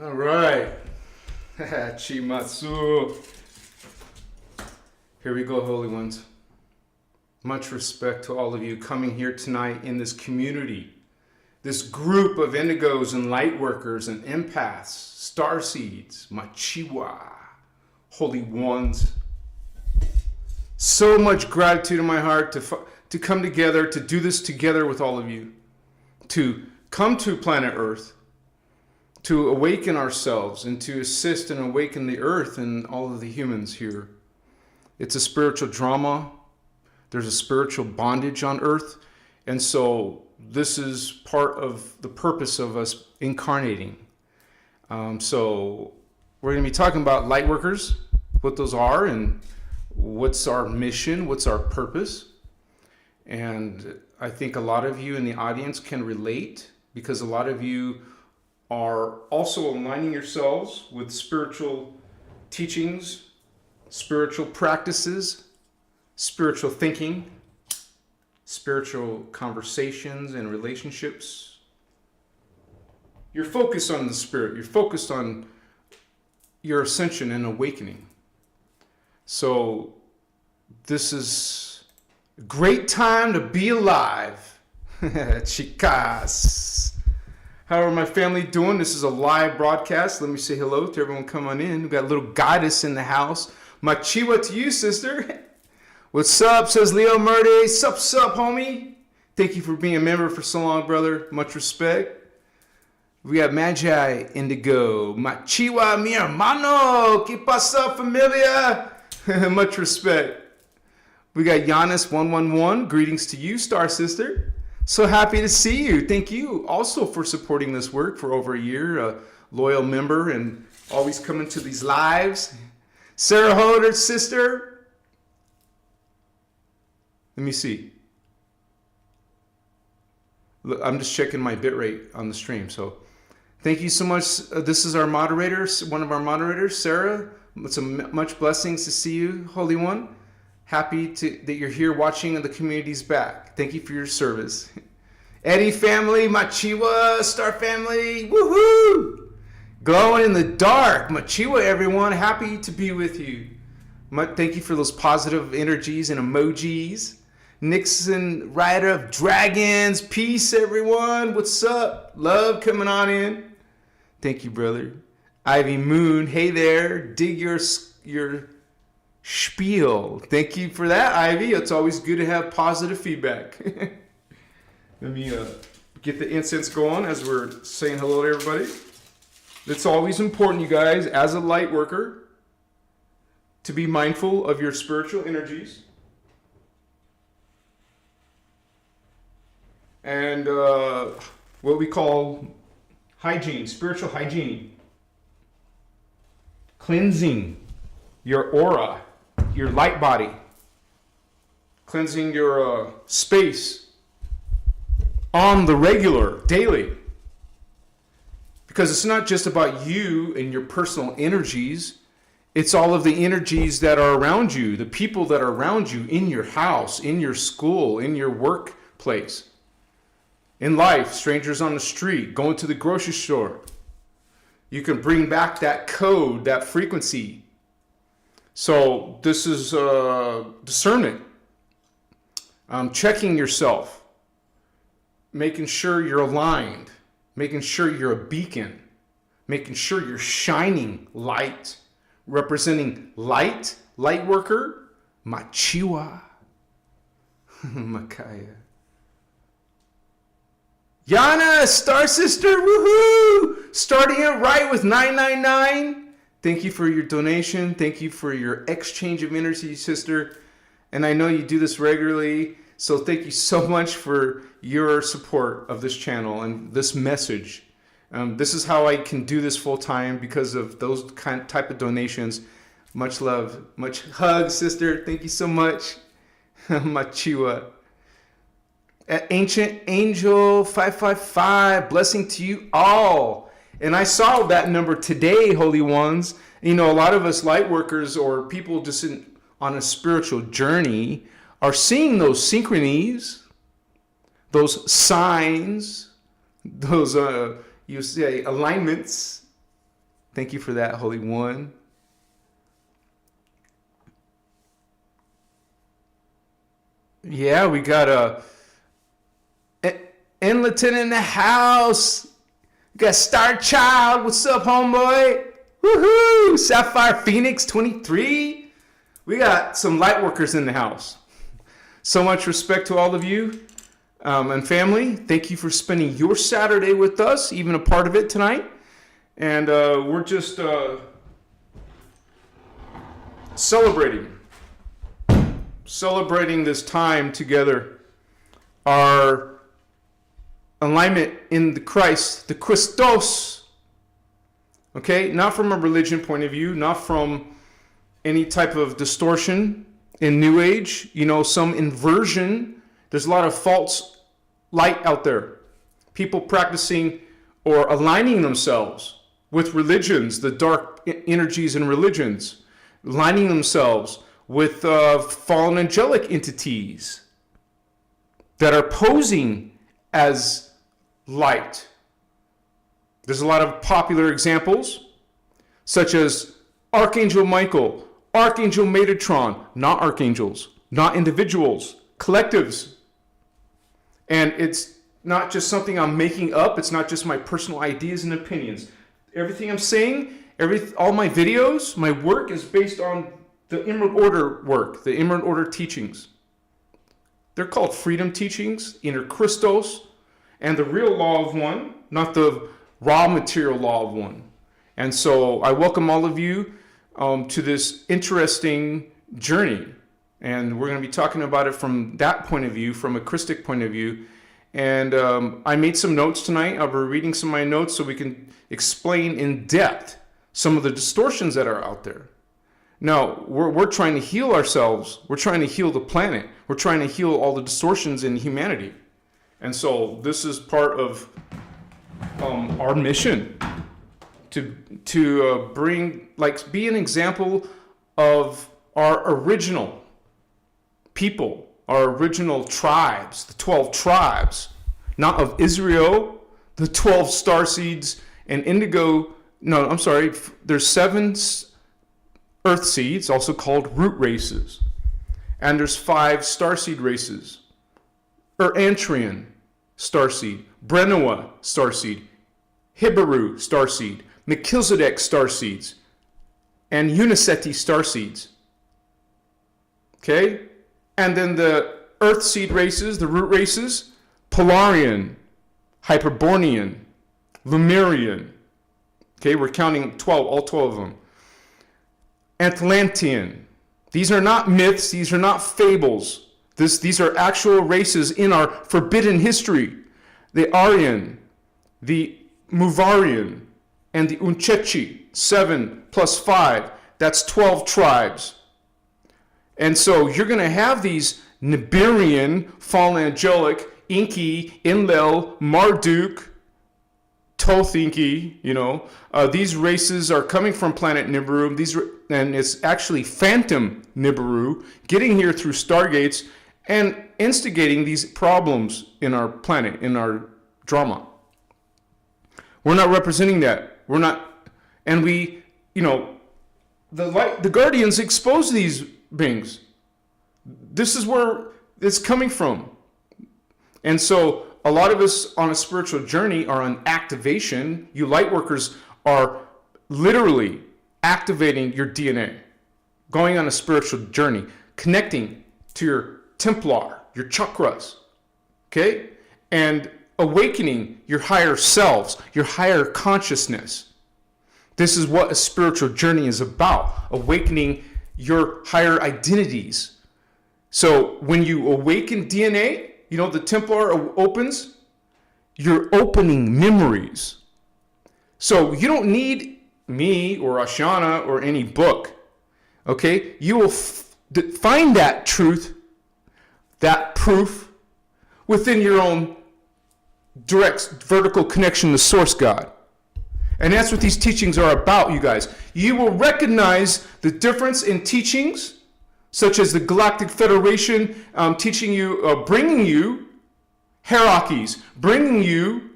All right. Chimatsu. Here we go, Holy Ones. Much respect to all of you coming here tonight in this community, this group of indigos and lightworkers and empaths, starseeds, machiwa, Holy Ones. So much gratitude in my heart to come together, to do this together with all of you, to come to planet Earth, to awaken ourselves and to assist and awaken the Earth and all of the humans here. It's a spiritual drama. There's a spiritual bondage on Earth. And so this is part of the purpose of us incarnating. So we're going to be talking about lightworkers, what those are, and what's our mission, what's our purpose. And I think a lot of you in the audience can relate, because a lot of you are also aligning yourselves with spiritual teachings, spiritual practices, spiritual thinking, spiritual conversations and relationships. You're focused on the spirit. You're focused on your ascension and awakening. So this is a great time to be alive. Chicas. How are my family doing? This is a live broadcast. Let me say hello to everyone coming on in. We've got a little goddess in the house. Machiwa to you, sister. What's up, says Leo Murday. Sup, homie. Thank you for being a member for so long, brother. Much respect. We got Magi Indigo. Machiwa, mi hermano. ¿Qué pasa, familia? Much respect. We got Giannis111. Greetings to you, star sister. So happy to see you. Thank you also for supporting this work for over a year. A loyal member and always coming to these lives. Sarah Hoder, sister. Let me see. Look, I'm just checking my bit rate on the stream. So thank you so much. This is our moderator, one of our moderators, Sarah. It's much blessings to see you, Holy One. Happy that you're here watching and the community's back. Thank you for your service. Eddie family, Machiwa, Star family, woohoo! Glowing in the dark, Machiwa everyone, happy to be with you. Thank you for those positive energies and emojis. Nixon, Rider of Dragons, peace everyone, what's up? Love coming on in. Thank you, brother. Ivy Moon, hey there, dig your spiel. Thank you for that, Ivy. It's always good to have positive feedback. Let me get the incense going as we're saying hello to everybody. It's always important, you guys, as a light worker, to be mindful of your spiritual energies. And what we call hygiene, spiritual hygiene. Cleansing your aura, your light body, cleansing your space on the regular, daily. Because it's not just about you and your personal energies, it's all of the energies that are around you, the people that are around you in your house, in your school, in your workplace, in life, strangers on the street, going to the grocery store. You can bring back that code, that frequency. So this is discernment. Checking yourself, making sure you're aligned, making sure you're a beacon, making sure you're shining light, representing light, light worker, Machiwa, Makaya. Yana, star sister, woohoo! Starting it right with 999. Thank you for your donation. Thank you for your exchange of energy, sister. And I know you do this regularly. So thank you so much for your support of this channel and this message. This is how I can do this full time, because of those type of donations. Much love, much hug, sister. Thank you so much. Machiwa. Ancient Angel 555, blessing to you all. And I saw that number today, Holy Ones. You know, a lot of us light workers or people just on a spiritual journey are seeing those synchronies, those signs, those, you say, alignments, Thank you for that, Holy One. Yeah, we got Enlighten in the house. We got Star Child. What's up, homeboy? Woohoo! Sapphire Phoenix 23. We got some Lightworkers in the house. So much respect to all of you and family. Thank you for spending your Saturday with us, even a part of it tonight. And we're just celebrating this time together. Our alignment in the Christ, the Christos. Okay, not from a religion point of view, not from any type of distortion in New Age, some inversion. There's a lot of false light out there. People practicing or aligning themselves with religions, the dark energies in religions, aligning themselves with fallen angelic entities that are posing as light. There's a lot of popular examples, such as Archangel Michael, Archangel Metatron, not archangels, not individuals, collectives. And it's not just something I'm making up. It's not just my personal ideas and opinions. Everything I'm saying, all my videos, my work is based on the Emerald Order work, the Emerald Order teachings. They're called freedom teachings, innerchristos, and the real law of one, not the raw material law of one. And so I welcome all of you to this interesting journey. And we're going to be talking about it from that point of view, from a Christic point of view. And I made some notes tonight. I'll be reading some of my notes so we can explain in depth some of the distortions that are out there. Now, we're trying to heal ourselves. We're trying to heal the planet. We're trying to heal all the distortions in humanity. And so this is part of our mission to bring, be an example of our original people, our original tribes, the 12 tribes, not of Israel, the 12 starseeds and indigo. No, I'm sorry. There's 7 earth seeds, also called root races. And there's 5 starseed races. Antrian starseed, Brenoa starseed, Hibaru starseed, Melchizedek starseeds, and Uniseti starseeds. Okay? And then the earth seed races, the root races, Polarian, Hyperborean, Lemurian. Okay, we're counting 12, all 12 of them. Atlantean. These are not myths, these are not fables. These are actual races in our forbidden history. The Aryan, the Muvarian, and the Unchechi, 7 plus 5, that's 12 tribes. And so you're going to have these Nibiruan, fallen angelic, Inky, Enlil, Marduk, Thoth Inky, these races are coming from planet Nibiru, and it's actually phantom Nibiru, getting here through stargates and instigating these problems in our planet, in our drama. We're not representing that. We're not, and we, the Guardians expose these beings. This is where it's coming from. And so a lot of us on a spiritual journey are on activation. You Lightworkers are literally activating your DNA, going on a spiritual journey, connecting to your Templar, your chakras, okay? And awakening your higher selves, your higher consciousness. This is what a spiritual journey is about, awakening your higher identities. So when you awaken DNA, the Templar opens, you're opening memories. So you don't need me or Ashana or any book, okay? You will find that truth, that proof within your own direct vertical connection to Source God. And that's what these teachings are about, you guys. You will recognize the difference in teachings, such as the Galactic Federation teaching you, bringing you hierarchies, bringing you,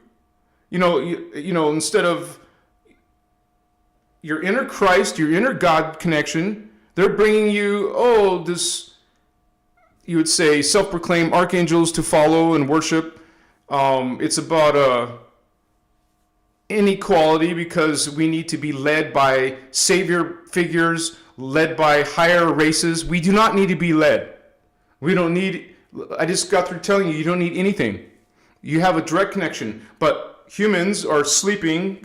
instead of your inner Christ, your inner God connection. They're bringing you, this, you would say, self-proclaimed archangels to follow and worship. It's about inequality, because we need to be led by savior figures, led by higher races. We do not need to be led. We don't need, I just got through telling you don't need anything. You have a direct connection, but humans are sleeping,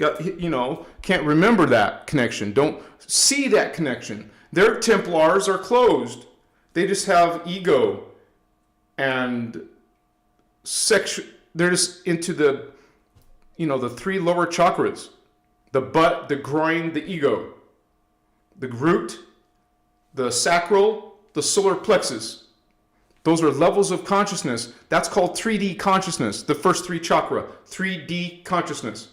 can't remember that connection, don't see that connection. Their Templars are closed. They just have ego and sex. They're just into the three lower chakras: the butt, the groin, the ego, the root, the sacral, the solar plexus. Those are levels of consciousness. That's called 3D consciousness, the first three chakra, 3D consciousness.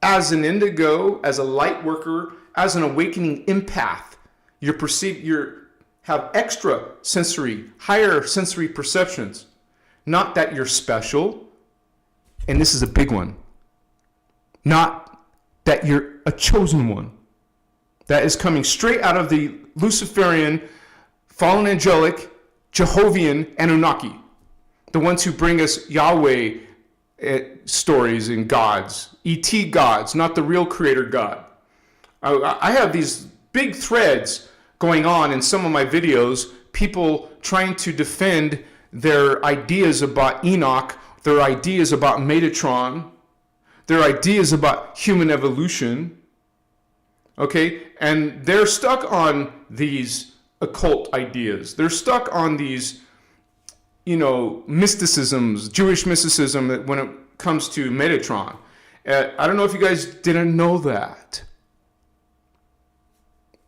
As an indigo, as a light worker, as an awakening empath, you have extra sensory, higher sensory perceptions. Not that you're special, and this is a big one. Not that you're a chosen one. That is coming straight out of the Luciferian, fallen angelic, Jehovian Anunnaki, the ones who bring us Yahweh stories and gods, ET gods, not the real creator God. I have these big threads going on in some of my videos, people trying to defend their ideas about Enoch, their ideas about Metatron, their ideas about human evolution, okay? And they're stuck on these occult ideas. They're stuck on these, mysticisms, Jewish mysticism when it comes to Metatron. I don't know if you guys didn't know that.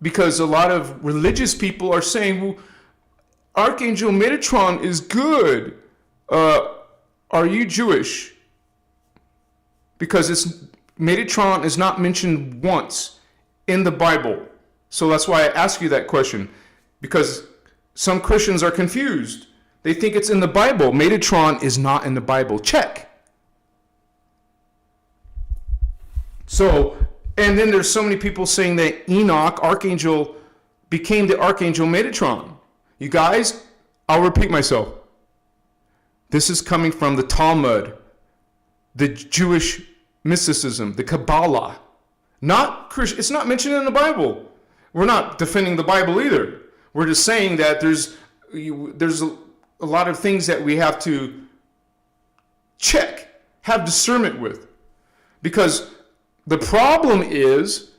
Because a lot of religious people are saying, well, Archangel Metatron is good. Are you Jewish? Because Metatron is not mentioned once in the Bible. So that's why I ask you that question. Because some Christians are confused. They think it's in the Bible. Metatron is not in the Bible. Check. So, and then there's so many people saying that Enoch, Archangel, became the Archangel Metatron. You guys, I'll repeat myself. This is coming from the Talmud, the Jewish mysticism, the Kabbalah. Not Christian. It's not mentioned in the Bible. We're not defending the Bible either. We're just saying that there's a lot of things that we have to check, have discernment with. Because the problem is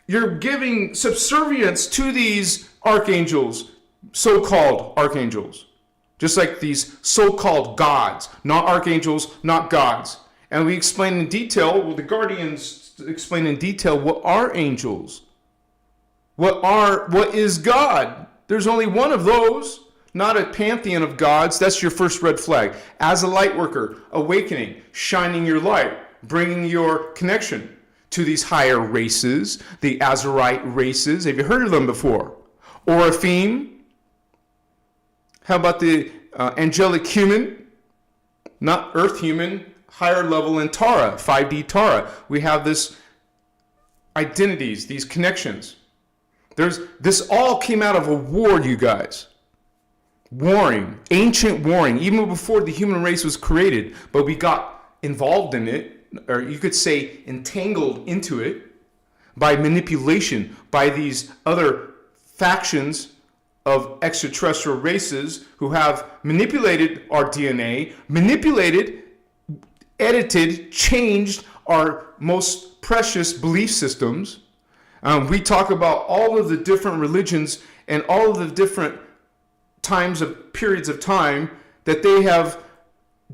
you're giving subservience to these archangels, so-called archangels. Just like these so-called gods, not archangels, not gods. And we explain in detail, the Guardians explain in detail what are angels. What is God? There's only one of those, not a pantheon of gods. That's your first red flag. As a light worker, awakening, shining your light, bringing your connection to these higher races, the Azurite races. Have you heard of them before? Oraphim. How about the angelic human? Not earth human, higher level in Tara, 5D Tara. We have this identities, these connections. This all came out of a war, you guys. Warring, ancient warring, even before the human race was created, but we got involved in it, or you could say entangled into it by manipulation, by these other factions of extraterrestrial races who have manipulated our DNA, manipulated, edited, changed our most precious belief systems. We talk about all of the different religions and all of the different periods of time that they have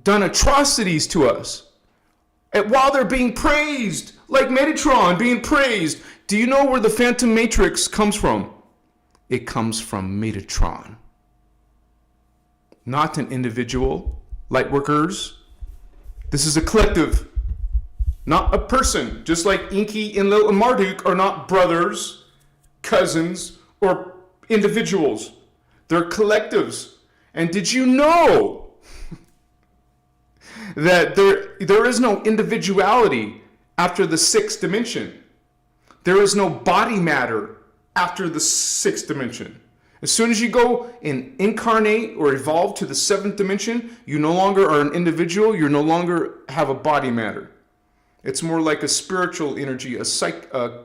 done atrocities to us. And while they're being praised, like Metatron being praised, do you know where the Phantom Matrix comes from? It comes from Metatron. Not an individual. Lightworkers. This is a collective. Not a person. Just like Inky and Lil Marduk are not brothers, cousins, or individuals. They're collectives. And did you know that there is no individuality after the sixth dimension? There is no body matter after the 6th dimension. As soon as you go and incarnate or evolve to the 7th dimension, you no longer are an individual. You no longer have a body matter. It's more like a spiritual energy, a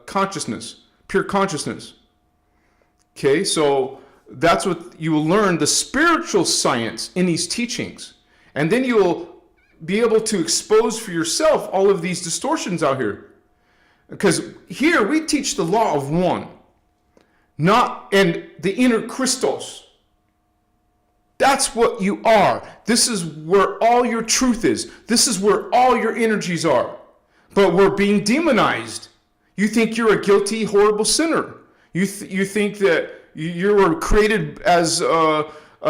consciousness, pure consciousness. Okay, so that's what you will learn, the spiritual science in these teachings. And then you will be able to expose for yourself all of these distortions out here. Because here we teach the law of one. And the innerchristos. That's what you are. This is where all your truth is. This is where all your energies are. But we're being demonized. You think you're a guilty, horrible sinner. You think that you were created as a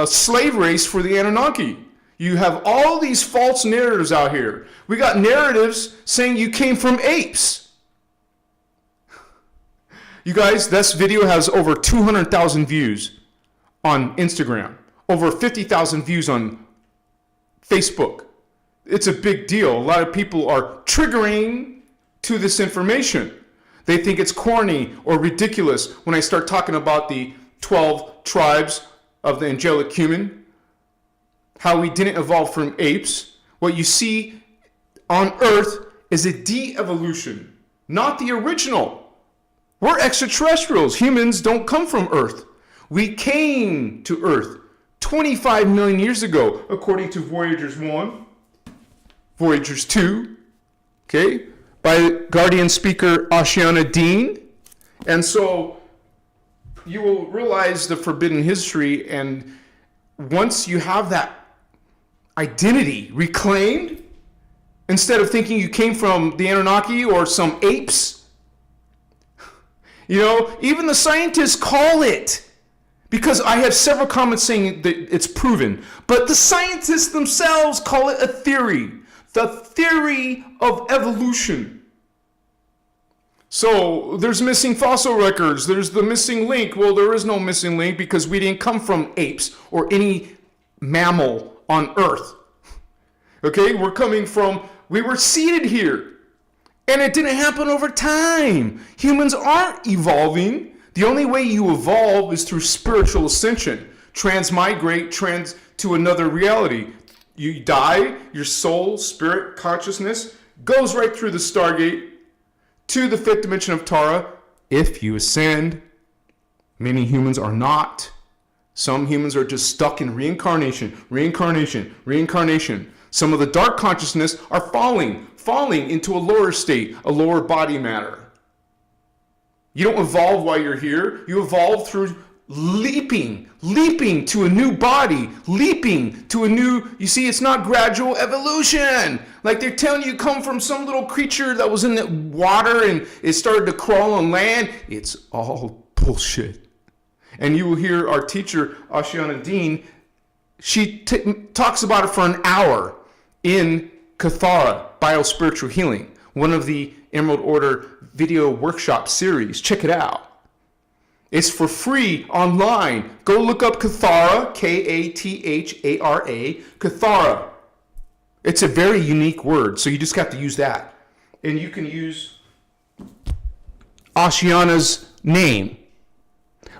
slave race for the Anunnaki. You have all these false narratives out here. We got narratives saying you came from apes. You guys, this video has over 200,000 views on Instagram, over 50,000 views on Facebook. It's a big deal. A lot of people are triggering to this information. They think it's corny or ridiculous when I start talking about the 12 tribes of the angelic human, how we didn't evolve from apes. What you see on Earth is a de-evolution, not the original. We're extraterrestrials. Humans don't come from Earth. We came to Earth 25 million years ago, according to Voyagers 1, Voyagers 2, okay, by Guardian speaker Ashiana Dean. And so you will realize the forbidden history, and once you have that identity reclaimed, instead of thinking you came from the Anunnaki or some apes, you know, even the scientists call it, because I have several comments saying that it's proven, but the scientists themselves call it a theory, the theory of evolution. So there's missing fossil records, there's the missing link. Well, there is no missing link because we didn't come from apes or any mammal on Earth. Okay, we were seated here. And it didn't happen over time. Humans aren't evolving. The only way you evolve is through spiritual ascension. Transmigrate to another reality. You die, your soul, spirit, consciousness goes right through the Stargate to the 5th dimension of Tara if you ascend. Many humans are not. Some humans are just stuck in reincarnation. Some of the dark consciousness are falling into a lower state, a lower body matter. You don't evolve while you're here. You evolve through leaping to a new body, leaping to a new, you see, it's not gradual evolution. Like they're telling you come from some little creature that was in the water and it started to crawl on land. It's all bullshit. And you will hear our teacher, Ashiana Dean, she talks about it for an hour in Kathara, Biospiritual Healing, one of the Emerald Order video workshop series. Check it out. It's for free online. Go look up Kathara, Kathara, Kathara. It's a very unique word, so you just have to use that. And you can use Ashiana's name.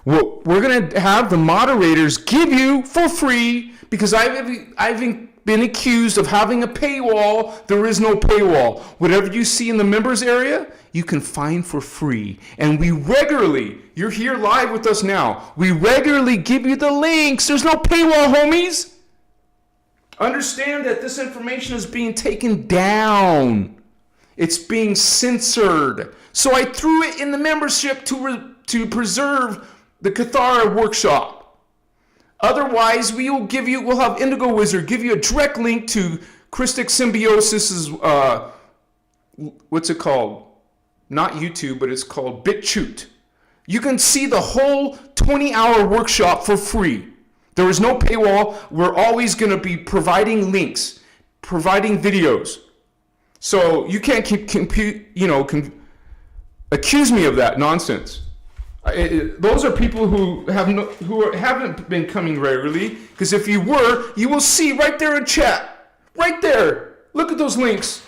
Well, we're going to have the moderators give you for free, because I've been accused of having a paywall. There is no paywall. Whatever you see in the members area, you can find for free. And we regularly, you're here live with us now, we regularly give you the links. There's no paywall, homies. Understand that this information is being taken down. It's being censored. So I threw it in the membership to preserve the Kathara workshop. Otherwise, we'll have Indigo Wizard give you a direct link to Christic Symbiosis's, what's it called? Not YouTube, but it's called BitChute. You can see the whole 20-hour workshop for free. There is no paywall. We're always going to be providing links, providing videos. So you can't accuse me of that nonsense. Those are people who haven't been coming regularly, because if you were, you will see right there in chat. Right there. Look at those links.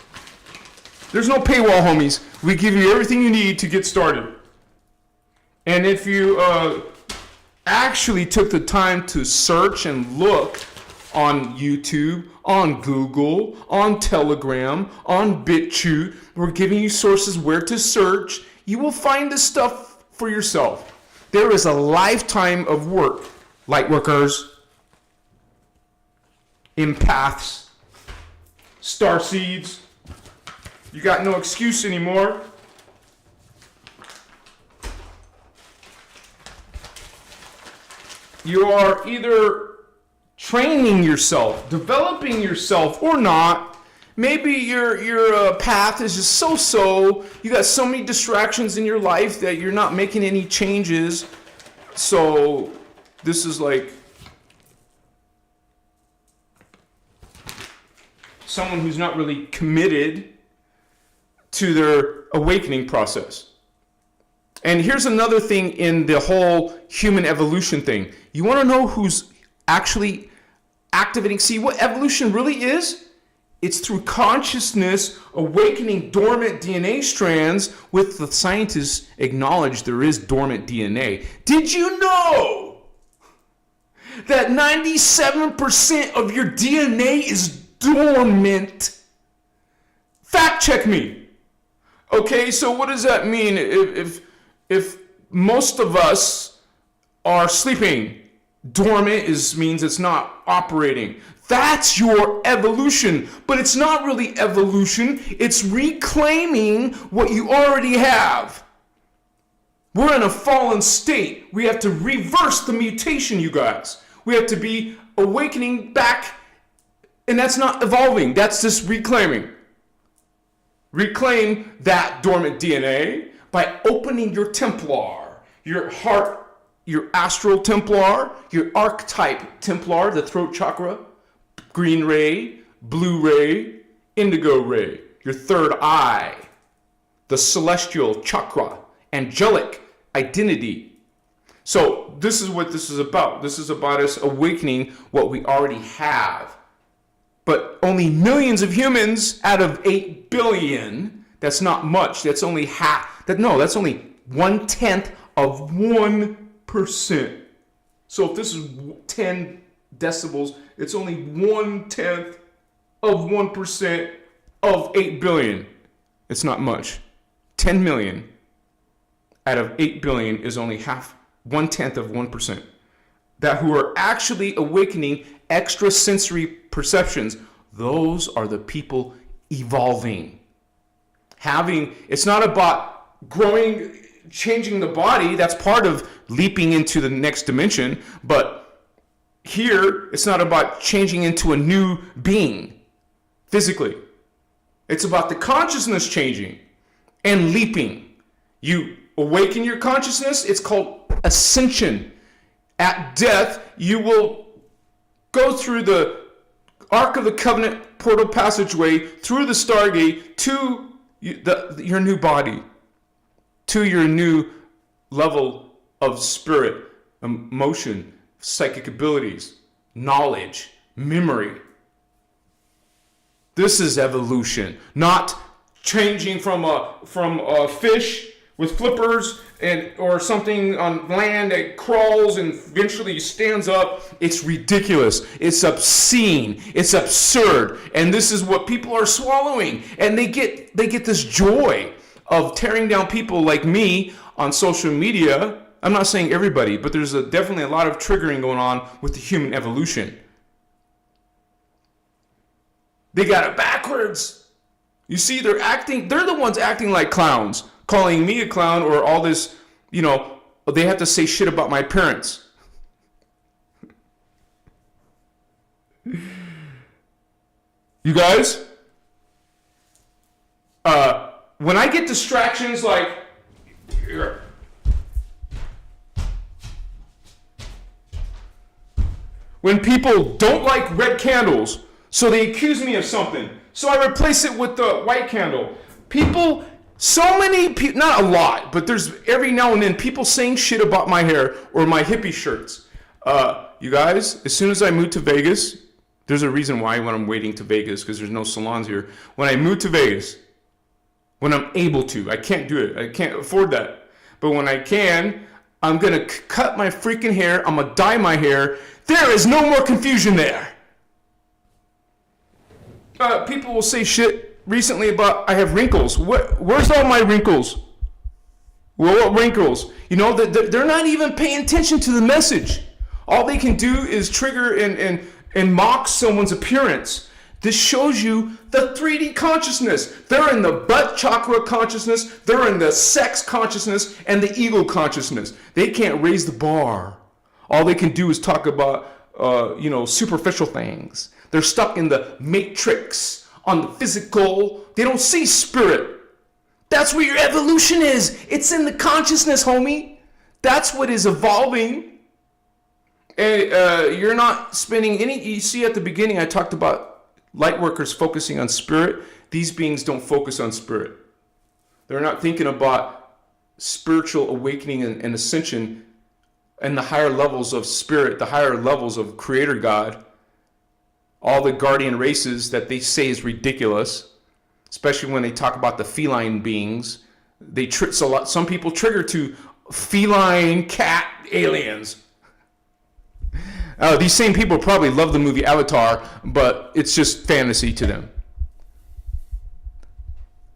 There's no paywall, homies. We give you everything you need to get started. And if you actually took the time to search and look on YouTube, on Google, on Telegram, on BitChute, we're giving you sources where to search. You will find this stuff for yourself. There is a lifetime of work. Lightworkers, empaths, starseeds. You got no excuse anymore. You are either training yourself, developing yourself, or not. Maybe your path is just so-so. You got so many distractions in your life that you're not making any changes. So this is like someone who's not really committed to their awakening process. And here's another thing in the whole human evolution thing. You want to know who's actually activating? See, what evolution really is? It's through consciousness awakening dormant DNA strands, with the scientists acknowledge there is dormant DNA. Did you know that 97% of your DNA is dormant? Fact check me. Okay, so what does that mean? If most of us are sleeping, dormant means it's not operating. That's your evolution, but it's not really evolution. It's reclaiming what you already have. We're in a fallen state. We have to reverse the mutation, you guys. We have to be awakening back, and that's not evolving. That's just reclaiming. Reclaim that dormant DNA by opening your Templar, your heart, your astral Templar, your archetype Templar, the throat chakra, green ray, blue ray, indigo ray, your third eye, the celestial chakra, angelic identity. So this is what this is about. This is about us awakening what we already have. But only millions of humans out of 8 billion, that's not much. That's only that's only 1/10 of 1%. So if this is 10 decibels, it's only 1/10 of 1% of 8 billion. It's not much. 10 million out of 8 billion is only 1/10 of 1%. That who are actually awakening extrasensory perceptions, those are the people evolving. It's not about growing, changing the body. That's part of leaping into the next dimension. But here, it's not about changing into a new being physically. It's about the consciousness changing and leaping. You awaken your consciousness. It's called ascension. At death, you will go through the Ark of the Covenant portal passageway, through the Stargate, to your new body, to your new level of spirit, emotion, psychic abilities, knowledge, memory. This is evolution, not changing from a fish with flippers or something on land that crawls and eventually stands up. It's ridiculous. It's obscene. It's absurd. And this is what people are swallowing. And they get this joy of tearing down people like me on social media. I'm not saying everybody, but there's definitely a lot of triggering going on with the human evolution. They got it backwards. You see, they're the ones acting like clowns, calling me a clown or all this, they have to say shit about my parents. You guys, when I get distractions like, when people don't like red candles, so they accuse me of something, so I replace it with the white candle. So many people, not a lot, but there's every now and then people saying shit about my hair or my hippie shirts. You guys, as soon as I moved to Vegas, there's a reason why when I'm waiting to Vegas, because there's no salons here. When I moved to Vegas, When I'm able to. I can't do it. I can't afford that. But when I can, I'm going to cut my freaking hair. I'm going to dye my hair. There is no more confusion there. People will say shit recently about I have wrinkles. Where's all my wrinkles? Well, what wrinkles? You know, they're not even paying attention to the message. All they can do is trigger and mock someone's appearance. This shows you the 3D consciousness. They're in the butt chakra consciousness. They're in the sex consciousness and the ego consciousness. They can't raise the bar. All they can do is talk about, superficial things. They're stuck in the matrix, on the physical. They don't see spirit. That's where your evolution is. It's in the consciousness, homie. That's what is evolving. And you're not spending any, you see at the beginning I talked about Lightworkers focusing on spirit. These beings don't focus on spirit. They're not thinking about spiritual awakening and ascension and the higher levels of spirit, the higher levels of Creator God. All the guardian races that they say is ridiculous, especially when they talk about the feline beings. Some people trigger to feline cat aliens. These same people probably love the movie Avatar, but it's just fantasy to them.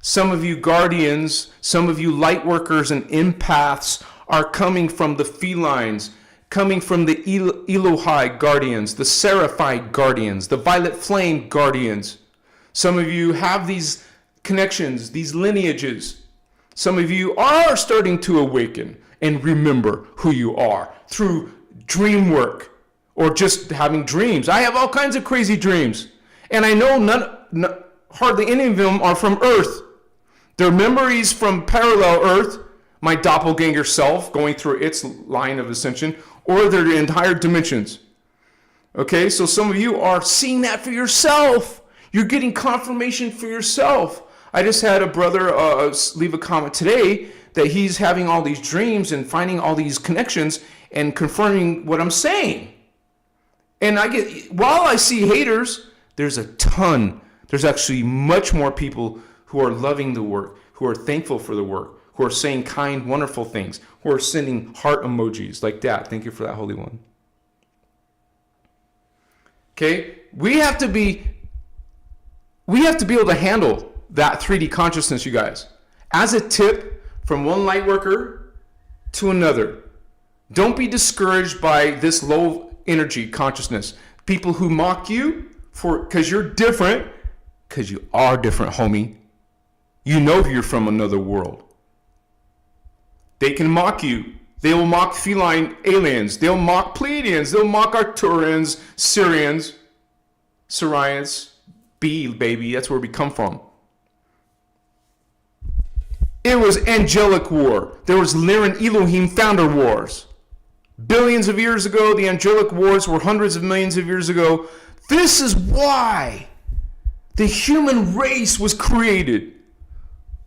Some of you guardians, some of you light workers and empaths are coming from the felines, coming from the Elohai guardians, the Seraphite guardians, the violet flame guardians. Some of you have these connections, these lineages. Some of you are starting to awaken and remember who you are through dream work. Or just having dreams. I have all kinds of crazy dreams. And I know hardly any of them are from Earth. They're memories from parallel Earth, my doppelganger self going through its line of ascension, or they're entire dimensions. Okay, so some of you are seeing that for yourself. You're getting confirmation for yourself. I just had a brother leave a comment today that he's having all these dreams and finding all these connections and confirming what I'm saying. And while I see haters, there's a ton. There's actually much more people who are loving the work, who are thankful for the work, who are saying kind, wonderful things, who are sending heart emojis like that. Thank you for that, Holy One. Okay, we have to be able to handle that 3D consciousness, you guys. As a tip from one light worker to another, don't be discouraged by this low energy consciousness. People who mock you because you're different, because you are different, homie. You know you're from another world. They can mock you. They will mock feline aliens. They'll mock Pleiadians. They'll mock Arcturians, Syrians, baby. That's where we come from. It was angelic war. There was Lyran Elohim founder wars. Billions of years ago, the angelic wars were hundreds of millions of years ago. This is why the human race was created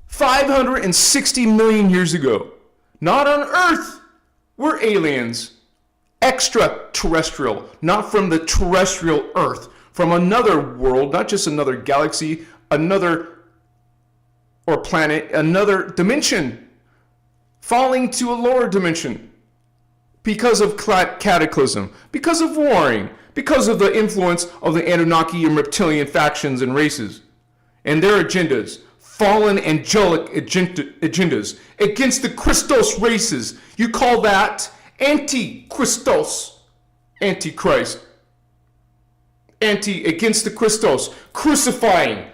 560 million years ago. Not on Earth. We're aliens. Extraterrestrial. Not from the terrestrial Earth. From another world, not just another galaxy, another planet, another dimension. Falling to a lower dimension. Because of cataclysm, because of warring, because of the influence of the Anunnaki and reptilian factions and races and their agendas, fallen angelic agendas against the Christos races. You call that anti-Christos, antichrist, against the Christos, crucifying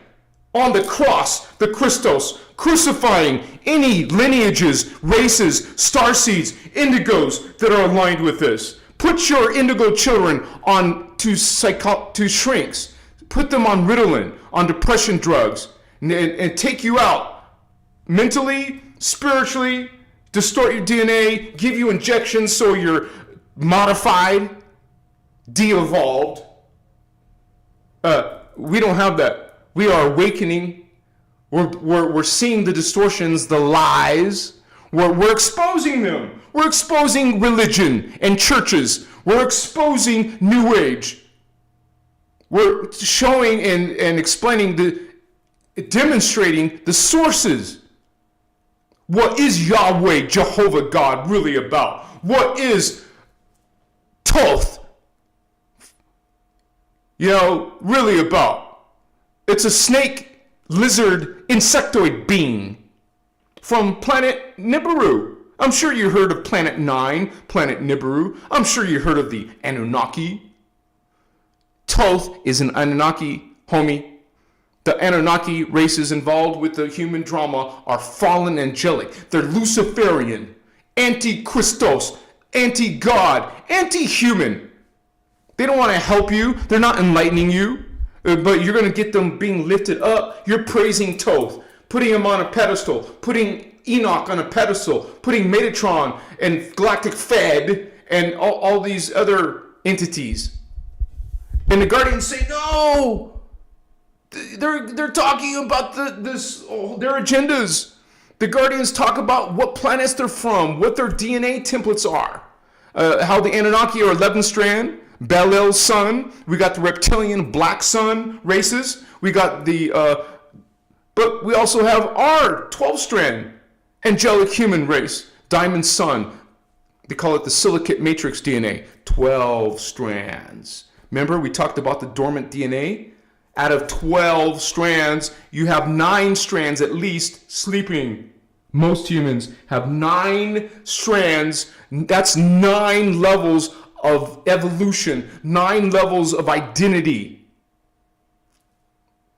on the cross, the Christos, crucifying any lineages, races, starseeds, indigos that are aligned with this. Put your indigo children on to shrinks. Put them on Ritalin, on depression drugs, and take you out mentally, spiritually, distort your DNA, give you injections so you're modified, de-evolved. We don't have that. We are awakening. We're seeing the distortions, the lies. We're exposing them. We're exposing religion and churches. We're exposing New Age. We're showing and explaining demonstrating the sources. What is Yahweh, Jehovah God, really about? What is Thoth, really about? It's a snake, lizard, insectoid being from planet Nibiru. I'm sure you heard of Planet 9, Planet Nibiru. I'm sure you heard of the Anunnaki. Thoth is an Anunnaki, homie. The Anunnaki races involved with the human drama are fallen angelic. They're Luciferian, anti-Christos, anti-God, anti-human. They don't want to help you. They're not enlightening you. But you're going to get them being lifted up. You're praising Thoth, putting him on a pedestal, putting Enoch on a pedestal, putting Metatron and Galactic Fed and all these other entities. And the Guardians say, no, they're talking about their agendas. The Guardians talk about what planets they're from, what their DNA templates are, how the Anunnaki are 11 strand, Bel-El's son. We got the reptilian black sun races. We got but we also have our 12 strand angelic human race, Diamond Sun. They call it the silicate matrix DNA, 12 strands. Remember, we talked about the dormant DNA? Out of 12 strands, you have 9 strands at least sleeping. Most humans have 9 strands. That's 9 levels of evolution, 9 levels of identity.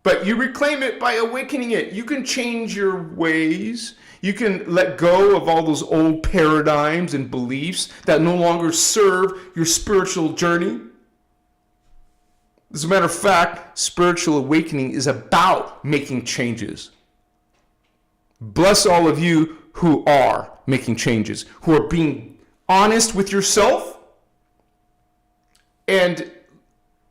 But you reclaim it by awakening it. You can change your ways. You can let go of all those old paradigms and beliefs that no longer serve your spiritual journey. As a matter of fact, spiritual awakening is about making changes. Bless all of you who are making changes, who are being honest with yourself. And,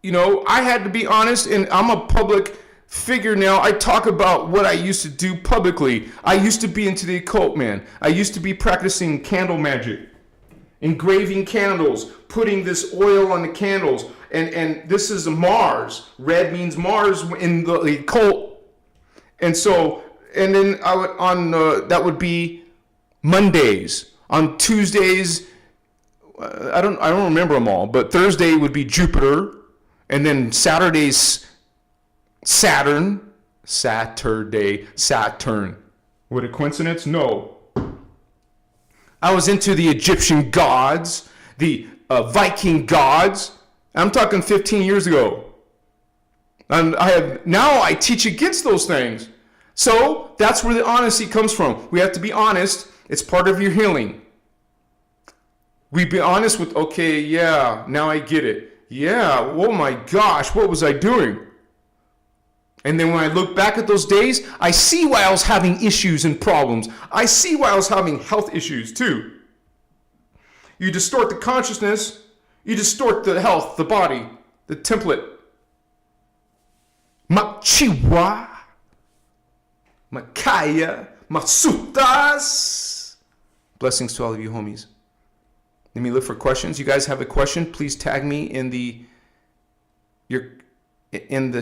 I had to be honest, and I'm a public figure now. I talk about what I used to do publicly. I used to be into the occult, man. I used to be practicing candle magic, engraving candles, putting this oil on the candles. And this is Mars. Red means Mars in the occult. And so, and then that would be Mondays. On Tuesdays, I don't remember them all, but Thursday would be Jupiter, and then Saturday's Saturn. What a coincidence? No. I was into the Egyptian gods, the Viking gods. I'm talking 15 years ago. And I teach against those things. So that's where the honesty comes from. We have to be honest. It's part of your healing. We be honest with, okay, yeah, now I get it. Yeah, oh my gosh, what was I doing? And then when I look back at those days, I see why I was having issues and problems. I see why I was having health issues too. You distort the consciousness, you distort the health, the body, the template. Machiwa, Makaya, Masutas. Blessings to all of you homies. Let me look for questions. You guys have a question? Please tag me in the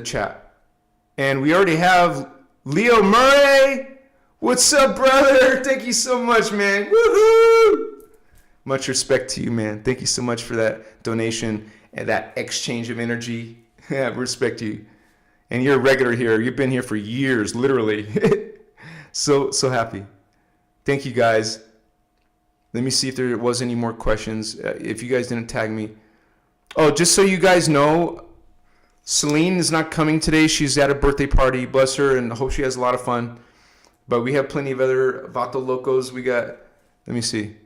chat. And we already have Leo Murray. What's up, brother? Thank you so much, man. Woohoo! Much respect to you, man. Thank you so much for that donation and that exchange of energy. I respect you. And you're a regular here. You've been here for years, literally. So happy. Thank you, guys. Let me see if there was any more questions. If you guys didn't tag me. Oh, just so you guys know, Feline is not coming today. She's at a birthday party. Bless her, and I hope she has a lot of fun. But we have plenty of other Vato Locos. We got, let me see.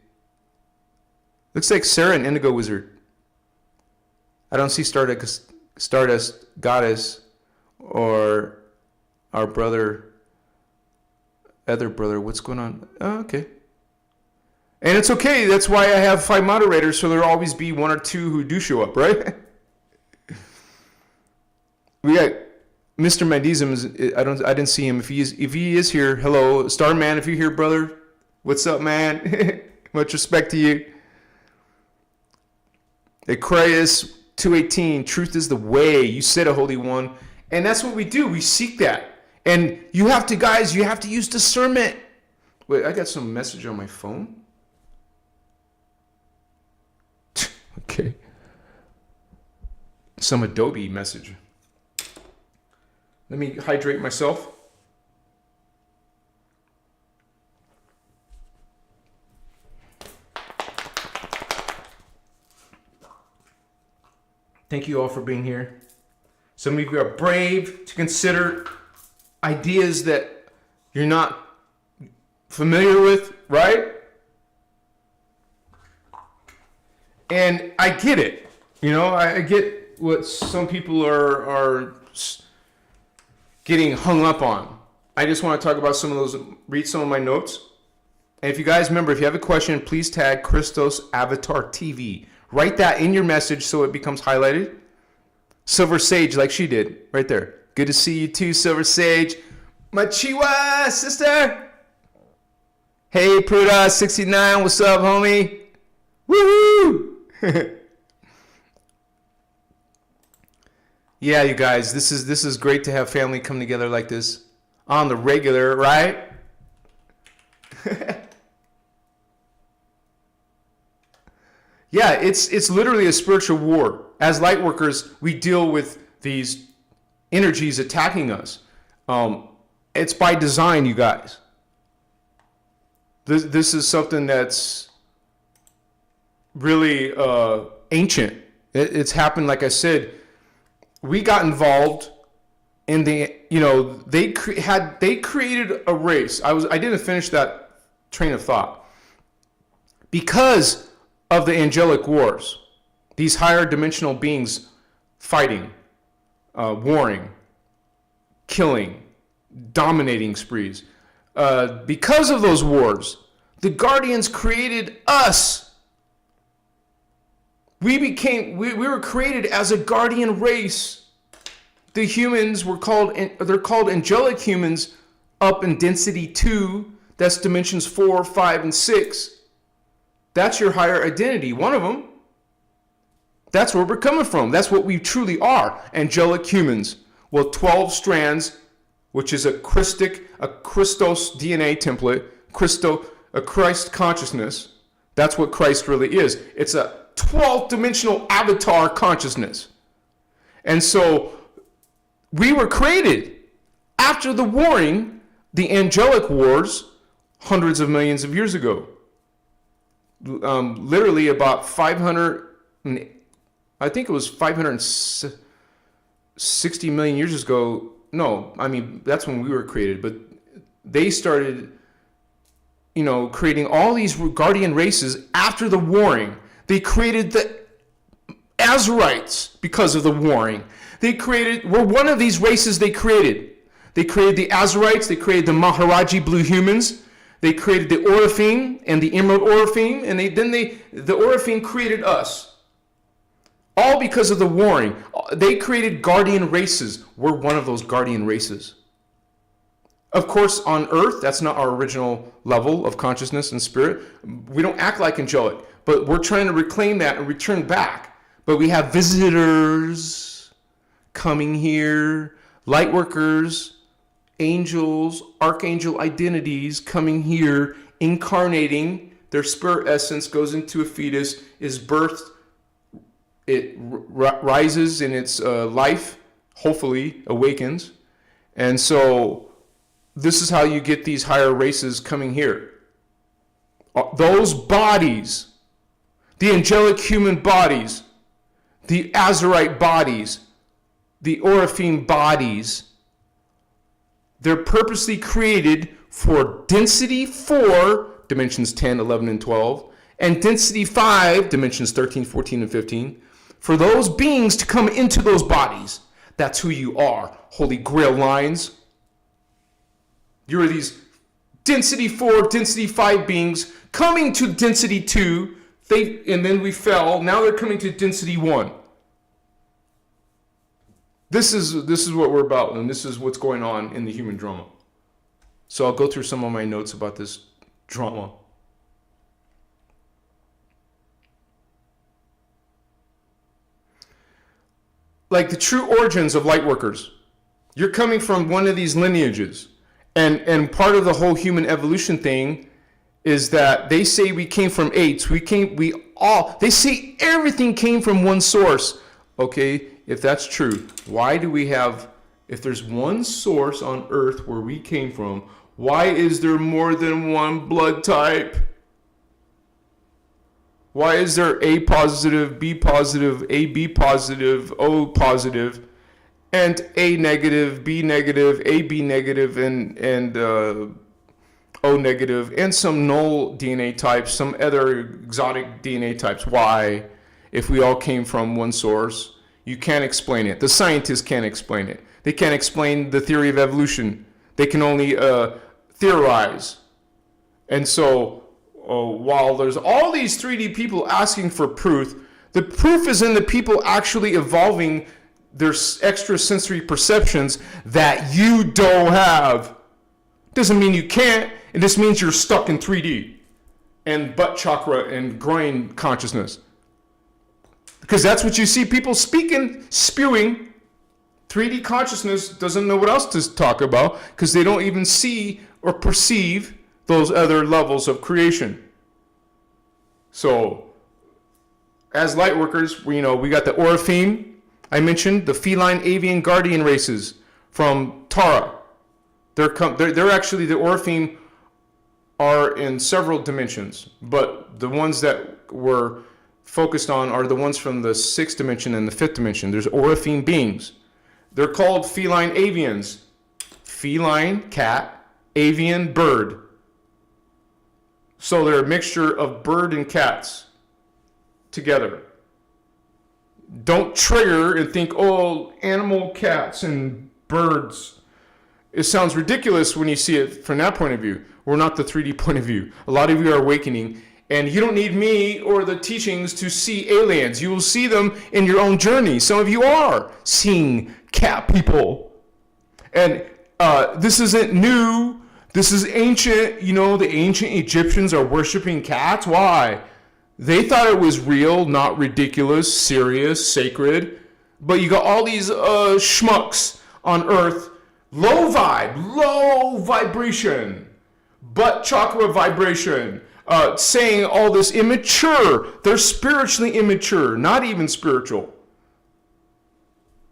Looks like Sarah and Indigo Wizard. I don't see Stardust Goddess or our other brother. What's going on? Oh, okay. And it's okay. That's why I have 5 moderators, so there'll always be 1 or 2 who do show up, right? We got Mr. Mandism. I didn't see him. If he is here, hello, Starman. If you're here, brother, what's up, man? Much respect to you. Aquarius 218. Truth is the way. You said it, Holy One, and that's what we do. We seek that. And you have to, guys, you have to use discernment. Wait, I got some message on my phone. Okay. Some Adobe message. Let me hydrate myself. Thank you all for being here. Some of you are brave to consider ideas that you're not familiar with, right? And I get it. You know, I get what some people are getting hung up on. I just want to talk about some of those, read some of my notes. And if you guys remember, if you have a question, please tag Christos Avatar TV. Write that in your message so it becomes highlighted. Silver Sage, like she did, right there. Good to see you too, Silver Sage. Machiwa, sister. Hey, Pruda69, what's up, homie? Woohoo! Yeah, you guys, this is great to have family come together like this on the regular, right? Yeah, it's literally a spiritual war. As light workers, we deal with these energies attacking us. It's by design, you guys. This is something that's really ancient. It's happened, like I said. We got involved in the, they created a race. I didn't finish that train of thought. Because of the angelic wars, these higher dimensional beings fighting, warring, killing, dominating sprees. Because of those wars, the guardians created us. We were created as a guardian race. The humans they're called angelic humans up in density 2. That's dimensions 4, 5, and 6. That's your higher identity, one of them. That's where we're coming from. That's what we truly are, angelic humans. Well, 12 strands, which is a Christos DNA template, a Christ consciousness. That's what Christ really is. It's a 12th dimensional avatar consciousness. And so we were created after the warring, the angelic wars, hundreds of millions of years ago. Literally about 560 million years ago. No, I mean, that's when we were created, but they started, creating all these guardian races after the warring. They created the Azurites because of the warring. We're one of these races they created. They created the Azurites, they created the Maharaji blue humans, they created the Orifeme and the Emerald Orifeme, and the Orifeme created us. All because of the warring. They created guardian races. We're one of those guardian races. Of course, on Earth, that's not our original level of consciousness and spirit. We don't act like angelic, but we're trying to reclaim that and return back. But we have visitors coming here, light workers, angels, archangel identities coming here, incarnating. Their spirit essence goes into a fetus, is birthed, it rises in its life, hopefully awakens. And so this is how you get these higher races coming here. Those bodies, the angelic human bodies, the Azurite bodies, the Orifeme bodies, they're purposely created for density 4, dimensions 10, 11, and 12, and density 5, dimensions 13, 14, and 15, for those beings to come into those bodies. That's who you are, Holy Grail lines. You're these density 4, density 5 beings coming to density 2, and then we fell. Now they're coming to density 1. This is what we're about, and this is what's going on in the human drama. So I'll go through some of my notes about this drama. Like the true origins of light workers. You're coming from one of these lineages. And part of the whole human evolution thing is that they say we came from apes. They say everything came from one source. Okay, if that's true, why do we have, if there's one source on earth where we came from, why is there more than one blood type? Why is there A positive, B positive, AB positive, O positive, and A negative, B negative, AB negative, and O negative, and some null DNA types, some other exotic DNA types? Why? If we all came from one source, you can't explain it. The scientists can't explain it. They can't explain the theory of evolution. They can only theorize. And so while there's all these 3D people asking for proof, the proof is in the people actually evolving their extrasensory perceptions that you don't have. Doesn't mean you can't. It just means you're stuck in 3D and butt chakra and groin consciousness. Because that's what you see people speaking, spewing. 3D consciousness doesn't know what else to talk about because they don't even see or perceive those other levels of creation. So, as Lightworkers, we got the Orifeme. I mentioned the Feline, Avian, Guardian races from Tara. They're actually, the Orifeme are in several dimensions, but the ones that we're focused on are the ones from the 6th dimension and the 5th dimension. There's Orifeme beings. They're called Feline Avians. Feline, cat, avian, bird. So they're a mixture of bird and cats together. Don't trigger and think, oh, animal, cats, and birds. It sounds ridiculous when you see it from that point of view. We're not the 3D point of view. A lot of you are awakening, and you don't need me or the teachings to see aliens. You will see them in your own journey. Some of you are seeing cat people. And this isn't new. This is ancient. The ancient Egyptians are worshiping cats. Why? They thought it was real, not ridiculous, serious, sacred. But you got all these schmucks on earth, low vibration, butt chakra vibration, saying all this immature. They're spiritually immature, not even spiritual.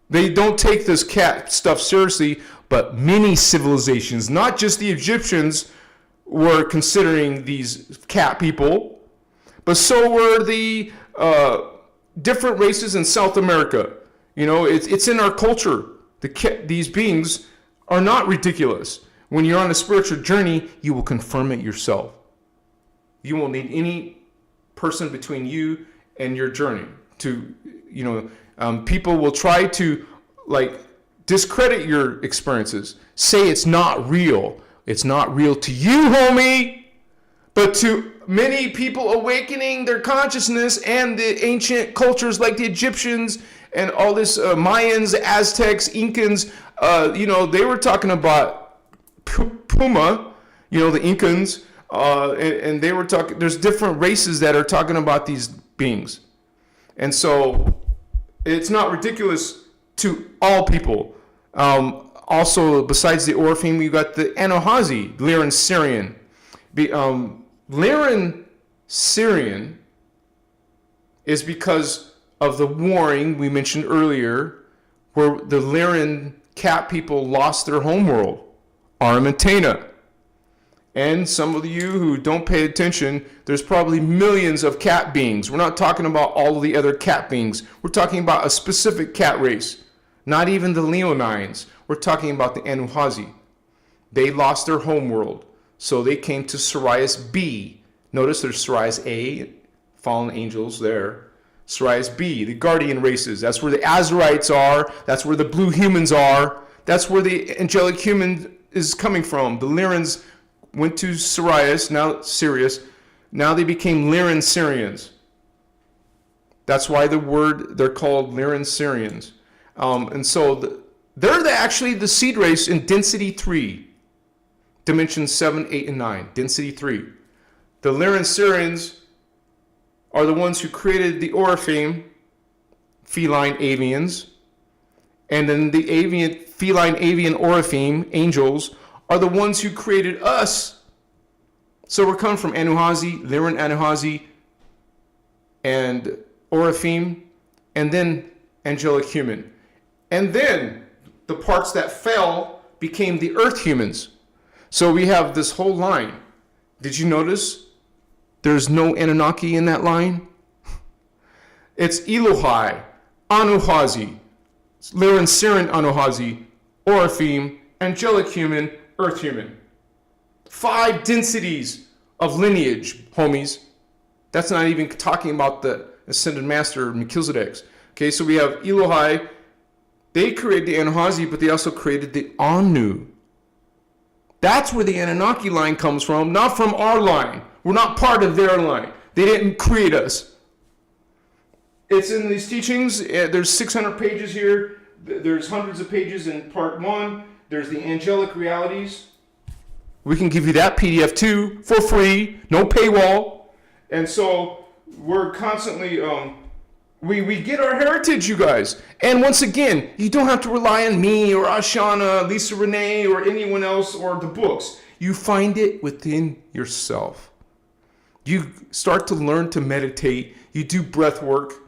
They don't take this cat stuff seriously, but many civilizations, not just the Egyptians, were considering these cat people, but so were the different races in South America. It's in our culture. These beings are not ridiculous. When you're on a spiritual journey, you will confirm it yourself. You won't need any person between you and your journey. People will try to discredit your experiences. Say it's not real. It's not real to you, homie. But to many people awakening their consciousness and the ancient cultures like the Egyptians and all this Mayans, Aztecs, Incans, they were talking about Puma, the Incans, and they were talking, there's different races that are talking about these beings. And so it's not ridiculous to all people. Also, besides the Orifeme, you got the Anahazi, Lyran Syrian. Lyran Syrian is because of the warring we mentioned earlier, where the Lyran cat people lost their homeworld, Armentana. And some of you who don't pay attention, there's probably millions of cat beings. We're not talking about all of the other cat beings. We're talking about a specific cat race. Not even the Leonines. We're talking about the Anuhazi. They lost their homeworld, so they came to Sirius B. Notice there's Sirius A, fallen angels there. Sirius B, the guardian races. That's where the Azurites are. That's where the blue humans are. That's where the angelic human is coming from. The Lyrans went to Sirius, now Sirius. Now they became Lyran Syrians. That's why they're called Lyran Syrians. And so they're actually the seed race in density 3. Dimensions 7, 8, and 9. Density 3. The Lyran Syrians are the ones who created the Orifeme, feline avians. And then the avian, feline, avian, Oraphim, angels, are the ones who created us. So we're coming from Anuhazi, Lyran Anuhazi, and Oraphim, and then angelic human. And then the parts that fell became the earth humans. So we have this whole line. Did you notice there's no Anunnaki in that line? It's Elohai, Anuhazi, Lyran Siren Anuhazi, Oraphim, angelic human, earth human. 5 densities of lineage, homies. That's not even talking about the ascended master Melchizedek's. Okay, so we have Elohai. They created the Anuhazi, but they also created the Anu. That's where the Anunnaki line comes from, not from our line. We're not part of their line. They didn't create us. It's in these teachings. There's 600 pages here. There's hundreds of pages in part 1. There's the angelic realities. We can give you that PDF too for free, no paywall. And so we're constantly, we get our heritage, you guys. And once again, you don't have to rely on me or Ashana, Lisa Renee, or anyone else or the books. You find it within yourself. You start to learn to meditate. You do breath work.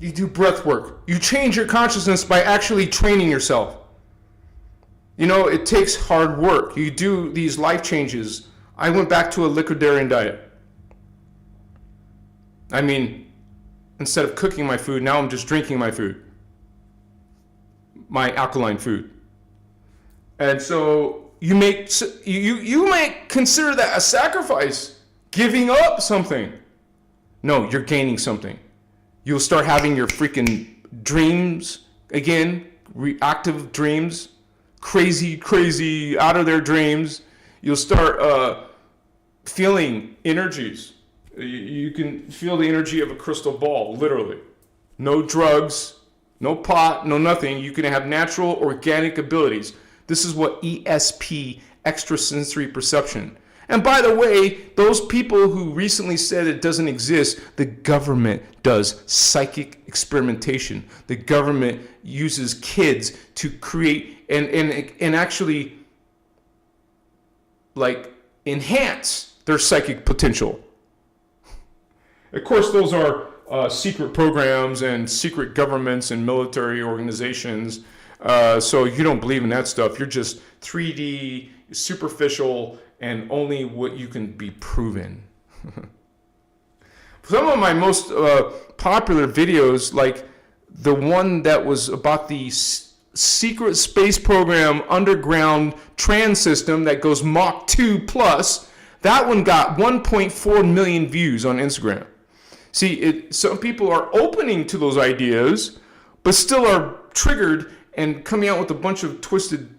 You do breath work. You change your consciousness by actually training yourself. You know, it takes hard work. You do these life changes. I went back to a liquidarian diet. I mean, instead of cooking my food, now I'm just drinking my food. My alkaline food. And so you might consider that a sacrifice, giving up something. No, you're gaining something. You'll start having your freaking dreams again, reactive dreams, crazy, out of their dreams. You'll start feeling energies. You can feel the energy of a crystal ball, literally. No drugs, no pot, no nothing. You can have natural, organic abilities. This is what ESP, extrasensory perception. And by the way, those people who recently said it doesn't exist, the government does psychic experimentation. The government uses kids to create and actually like enhance their psychic potential. Of course, those are secret programs and secret governments and military organizations. So you don't believe in that stuff. You're just 3D, superficial, and only what you can be proven. Some of my most popular videos, like the one that was about the secret space program underground trans system that goes Mach 2 plus, that one got 1.4 million views on Instagram. See, some people are opening to those ideas, but still are triggered and coming out with a bunch of twisted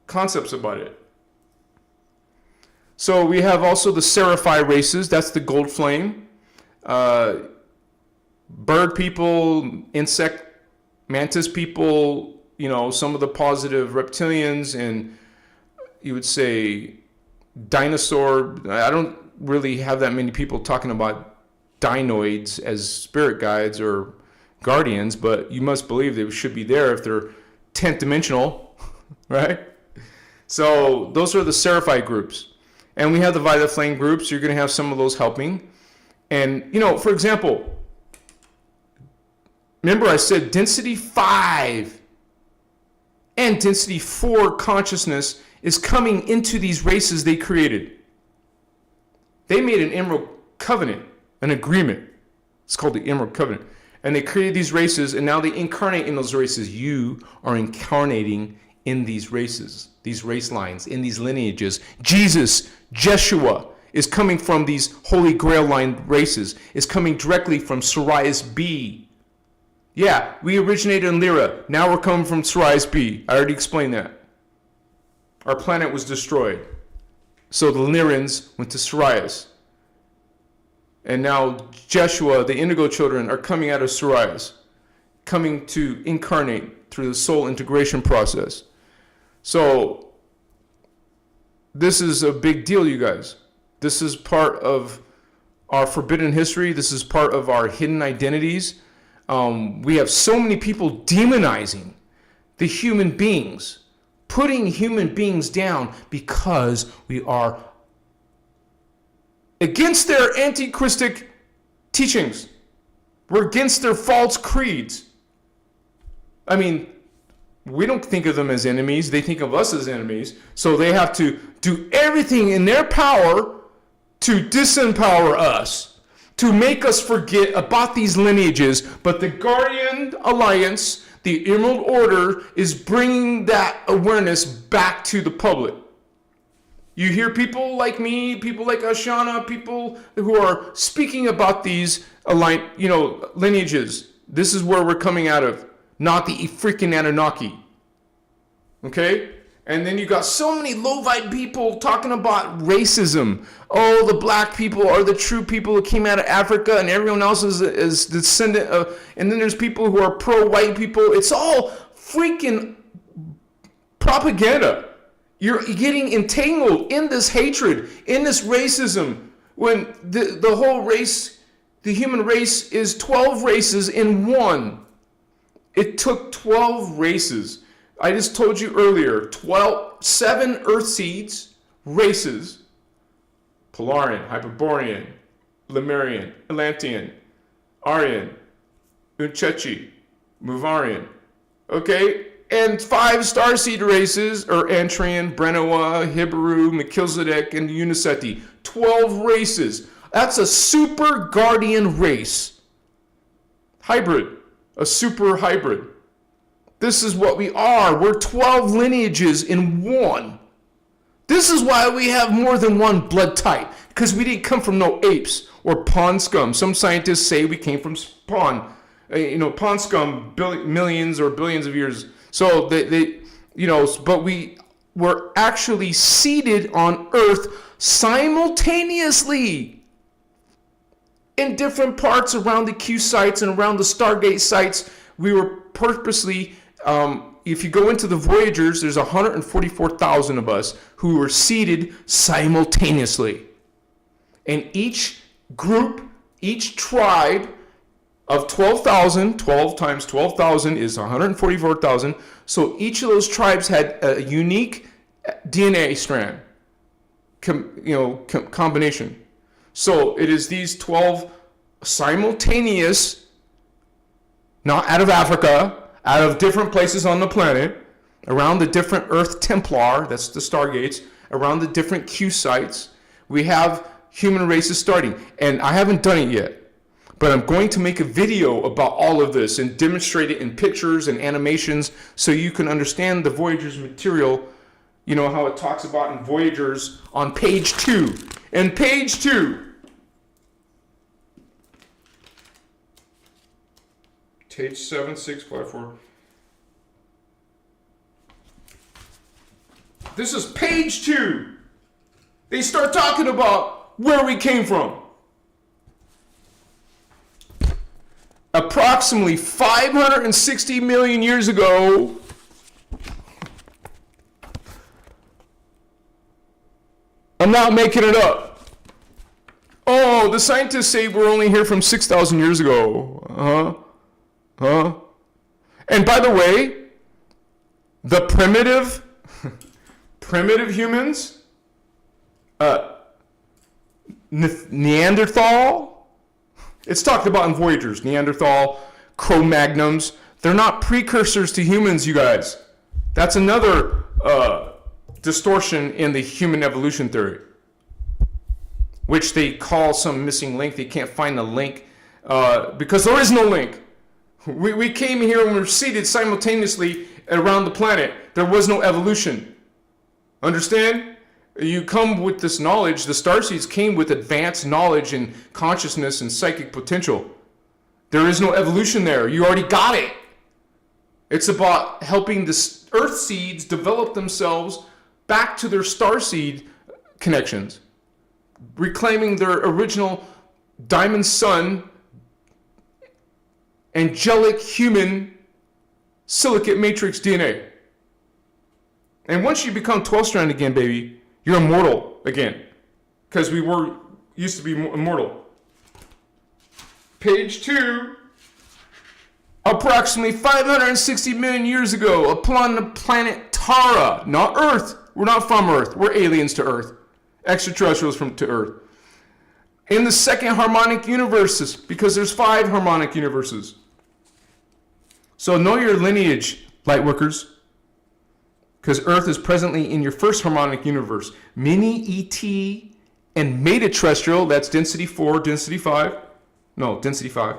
concepts about it. So we have also the Seraphi races. That's the gold flame. Bird people, insect, mantis people, you know, some of the positive reptilians, and you would say dinosaur. I don't really have that many people talking about dinoids as spirit guides or guardians, but you must believe they should be there if they're 10th dimensional, right? So those are the Seraphi groups. And we have the Violet Flame groups. You're going to have some of those helping. And, you know, for example, remember I said density 5 and density 4 consciousness is coming into these races they created. They made an Emerald Covenant, an agreement. It's called the Emerald Covenant. And they created these races, and now they incarnate in those races. You are incarnating in these races, these race lines, in these lineages. Jesus, Jeshua, is coming from these Holy Grail line races, is coming directly from Sirius B. Yeah, we originated in Lyra. Now we're coming from Sirius B. I already explained that. Our planet was destroyed. So the Lyrans went to Sirius. And now Jeshua, the Indigo children, are coming out of Sirius, coming to incarnate through the soul integration process. So this is a big deal, you guys. This is part of our forbidden history. This is part of our hidden identities. We have so many people demonizing the human beings, putting human beings down because we are against their anti-Christic teachings. We're against their false creeds. I mean, we don't think of them as enemies. They think of us as enemies. So they have to do everything in their power to disempower us, to make us forget about these lineages. But the Guardian Alliance, the Emerald Order, is bringing that awareness back to the public. You hear people like me, people like Ashana, people who are speaking about these lineages. This is where we're coming out of, not the freaking Anunnaki. Okay? And then you got so many low-vibe people talking about racism. Oh, the black people are the true people who came out of Africa, and everyone else is descendant of. And then there's people who are pro-white people. It's all freaking propaganda. You're getting entangled in this hatred, in this racism, when the whole race, the human race, is 12 races in one. It took 12 races. I just told you earlier, 7 Earth seeds, races: Polarian, Hyperborean, Lemurian, Atlantean, Aryan, Unchechi, Muvarian. Okay? And 5 starseed races are Antrian, Brenoa, Hibaru, Melchizedek, and Uniseti. 12 races. That's a super guardian race. Hybrid. A super hybrid. This is what we are. We're 12 lineages in one. This is why we have more than one blood type. Because we didn't come from no apes or pond scum. Some scientists say we came from pond. Pond scum millions or billions of years. So but we were actually seeded on Earth simultaneously in different parts around the Q sites and around the Stargate sites. We were purposely, if you go into the Voyagers, there's 144,000 of us who were seeded simultaneously. And each group, each tribe of 12,000, 12 times 12,000 is 144,000. So each of those tribes had a unique DNA strand, combination. So it is these 12 simultaneous, not out of Africa, out of different places on the planet, around the different Earth Templar, that's the Stargates, around the different Q sites, we have human races starting. And I haven't done it yet. But I'm going to make a video about all of this and demonstrate it in pictures and animations so you can understand the Voyagers material, how it talks about in Voyagers on page 2. And page 2, page 7654. This is page 2. They start talking about where we came from. Approximately 560 million years ago, I'm not making it up. Oh, the scientists say we're only here from 6,000 years ago. And by the way, the primitive humans, Neanderthal, it's talked about in Voyagers, Neanderthal, Cro-Magnons. They're not precursors to humans, you guys. That's another distortion in the human evolution theory, which they call some missing link. They can't find the link because there is no link. We came here and we were seated simultaneously around the planet. There was no evolution. Understand? You come with this knowledge. The starseeds came with advanced knowledge and consciousness and psychic potential. There is no evolution there. You already got it. It's about helping the earth seeds develop themselves back to their starseed connections, reclaiming their original diamond sun, angelic human silicate matrix DNA. And once you become 12-strand again, baby, you're immortal again. Because we used to be immortal. Page 2. Approximately 560 million years ago, upon the planet Tara, not Earth. We're not from Earth. We're aliens to Earth. Extraterrestrials to Earth. In the second harmonic universes, because there's 5 harmonic universes. So know your lineage, Lightworkers. Because Earth is presently in your first harmonic universe. Mini ET and metaterrestrial, that's density 4, density 5. No, density 5.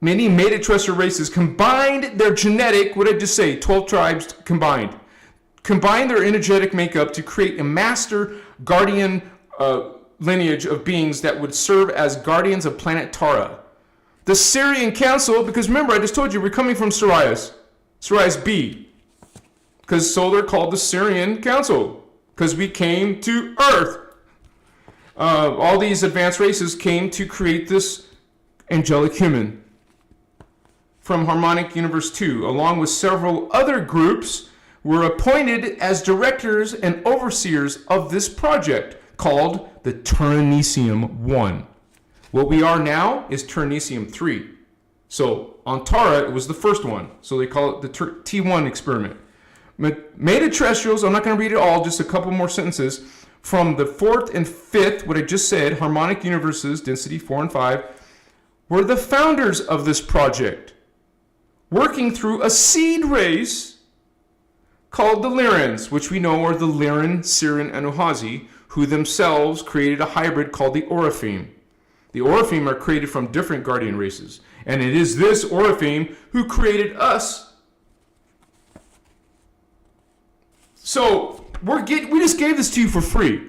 Many metaterrestrial races combined their genetic, what did I just say, 12 tribes combined their energetic makeup to create a master guardian lineage of beings that would serve as guardians of planet Tara. The Syrian Council, because remember, I just told you, we're coming from Sirius B. Because so they're called the Syrian Council, because we came to Earth. All these advanced races came to create this angelic human from Harmonic Universe 2, along with several other groups, were appointed as directors and overseers of this project called the Terahertz 1. What we are now is Terahertz 3. So on Tara, it was the first one. So they call it the T1 experiment. Metaterrestrials, I'm not going to read it all, just a couple more sentences. From the 4th and 5th, what I just said, harmonic universes, density 4 and 5, were the founders of this project, working through a seed race called the Lyrans, which we know are the Lyran, Syrian, and Uhazi, who themselves created a hybrid called the Oraphim. The Oraphim are created from different guardian races, and it is this Oraphim who created us. So we just gave this to you for free.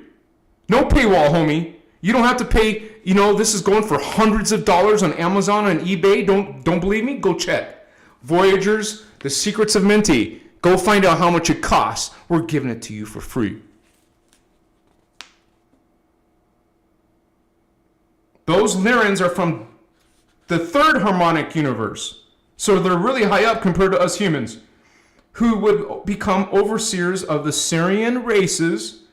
No paywall, homie. You don't have to pay. You know, this is going for hundreds of dollars on Amazon and eBay. Don't believe me? Go check. Voyagers, The Secrets of Minty. Go find out how much it costs. We're giving it to you for free. Those Lyrans are from the 3rd harmonic universe. So they're really high up compared to us humans, who would become overseers of the Syrian races.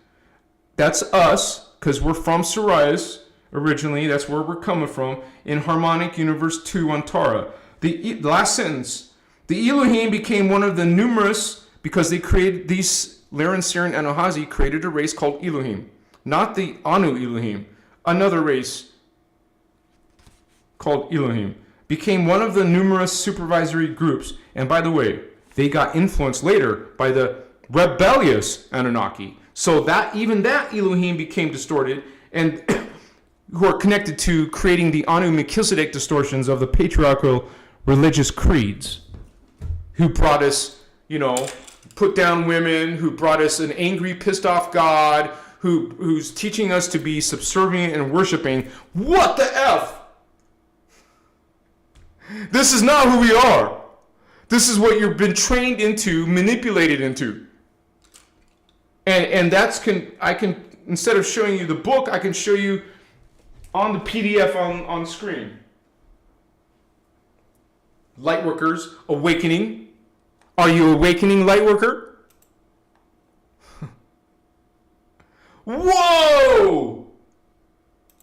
That's us, because we're from Sirius originally. That's where we're coming from, in Harmonic Universe 2 on Tara. The last sentence. The Elohim became one of the numerous, because they created, these Lyran, Syrian, and Uhazi created a race called Elohim. Not the Anu Elohim. Another race called Elohim. Became one of the numerous supervisory groups. And by the way, they got influenced later by the rebellious Anunnaki. So that even that Elohim became distorted, and who are connected to creating the Anu Melchizedek distortions of the patriarchal religious creeds, who brought us, put down women, who brought us an angry, pissed off God, who's teaching us to be subservient and worshiping. What the F? This is not who we are. This is what you've been trained into, manipulated into. And I can instead of showing you the book, I can show you on the PDF on screen. Lightworkers, Awakening. Are you awakening, Lightworker? Whoa!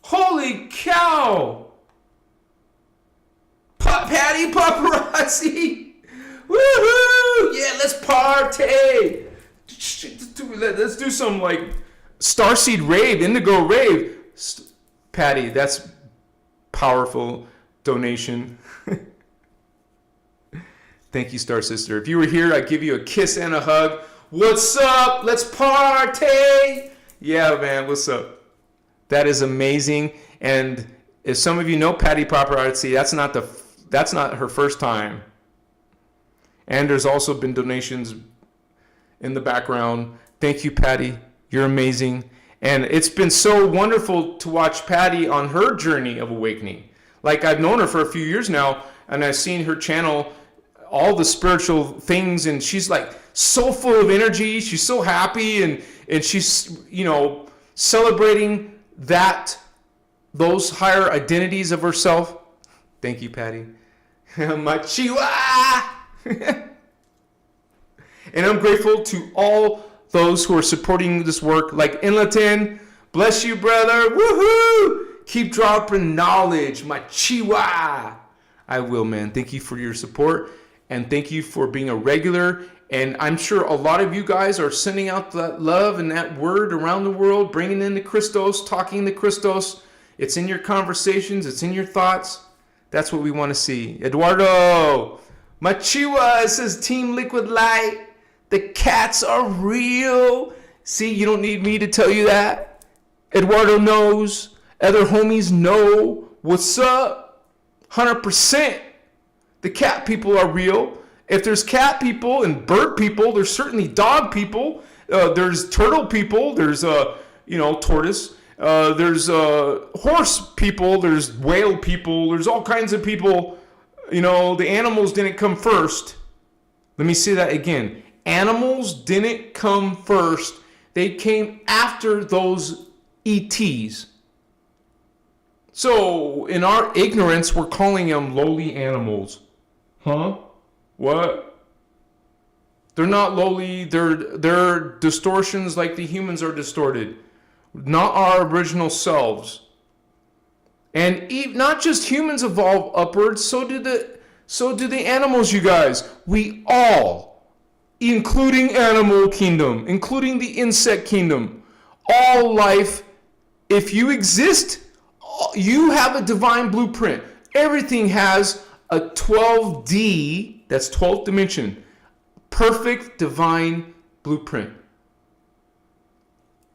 Holy cow! Patty paparazzi! Woohoo! Yeah, let's party! Let's do some starseed rave, indigo rave. Patty, that's powerful donation. Thank you, Star Sister. If you were here, I'd give you a kiss and a hug. What's up? Let's party! Yeah, man, what's up? That is amazing. And if some of you know Patty Paparazzi, that's not her first time. And there's also been donations in the background. Thank you, Patty. You're amazing. And it's been so wonderful to watch Patty on her journey of awakening. Like, I've known her for a few years now, and I've seen her channel all the spiritual things, and she's like so full of energy. She's so happy, and she's, celebrating those higher identities of herself. Thank you, Patty. Machiwa! And I'm grateful to all those who are supporting this work, like Inlatin. Bless you, brother. Woohoo! Keep dropping knowledge. Machiwa! I will, man. Thank you for your support, and thank you for being a regular. And I'm sure a lot of you guys are sending out that love and that word around the world, bringing in the Christos, talking the Christos. It's in your conversations. It's in your thoughts. That's what we want to see. Eduardo, Machiwa says Team Liquid Light. The cats are real. See, you don't need me to tell you that. Eduardo knows. Other homies know. What's up? 100%. The cat people are real. If there's cat people and bird people, there's certainly dog people. There's turtle people. There's tortoise. There's horse people. There's whale people. There's all kinds of people. The animals didn't come first. Let me say that again. Animals didn't come first. They came after those ETs. So in our ignorance, we're calling them lowly animals. Huh? What? They're not lowly. They're distortions like the humans are distorted. Not our original selves. And not just humans evolve upwards, so do the animals, you guys. We all, including animal kingdom, including the insect kingdom, all life, if you exist, you have a divine blueprint. Everything has a 12D, that's 12th dimension, perfect divine blueprint.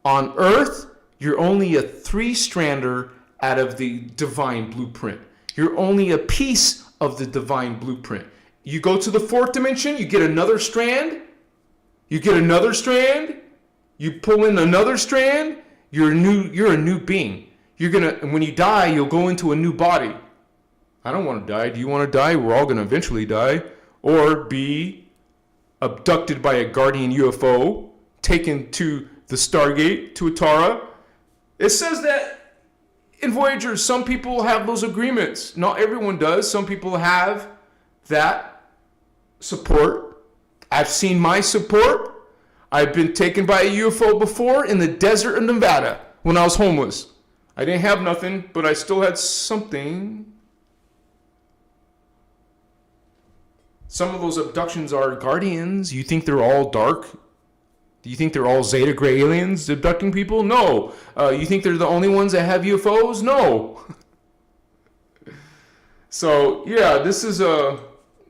On Earth, you're only a 3-strander out of the divine blueprint. You're only a piece of the divine blueprint. You go to the 4th dimension, you get another strand. You get another strand. You pull in another strand. You're a new being. When you die, you'll go into a new body. I don't want to die. Do you want to die? We're all going to eventually die. Or be abducted by a guardian UFO, taken to the Stargate, to Atara. It says that in Voyagers, some people have those agreements. Not everyone does. Some people have that support. I've seen my support. I've been taken by a UFO before in the desert of Nevada when I was homeless. I didn't have nothing, but I still had something. Some of those abductions are guardians. You think they're all dark? Do you think they're all Zeta Gray aliens abducting people? No. You think they're the only ones that have UFOs? No. So, yeah, this is I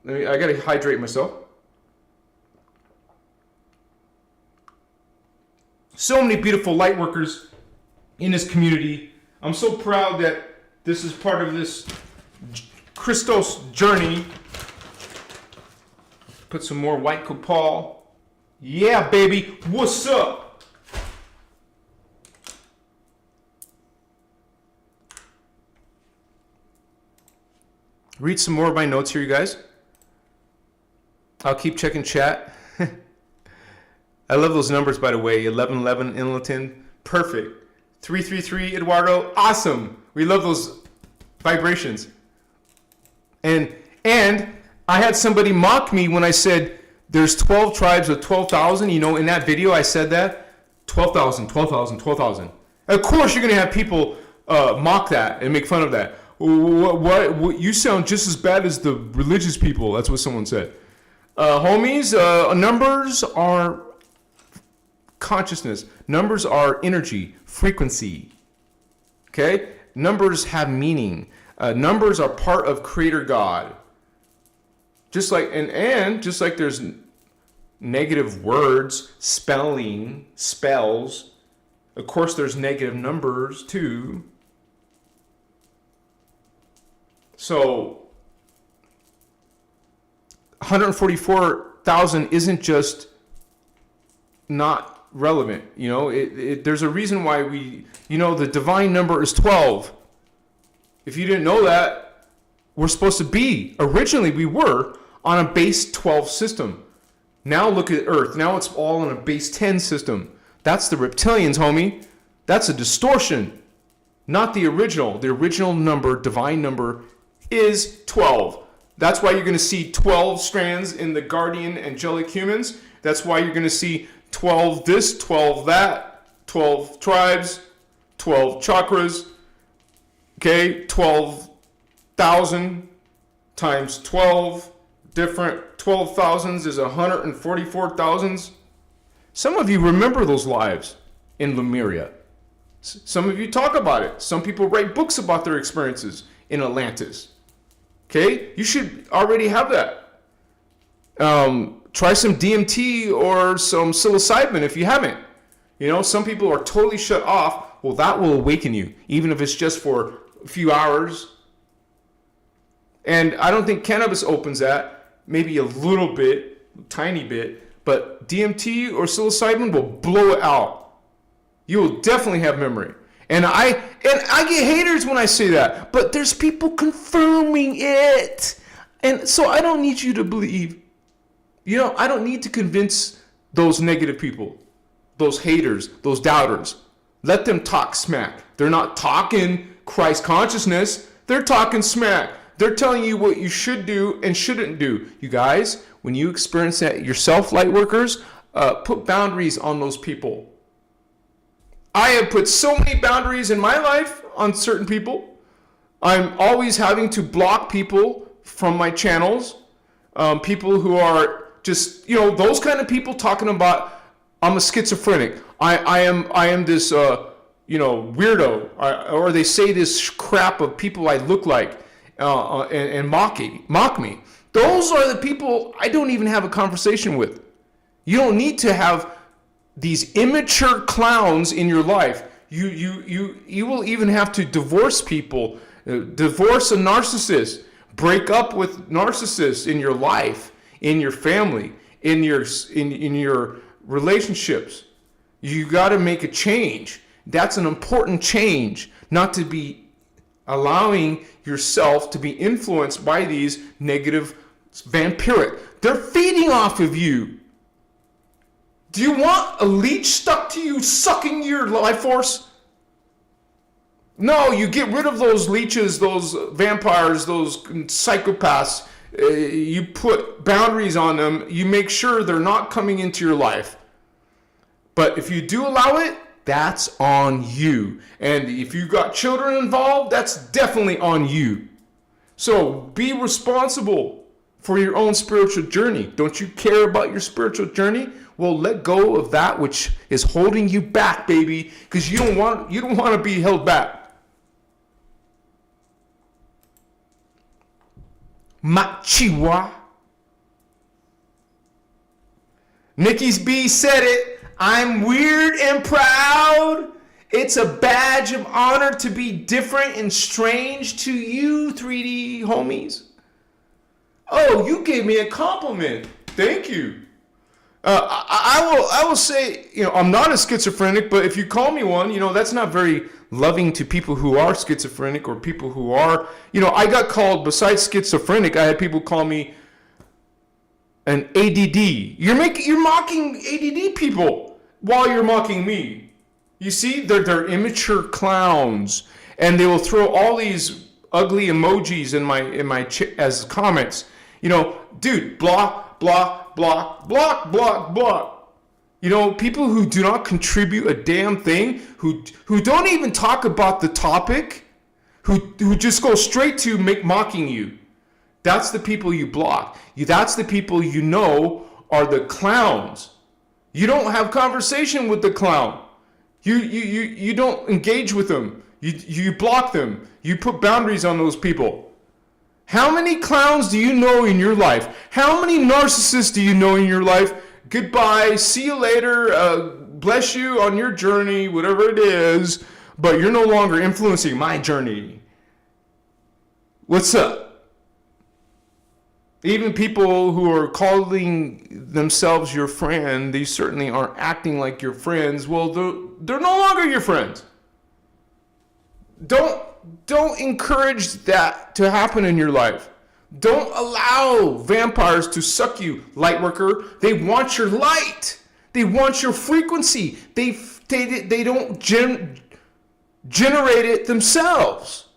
got to hydrate myself. So many beautiful light workers in this community. I'm so proud that this is part of this Christos journey. Put some more white copal. Yeah, baby. What's up? Read some more of my notes here, you guys. I'll keep checking chat. I love those numbers, by the way. 1111 Inlatin. Perfect. 333 Eduardo. Awesome. We love those vibrations. And I had somebody mock me when I said there's 12 tribes of 12,000. In that video I said that. 12,000, 12,000, 12,000. Of course you're going to have people mock that and make fun of that. What? You sound just as bad as the religious people. That's what someone said. Homies, numbers are consciousness. Numbers are energy, frequency. Okay? Numbers have meaning. Numbers are part of Creator God. Just like and just like there's negative words, spells. Of course, there's negative numbers too. So 144,000 isn't just not relevant. There's a reason why the divine number is 12. If you didn't know that, we're supposed to be, originally we were on a base 12 system. Now look at Earth. Now it's all on a base 10 system. That's the reptilians, homie. That's a distortion, not the original. The original number, divine number, is 12. That's why you're going to see 12 strands in the guardian angelic humans. That's why you're going to see 12 this, 12 that, 12 tribes, 12 chakras, okay, 12,000 times 12 different 12,000s is 144,000s. Some of you remember those lives in Lemuria. Some of you talk about it. Some people write books about their experiences in Atlantis. Okay, you should already have that. Try some DMT or some psilocybin if you haven't. Some people are totally shut off. Well, that will awaken you, even if it's just for a few hours. And I don't think cannabis opens that. Maybe a little bit, tiny bit. But DMT or psilocybin will blow it out. You will definitely have memory. And I get haters when I say that, but there's people confirming it. And so I don't need you to believe. I don't need to convince those negative people, those haters, those doubters. Let them talk smack. They're not talking Christ consciousness. They're talking smack. They're telling you what you should do and shouldn't do. You guys, when you experience that yourself, Lightworkers, put boundaries on those people. I have put so many boundaries in my life on certain people. I'm always having to block people from my channels. People who are just, those kind of people talking about, I'm a schizophrenic. I am this, weirdo. Or they say this crap of people I look like and mock me. Those are the people I don't even have a conversation with. You don't need to have these immature clowns in your life. You will even have to divorce people, divorce a narcissist, break up with narcissists in your life, in your family, in your relationships. You got to make a change. That's an important change, not to be allowing yourself to be influenced by these negative vampiric. They're feeding off of you. Do you want a leech stuck to you, sucking your life force? No, you get rid of those leeches, those vampires, those psychopaths. You put boundaries on them. You make sure they're not coming into your life. But if you do allow it, that's on you. And if you got children involved, that's definitely on you. So be responsible for your own spiritual journey. Don't you care about your spiritual journey? Well, let go of that which is holding you back, baby, because you don't want to be held back. Machiwa. Nikki's B said it. I'm weird and proud. It's a badge of honor to be different and strange to you, 3D homies. Oh, you gave me a compliment. Thank you. I will say, I'm not a schizophrenic, but if you call me one, that's not very loving to people who are schizophrenic or people who are, I got called, besides schizophrenic, I had people call me an ADD. You're mocking ADD people while you're mocking me. You see, they're immature clowns, and they will throw all these ugly emojis in my as comments. Dude, block, block, block, block, block, block. People who do not contribute a damn thing, who don't even talk about the topic, who just go straight to mocking you. That's the people you block. That's the people are the clowns. You don't have conversation with the clown. You don't engage with them. You block them. You put boundaries on those people. How many clowns do you know in your life? How many narcissists do you know in your life? Goodbye. See you later. Bless you on your journey, whatever it is. But you're no longer influencing my journey. What's up? Even people who are calling themselves your friend, they certainly aren't acting like your friends. Well, they're no longer your friends. Don't encourage that to happen in your life. Don't allow vampires to suck you, Lightworker. They want your light. They want your frequency. They don't generate it themselves.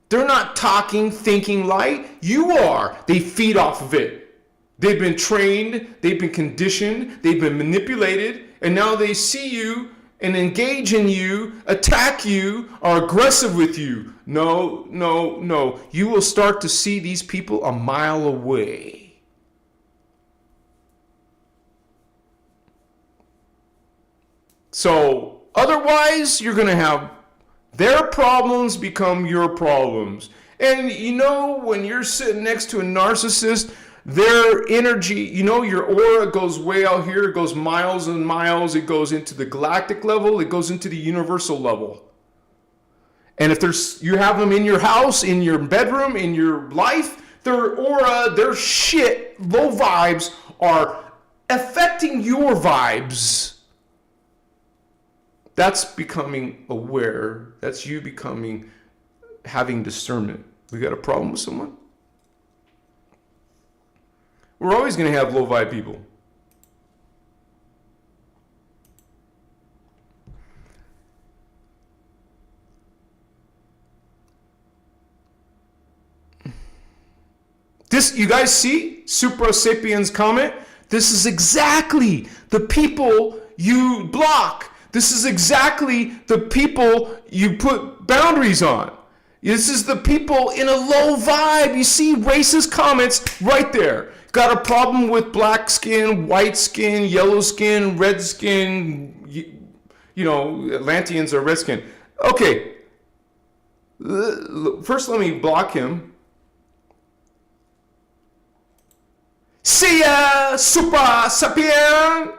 They're not talking, thinking light. You are. They feed off of it. They've been trained. They've been conditioned. They've been manipulated. And now they see you and engage in you, attack you, are aggressive with you. No, no, no. You will start to see these people a mile away. So otherwise, you're going to have their problems become your problems. And you know, when you're sitting next to a narcissist, their energy, you know, your aura goes way out here. It goes miles and miles. It goes into the galactic level. It goes into the universal level. And if you have them in your house, in your bedroom, in your life, their aura, their shit, low vibes are affecting your vibes. That's becoming aware. That's you having discernment. We got a problem with someone? We're always going to have low vibe people. This, you guys see Supra Sapiens comment? This is exactly the people you block. This is exactly the people you put boundaries on. This is the people in a low vibe. You see racist comments right there. Got a problem with black skin, white skin, yellow skin, red skin. You know, Atlanteans are red skin. Okay. First, let me block him. See ya, Super Sapien.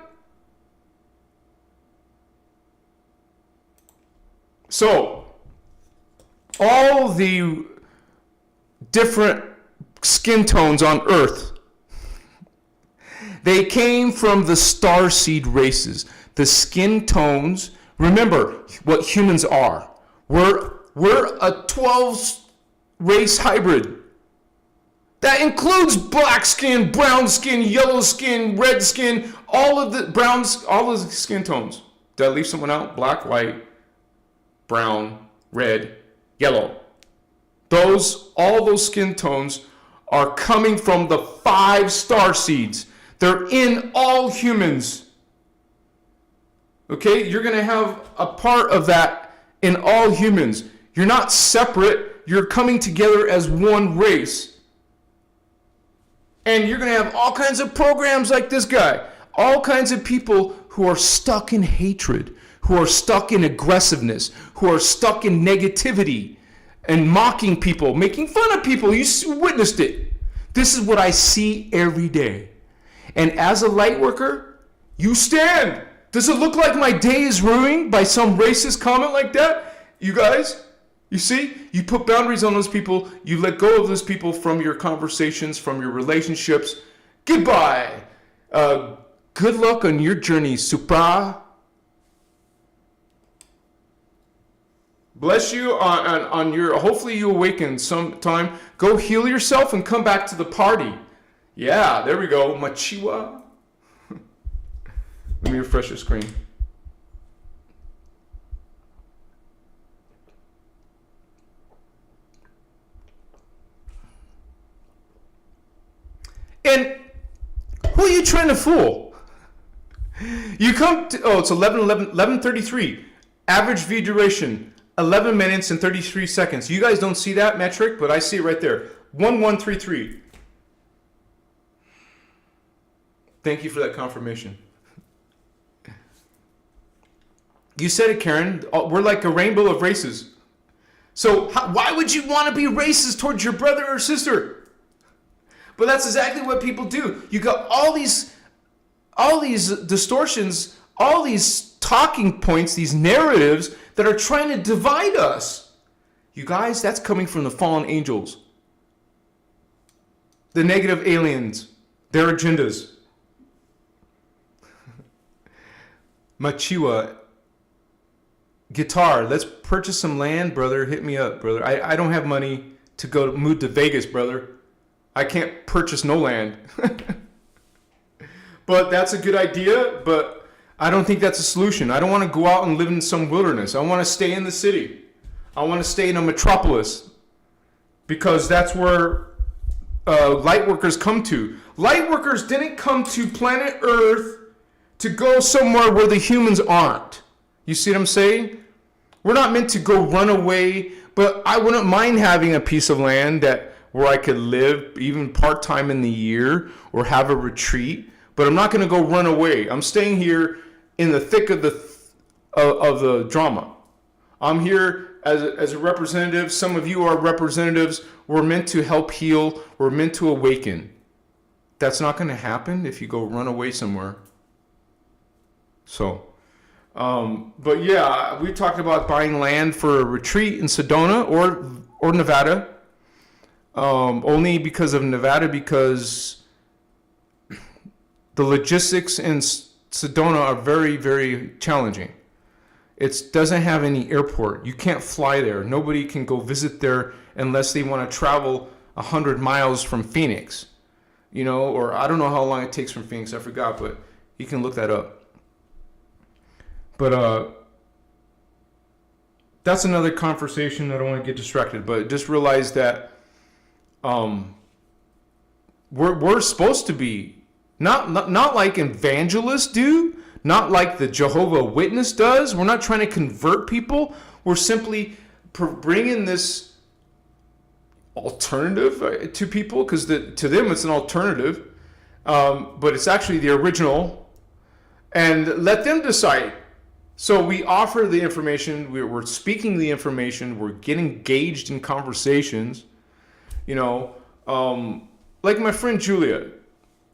So, all the different skin tones on Earth, they came from the starseed races. The skin tones, remember what humans are. We're a 12 race hybrid. That includes black skin, brown skin, yellow skin, red skin, all of the skin tones. Did I leave someone out? Black, white, brown, red, yellow. All those skin tones are coming from the 5 star seeds. They're in all humans. Okay? You're going to have a part of that in all humans. You're not separate. You're coming together as one race. And you're going to have all kinds of programs like this guy. All kinds of people who are stuck in hatred, who are stuck in aggressiveness, who are stuck in negativity and mocking people, making fun of people. You witnessed it. This is what I see every day. And as a light worker, you stand. Does it look like my day is ruined by some racist comment like that? You guys, you see, you put boundaries on those people. You let go of those people from your conversations, from your relationships. Goodbye. Good luck on your journey, Supra. Bless you on your, hopefully you awaken sometime. Go heal yourself and come back to the party. Yeah, there we go. Machiwa. Let me refresh your screen. And who are you trying to fool? You come to, it's 11:33. Average view duration, 11 minutes and 33 seconds. You guys don't see that metric, but I see it right there. 1133. Thank you for that confirmation. You said it, Karen. We're like a rainbow of races. So why would you want to be racist towards your brother or sister? But that's exactly what people do. You got all these distortions, all these talking points, these narratives that are trying to divide us. You guys, that's coming from the fallen angels. the negative aliens, their agendas. Machiwa, guitar, let's purchase some land, brother. Hit me up, brother. I don't have money to move to Vegas, brother. I can't purchase no land. But that's a good idea, but I don't think that's a solution. I don't want to go out and live in some wilderness. I want to stay in the city. I want to stay in a metropolis because that's where Lightworkers come to. Lightworkers didn't come to planet Earth to go somewhere where the humans aren't. You see what I'm saying? We're not meant to go run away, but I wouldn't mind having a piece of land where I could live even part-time in the year or have a retreat, but I'm not going to go run away. I'm staying here in the thick of the drama. I'm here as a representative. Some of you are representatives. We're meant to help heal. We're meant to awaken. That's not going to happen if you go run away somewhere. So, but yeah, we talked about buying land for a retreat in Sedona or Nevada. Only because of Nevada, because the logistics in Sedona are very, very challenging. It doesn't have any airport. You can't fly there. Nobody can go visit there unless they want to travel 100 miles from Phoenix, or I don't know how long it takes from Phoenix. I forgot, but you can look that up. But that's another conversation. I don't want to get distracted, but just realize that we're supposed to be not like evangelists do, not like the Jehovah Witness does. We're not trying to convert people. We're simply bringing this alternative to people because to them it's an alternative, but it's actually the original, and let them decide. So we offer the information, we're speaking the information, we're getting engaged in conversations, like my friend Julia.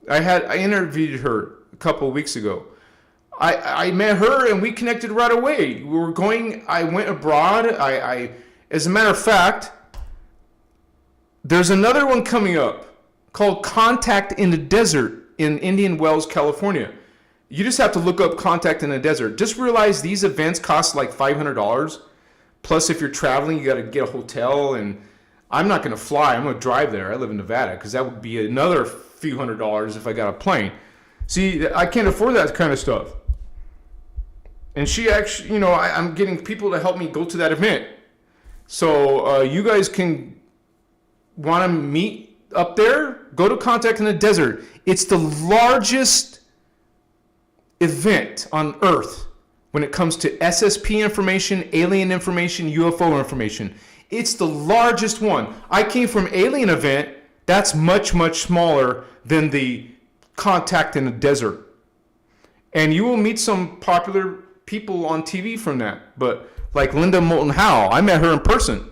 I interviewed her a couple of weeks ago. I met her and we connected right away. I went abroad. As a matter of fact, there's another one coming up called Contact in the Desert in Indian Wells, California. You just have to look up Contact in the Desert. Just realize these events cost like $500. Plus, if you're traveling, you got to get a hotel. And I'm not going to fly. I'm going to drive there. I live in Nevada because that would be another few $100s if I got a plane. See, I can't afford that kind of stuff. And she actually, I'm getting people to help me go to that event. So you guys can want to meet up there, go to Contact in the Desert. It's the largest event on Earth when it comes to SSP information, alien information, UFO information. It's the largest one. I came from alien event. That's much, much smaller than the Contact in the Desert. And you will meet some popular people on TV from that. But like Linda Moulton Howe, I met her in person.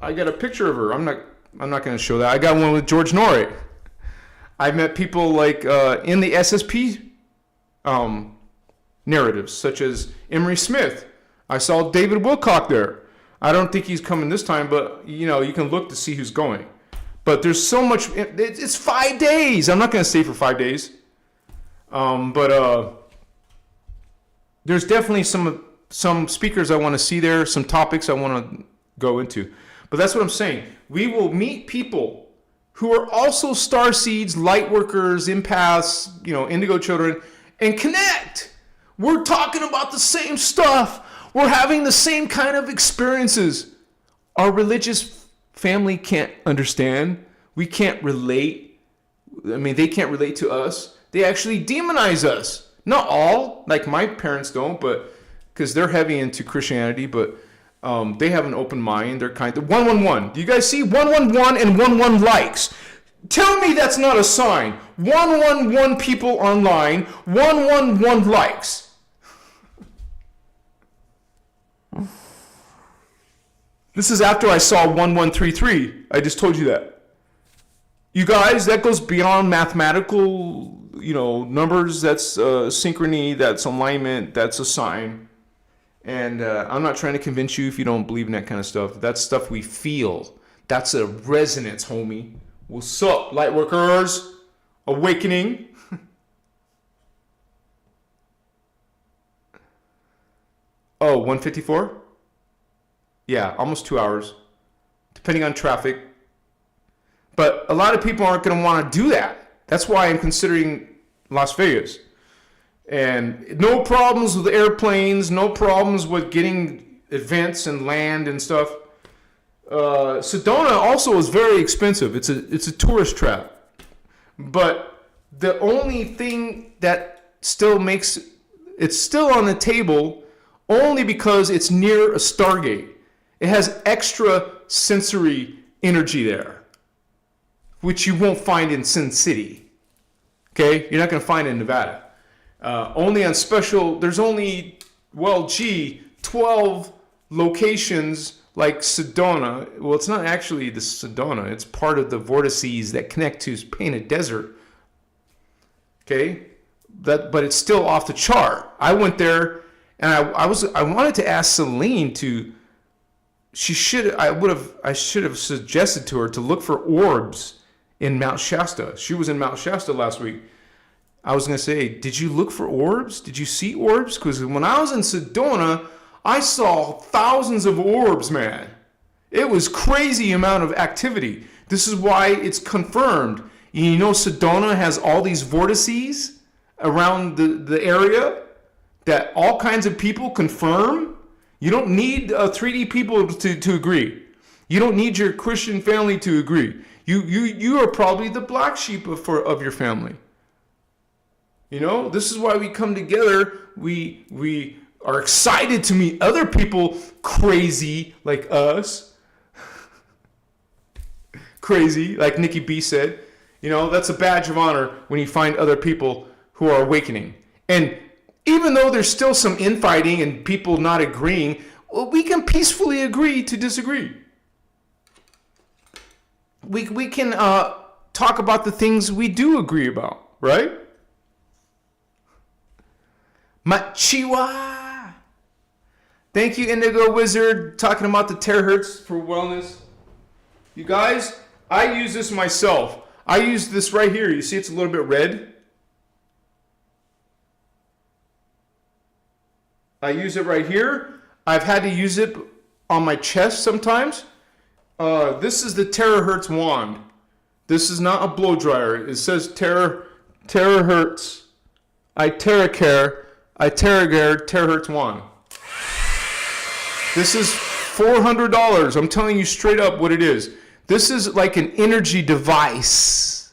I got a picture of her. I'm not going to show that. I got one with George Norrie. I met people like in the SSP narratives, such as Emery Smith. I saw David Wilcock there. I don't think he's coming this time, but you can look to see who's going. But there's so much. It's 5 days. I'm not going to stay for 5 days. But there's definitely some speakers I want to see there, some topics I want to go into. But that's what I'm saying. We will meet people who are also starseeds, lightworkers, empaths, indigo children, and connect. We're talking about the same stuff. We're having the same kind of experiences. Our religious family can't understand. We can't relate. They can't relate to us. They actually demonize us. Not all, like my parents don't, but because they're heavy into Christianity, but they have an open mind. They're kind of 111. Do you guys see 111 and 11 likes? Tell me that's not a sign. 111 people online, 111 likes. This is after I saw 1133. I just told you that. You guys, that goes beyond mathematical, numbers. That's synchrony, that's alignment, that's a sign. And I'm not trying to convince you if you don't believe in that kind of stuff. That's stuff we feel. That's a resonance, homie. What's up, Lightworkers? Awakening. Oh, 154? Yeah, almost 2 hours, depending on traffic. But a lot of people aren't going to want to do that. That's why I'm considering Las Vegas. And no problems with airplanes, no problems with getting events and land and stuff. Sedona also is very expensive. It's a tourist trap. But the only thing that still makes it's still on the table only because it's near a Stargate. It has extra sensory energy there, which you won't find in Sin City. Okay? You're not going to find it in Nevada. Only on special, there's only, 12 locations like Sedona. Well, it's not actually the Sedona. It's part of the vortices that connect to Painted Desert. Okay? But it's still off the chart. I went there and I wanted to ask Celine to, I should have suggested to her to look for orbs in Mount Shasta. She was in Mount Shasta last week. I was going to say, did you look for orbs? Did you see orbs? Because when I was in Sedona, I saw thousands of orbs, man. It was crazy amount of activity. This is why it's confirmed. You know, Sedona has all these vortices around the area that all kinds of people confirm. You don't need 3D people to agree. You don't need your Christian family to agree. You are probably the black sheep of your family. You know, this is why we come together. We are excited to meet other people crazy like us. Crazy, like Nikki B said. You know, that's a badge of honor when you find other people who are awakening. And even though there's still some infighting and people not agreeing, well, we can peacefully agree to disagree. We can talk about the things we do agree about, right? Machiwa. Thank you, Indigo Wizard, talking about the terahertz for wellness. You guys, I use this myself. I use this right here. You see it's a little bit red? I use it right here. I've had to use it on my chest sometimes. This is the Terahertz wand. This is not a blow dryer. It says Terahertz iTeraCare Terahertz wand. This is $400. I'm telling you straight up what it is. This is like an energy device.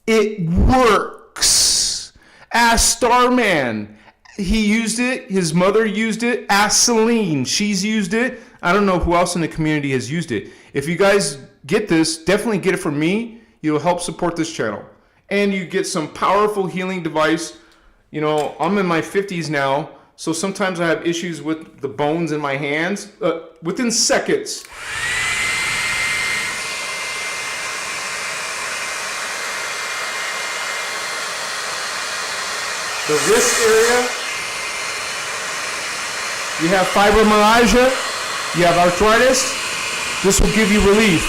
It works. Ask Starman. He used it. His mother used it. Ask Celine. She's used it. I don't know who else in the community has used it. If you guys get this, definitely get it from me. You'll help support this channel. And you get some powerful healing device. You know, I'm in my 50s now, so sometimes I have issues with the bones in my hands. Within seconds. The wrist area, you have fibromyalgia, you have arthritis, this will give you relief.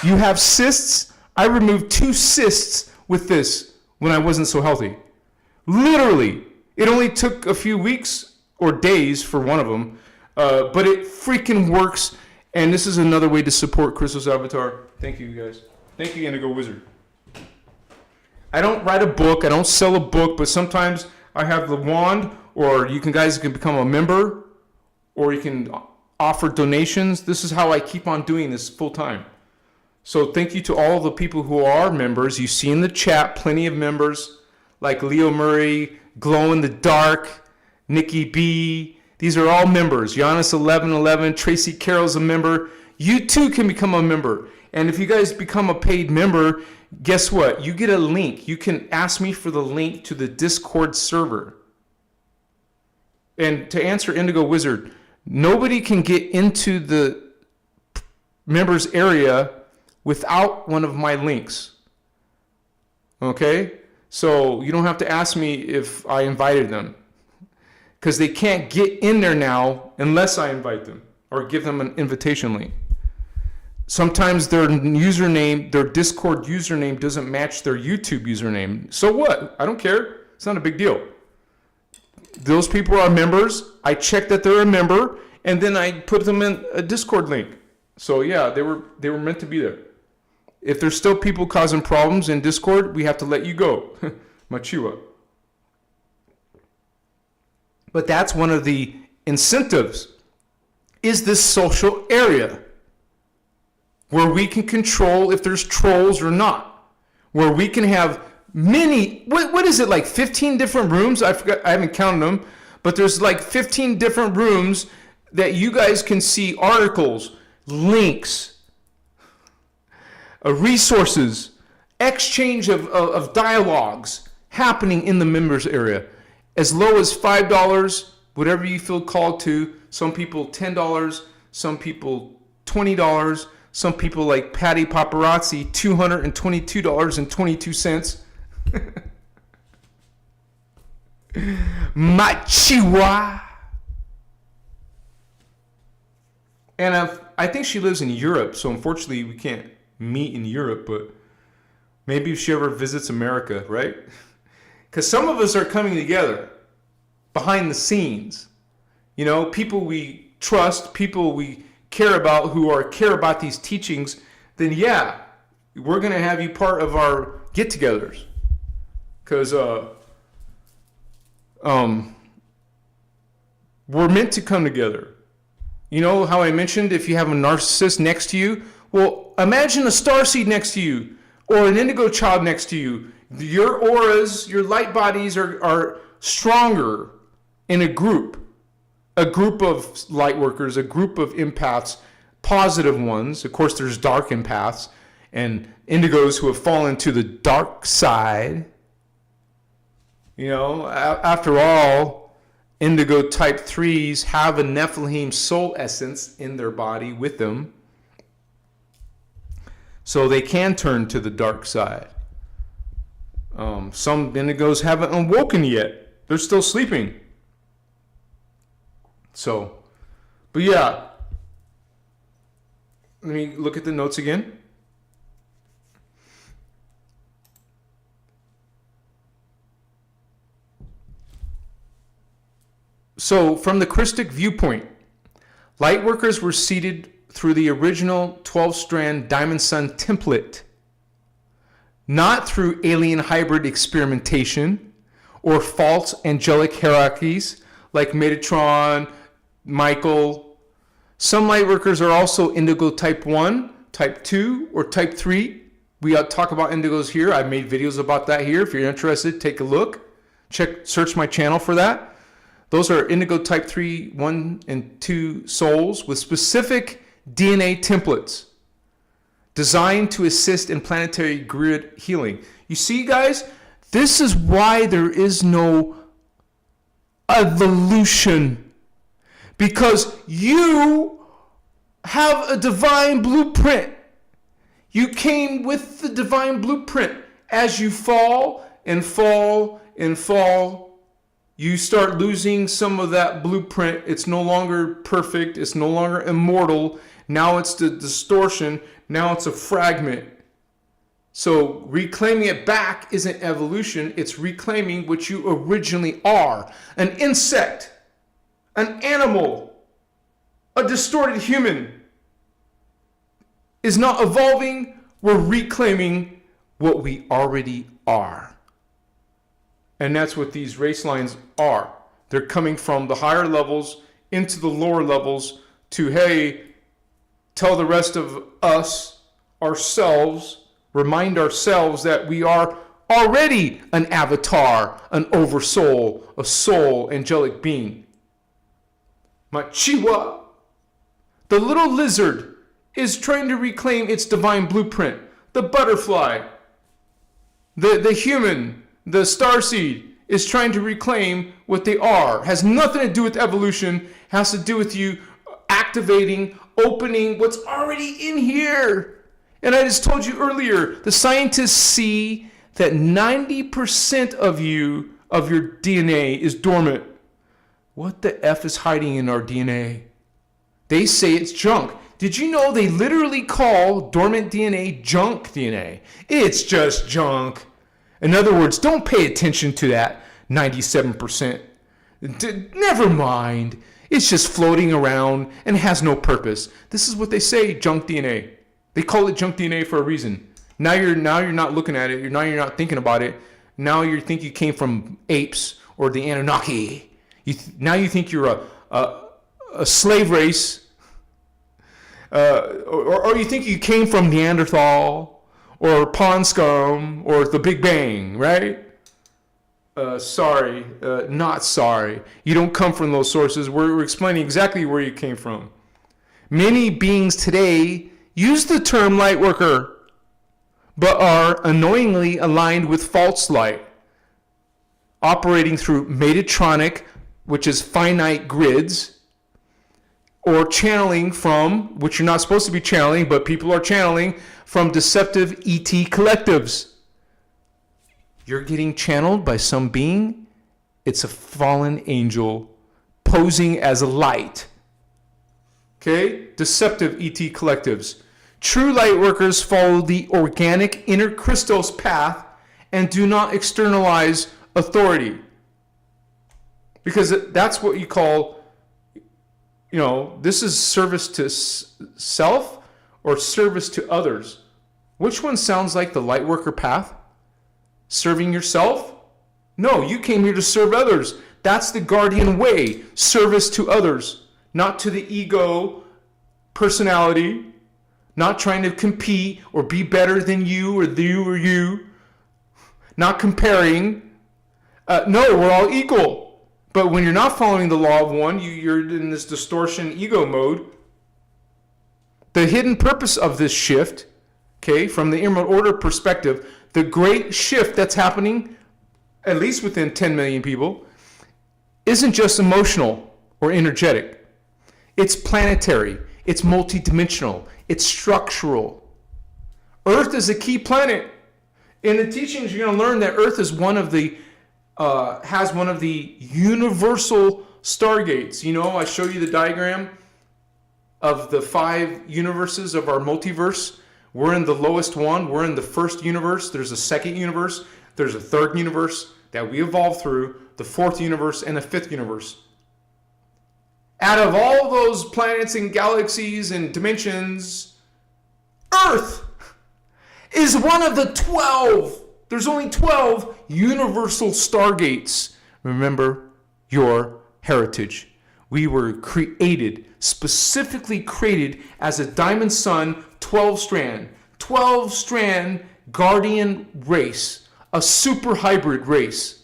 You have cysts. I removed 2 cysts with this when I wasn't so healthy. Literally. It only took a few weeks or days for one of them, but it freaking works. And this is another way to support Christos Avatar. Thank you, guys. Thank you, Indigo Wizard. I don't write a book. I don't sell a book, but sometimes I have the wand, or you guys can become a member, or you can offer donations. This is how I keep on doing this full time. So thank you to all the people who are members. You see in the chat plenty of members like Leo Murray, Glow in the Dark, Nikki B. These are all members. Giannis1111, Tracy Carroll's a member. You too can become a member. And if you guys become a paid member, guess what? You get a link. You can ask me for the link to the Discord server. And to answer Indigo Wizard, nobody can get into the members area without one of my links. Okay? So you don't have to ask me if I invited them, because they can't get in there now unless I invite them or give them an invitation link. Sometimes their username, their Discord username doesn't match their YouTube username. So what? I don't care. It's not a big deal. Those people are members. I check that they're a member, and then I put them in a Discord link. So yeah, they were meant to be there. If there's still people causing problems in Discord, we have to let you go. Machiwa. But that's one of the incentives, is this social area where we can control if there's trolls or not, where we can have many, what is it, like 15 different rooms? I forgot, I haven't counted them, but there's like 15 different rooms that you guys can see articles, links, resources, exchange of dialogues happening in the members area. As low as $5, whatever you feel called to. Some people $10, some people $20, some people like Patty Paparazzi, $222.22. Machiwa. And I think she lives in Europe, so unfortunately we can't meet in Europe, but maybe if she ever visits America, right? Because some of us are coming together behind the scenes. You know, people we trust, people we care about who care about these teachings, then yeah, we're going to have you part of our get-togethers. Because we're meant to come together. You know how I mentioned if you have a narcissist next to you? Well, imagine a starseed next to you or an indigo child next to you. Your auras, your light bodies are stronger in a group of light workers, a group of empaths, positive ones. Of course, there's dark empaths and indigos who have fallen to the dark side. You know, after all, indigo type 3s have a Nephilim soul essence in their body with them. So they can turn to the dark side. Some indigos haven't awoken yet. They're still sleeping. So, but yeah. Let me look at the notes again. So, from the Christic viewpoint, Lightworkers were seeded through the original 12-strand Diamond Sun template, not through alien hybrid experimentation or false angelic hierarchies like Metatron, Michael. Some Lightworkers are also indigo type 1, type 2, or type 3. We talk about indigos here. I've made videos about that here. If you're interested, take a look. Search my channel for that. Those are indigo type 3, 1, and 2 souls with specific DNA templates designed to assist in planetary grid healing. You see, guys, this is why there is no evolution. Because you have a divine blueprint. You came with the divine blueprint. As you fall and fall and fall, you start losing some of that blueprint. It's no longer perfect. It's no longer immortal. Now it's the distortion. Now it's a fragment. So reclaiming it back isn't evolution. It's reclaiming what you originally are. An insect, an animal, a distorted human is not evolving. We're reclaiming what we already are. And that's what these race lines are. They're coming from the higher levels into the lower levels to, hey, tell the rest of us, ourselves, remind ourselves that we are already an avatar, an oversoul, a soul, angelic being. Machiwa. The little lizard is trying to reclaim its divine blueprint. The butterfly, the human, the starseed is trying to reclaim what they are. Has nothing to do with evolution. Has to do with you activating, opening what's already in here. And I just told you earlier, the scientists see that 90% of your DNA is dormant. What the F is hiding in our DNA? They say it's junk. Did you know they literally call dormant DNA junk DNA? It's just junk. In other words, don't pay attention to that 97%. Never mind. It's just floating around and has no purpose. This is what they say, junk DNA. They call it junk DNA for a reason. Now you're not looking at it. You're not thinking about it. Now you think you came from apes or the Anunnaki. Now you think you're a slave race, or you think you came from Neanderthal or Pond Scum or the Big Bang, right? Sorry, not sorry. You don't come from those sources. We're explaining exactly where you came from. Many beings today use the term lightworker, but are annoyingly aligned with false light, operating through Metatronic, which is finite grids, or channeling from, which you're not supposed to be channeling, but people are channeling, from deceptive ET collectives. You're getting channeled by some being. It's a fallen angel posing as a light. Okay? Deceptive ET collectives. True light workers follow the organic innerchristos path and do not externalize authority. Because that's what you call, this is service to self or service to others. Which one sounds like the light worker path? Serving yourself? No, you came here to serve others. That's the guardian way. Service to others, not to the ego, personality, not trying to compete or be better than you or you, not comparing. No, we're all equal. But when you're not following the law of one, you're in this distortion ego mode. The hidden purpose of this shift, okay, from the Emerald Order perspective, the great shift that's happening, at least within 10 million people, isn't just emotional or energetic. It's planetary. It's multidimensional. It's structural. Earth is a key planet. In the teachings, you're going to learn that Earth is has one of the universal stargates. I show you the diagram of the 5 universes of our multiverse. We're in the lowest one. We're in the first universe. There's a second universe. There's a third universe that we evolved through, the 4th universe, and the 5th universe. Out of all those planets and galaxies and dimensions, Earth is one of the 12. There's only 12 universal stargates. Remember your heritage. We were specifically created as a diamond sun, 12-strand guardian race, a super hybrid race.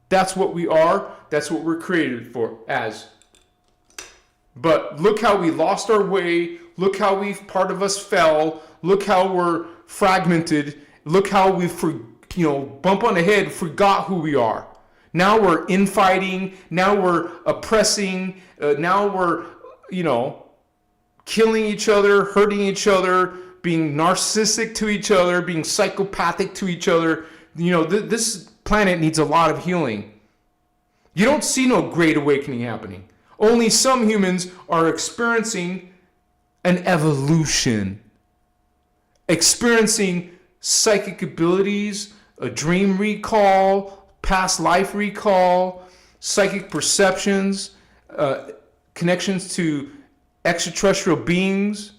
That's what we are. That's what we're created for as. But look how we lost our way. Look how part of us fell. Look how we're fragmented. Look how we bump on the head, forgot who we are. Now we're infighting. Now we're oppressing. Now we're, killing each other, hurting each other, being narcissistic to each other, being psychopathic to each other. This planet needs a lot of healing. You don't see no great awakening happening. Only some humans are experiencing an evolution, experiencing psychic abilities, a dream recall, past life recall, psychic perceptions, connections to extraterrestrial beings,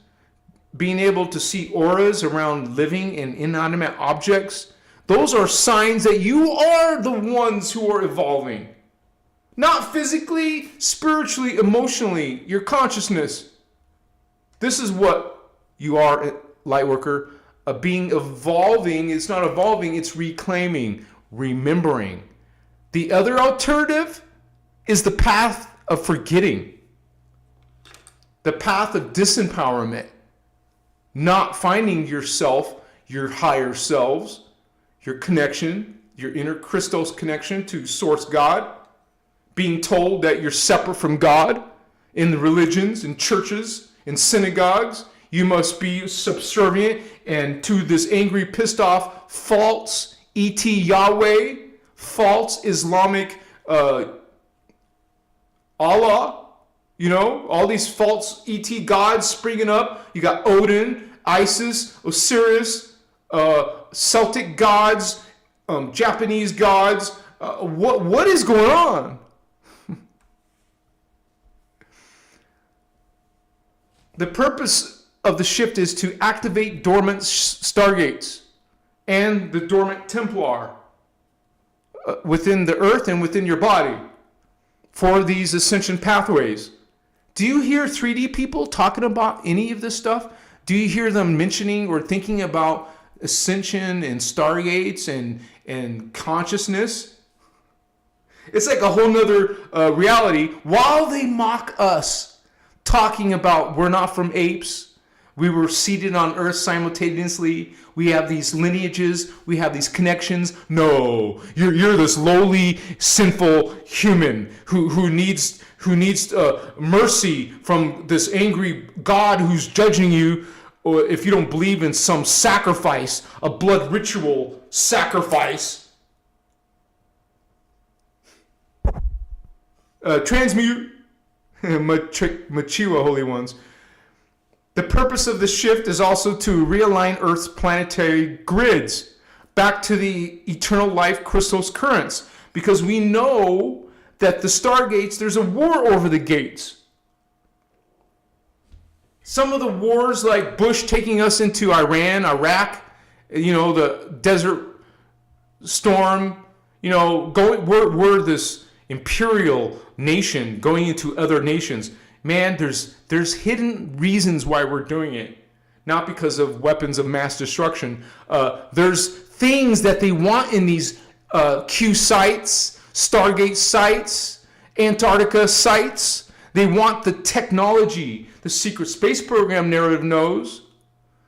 being able to see auras around living and inanimate objects. Those are signs that you are the ones who are evolving. Not physically, spiritually, emotionally, your consciousness. This is what you are, Lightworker. A being evolving. It's not evolving, it's reclaiming, remembering. The other alternative is the path of forgetting. The path of disempowerment. Not finding yourself, your higher selves, your connection, your inner Christos connection to Source God. Being told that you're separate from God in the religions, in churches, in synagogues. You must be subservient and to this angry, pissed off, false ET Yahweh, false Islamic Allah, You know, all these false ET gods springing up. You got Odin, Isis, Osiris, Celtic gods, Japanese gods. What is going on? The purpose of the shift is to activate dormant stargates and the dormant Templar within the earth and within your body for these ascension pathways. Do you hear 3D people talking about any of this stuff? Do you hear them mentioning or thinking about ascension and stargates and consciousness? It's like a whole nother reality while they mock us, talking about we're not from apes. We were seated on earth simultaneously. We have these lineages. We have these connections. No, you're this lowly, sinful human who needs mercy from this angry God who's judging you, or if you don't believe in some sacrifice, a blood ritual sacrifice. Transmute, Machiwa, holy ones. The purpose of the shift is also to realign Earth's planetary grids back to the eternal life Christos currents, because we know that the stargates, there's a war over the gates. Some of the wars, like Bush taking us into Iran, Iraq, you know, the Desert Storm, you know, we're this imperial nation going into other nations. Man, there's hidden reasons why we're doing it. Not because of weapons of mass destruction. There's things that they want in these Q sites, Stargate sites, Antarctica sites. They want the technology. The secret space program narrative knows.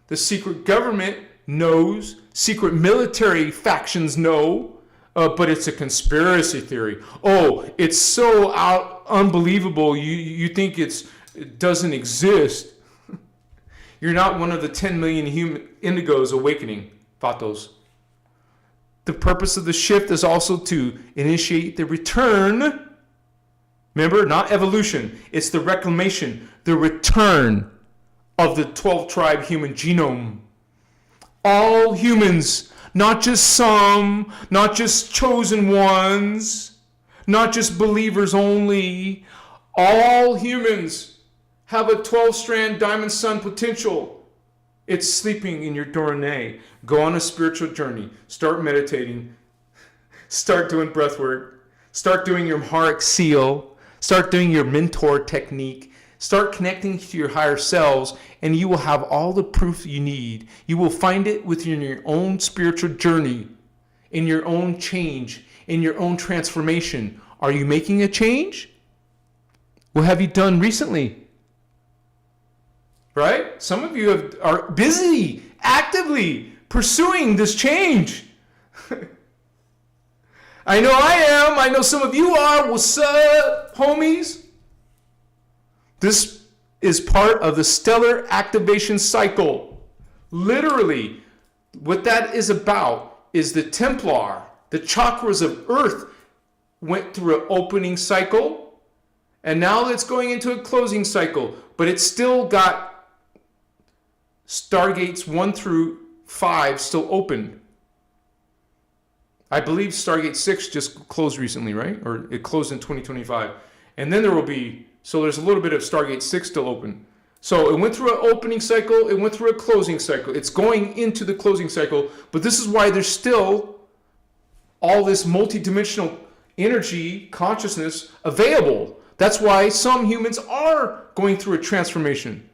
The secret government knows. Secret military factions know. But it's a conspiracy theory. Oh, it's so unbelievable. You think it doesn't exist. You're not one of the 10 million human indigos awakening, Fatos. The purpose of the shift is also to initiate the return. Remember, not evolution. It's the reclamation, the return of the 12-tribe human genome. All humans, not just some, not just chosen ones, not just believers only. All humans have a 12-strand diamond sun potential. It's sleeping in your DNA. Go on a spiritual journey. Start meditating. Start doing breath work. Start doing your heart seal. Start doing your mentor technique. Start connecting to your higher selves, and you will have all the proof you need. You will find it within your own spiritual journey, in your own change, in your own transformation. Are you making a change? What have you done recently? Right? Some of you are busy, actively pursuing this change. I know I am. I know some of you are. What's up, homies? This is part of the stellar activation cycle. Literally, what that is about is the Templar, the chakras of Earth, went through an opening cycle, and now it's going into a closing cycle, but it's still got Stargates 1 through 5 still open. I believe Stargate 6 just closed recently, right? Or it closed in 2025. And then there will be, so there's a little bit of Stargate 6 still open. So it went through an opening cycle, it went through a closing cycle. It's going into the closing cycle, but this is why there's still all this multidimensional energy, consciousness available. That's why some humans are going through a transformation.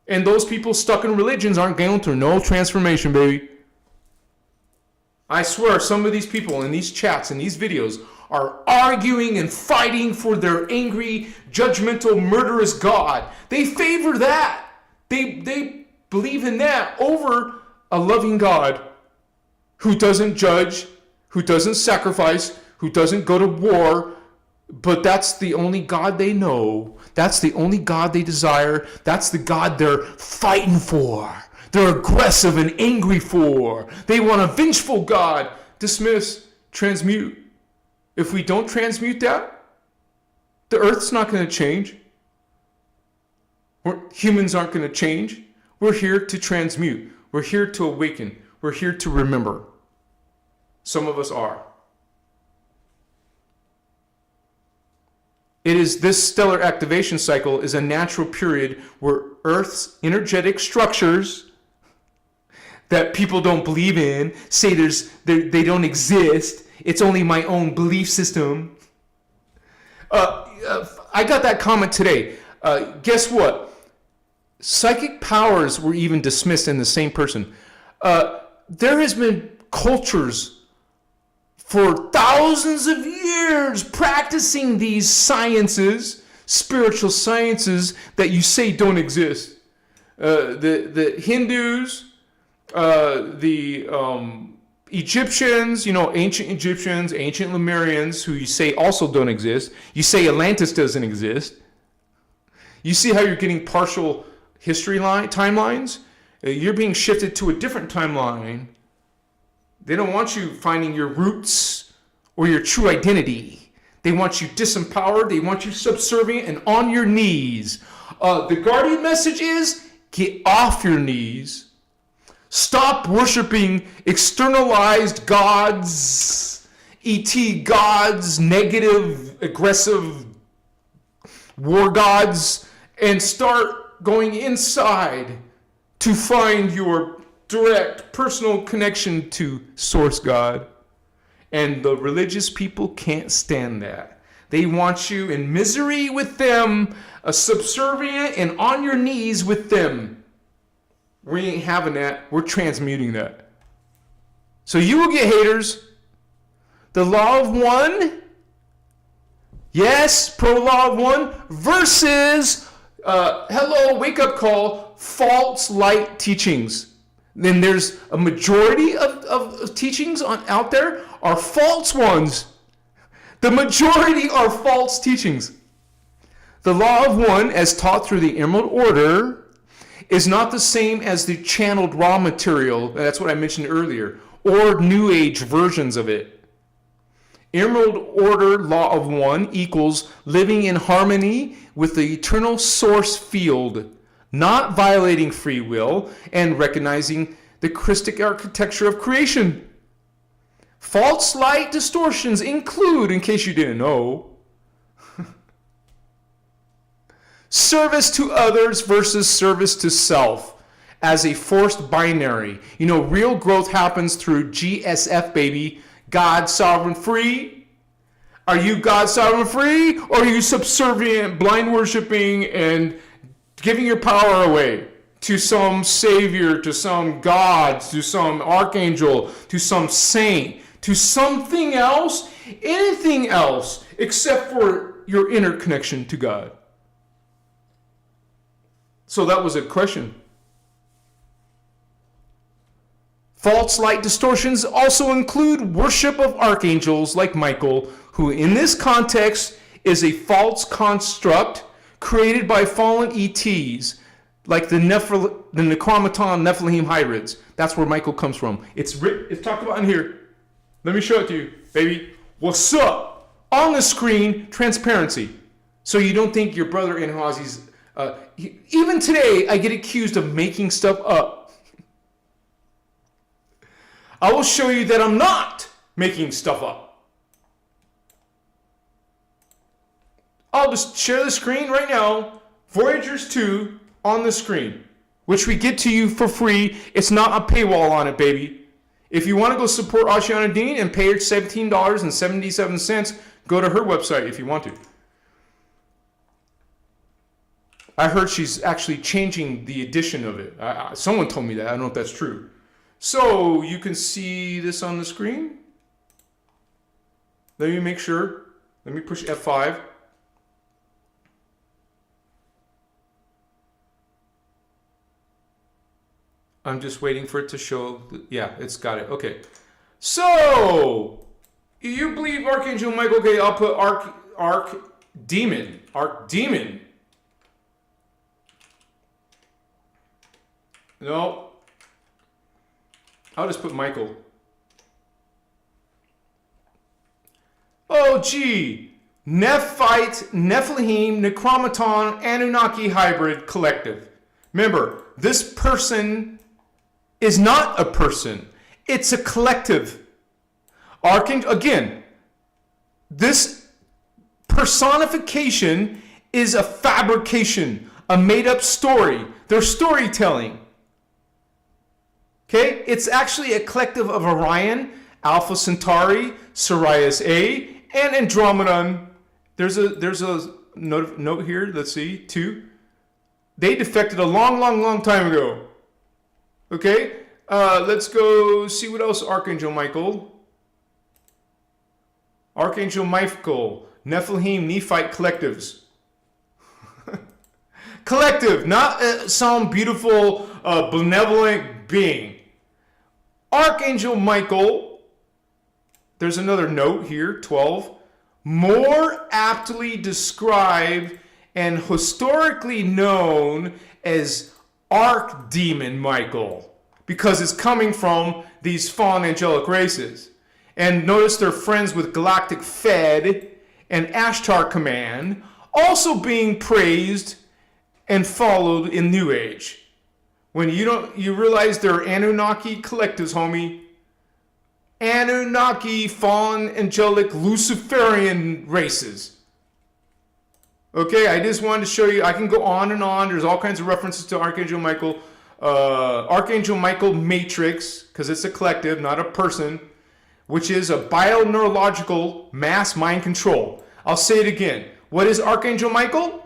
And those people stuck in religions aren't going through no transformation, baby. I swear, some of these people in these chats and these videos are arguing and fighting for their angry, judgmental, murderous God. They favor that. They believe in that over a loving God who doesn't judge, who doesn't sacrifice, who doesn't go to war. But that's the only God they know. That's the only God they desire. That's the God they're fighting for. They're aggressive and angry for. They want a vengeful God. Dismiss, transmute. If we don't transmute that, The earth's not going to change. Humans aren't going to change. We're here to transmute. We're here to awaken. We're here to remember. Some of us are. It is this stellar activation cycle is a natural period where Earth's energetic structures that people don't believe in, say they don't exist, it's only my own belief system. I got that comment today. Guess what? Psychic powers were even dismissed in the same person. There has been cultures for thousands of years practicing these sciences, spiritual sciences that you say don't exist. The Hindus, the Egyptians, ancient Egyptians, ancient Lemurians, who you say also don't exist. You say Atlantis doesn't exist. You see how you're getting partial history timelines? You're being shifted to a different timeline. They don't want you finding your roots or your true identity. They want you disempowered. They want you subservient and on your knees. The guardian message is, get off your knees. Stop worshiping externalized gods, ET gods, negative, aggressive war gods, and start going inside to find your direct personal connection to Source God. And the religious people can't stand that. They want you in misery with them, subservient and on your knees with them. We ain't having that. We're transmuting that. So you will get haters. The law of one, yes, pro law of one, versus, hello, wake up call, false light teachings. Then there's a majority of teachings out there are false ones. The majority are false teachings. The law of one, as taught through the Emerald Order, is not the same as the channeled raw material, that's what I mentioned earlier, or New Age versions of it. Emerald Order law of one equals living in harmony with the eternal source field, not violating free will, and recognizing the Christic architecture of creation. False light distortions include, in case you didn't know, service to others versus service to self as a forced binary. Real growth happens through GSF, baby. God, sovereign, free. Are you God, sovereign, free? Or are you subservient, blind worshiping, and giving your power away to some savior, to some god, to some archangel, to some saint, to something else, anything else, except for your inner connection to God? So that was a question. False light distortions also include worship of archangels like Michael, who in this context is a false construct created by fallen ETs, like the Necromaton Nephilim hybrids. That's where Michael comes from. It's talked about in here. Let me show it to you, baby. What's up? On the screen, transparency. So you don't think your brother Anhazi's... even today, I get accused of making stuff up. I will show you that I'm not making stuff up. I'll just share the screen right now. Voyagers 2 on the screen, which we get to you for free. It's not a paywall on it, baby. If you want to go support Ashiana Dean and pay her $17.77, go to her website if you want to. I heard she's actually changing the edition of it. Someone told me that. I don't know if that's true. So you can see this on the screen. Let me make sure. Let me push F5. I'm just waiting for it to show. Yeah, it's got it. Okay. So, you believe Archangel Michael? Okay, I'll put Arch Demon. No. I'll just put Michael. Oh, gee. Nephite, Nephilim, Necromaton, Anunnaki hybrid collective. Remember, this person is not a person. It's a collective. Archangel, again, this personification is a fabrication, a made-up story. They're storytelling. Okay? It's actually a collective of Orion, Alpha Centauri, Sirius A, and Andromeda. There's a note here. Let's see. 2. They defected a long time ago. Okay? Let's go see what else. Archangel Michael, Nephilim, Nephite collectives. Collective, not some beautiful, benevolent being. Archangel Michael, there's another note here, 12, more aptly described and historically known as Archdemon Michael, because it's coming from these fallen angelic races. And notice they're friends with Galactic Fed and Ashtar Command, also being praised and followed in New Age. When you realize they're Anunnaki collectives, homie. Anunnaki, fallen, angelic, Luciferian races. Okay, I just wanted to show you. I can go on and on. There's all kinds of references to Archangel Michael. Archangel Michael Matrix, because it's a collective, not a person, which is a bioneurological mass mind control. I'll say it again. What is Archangel Michael?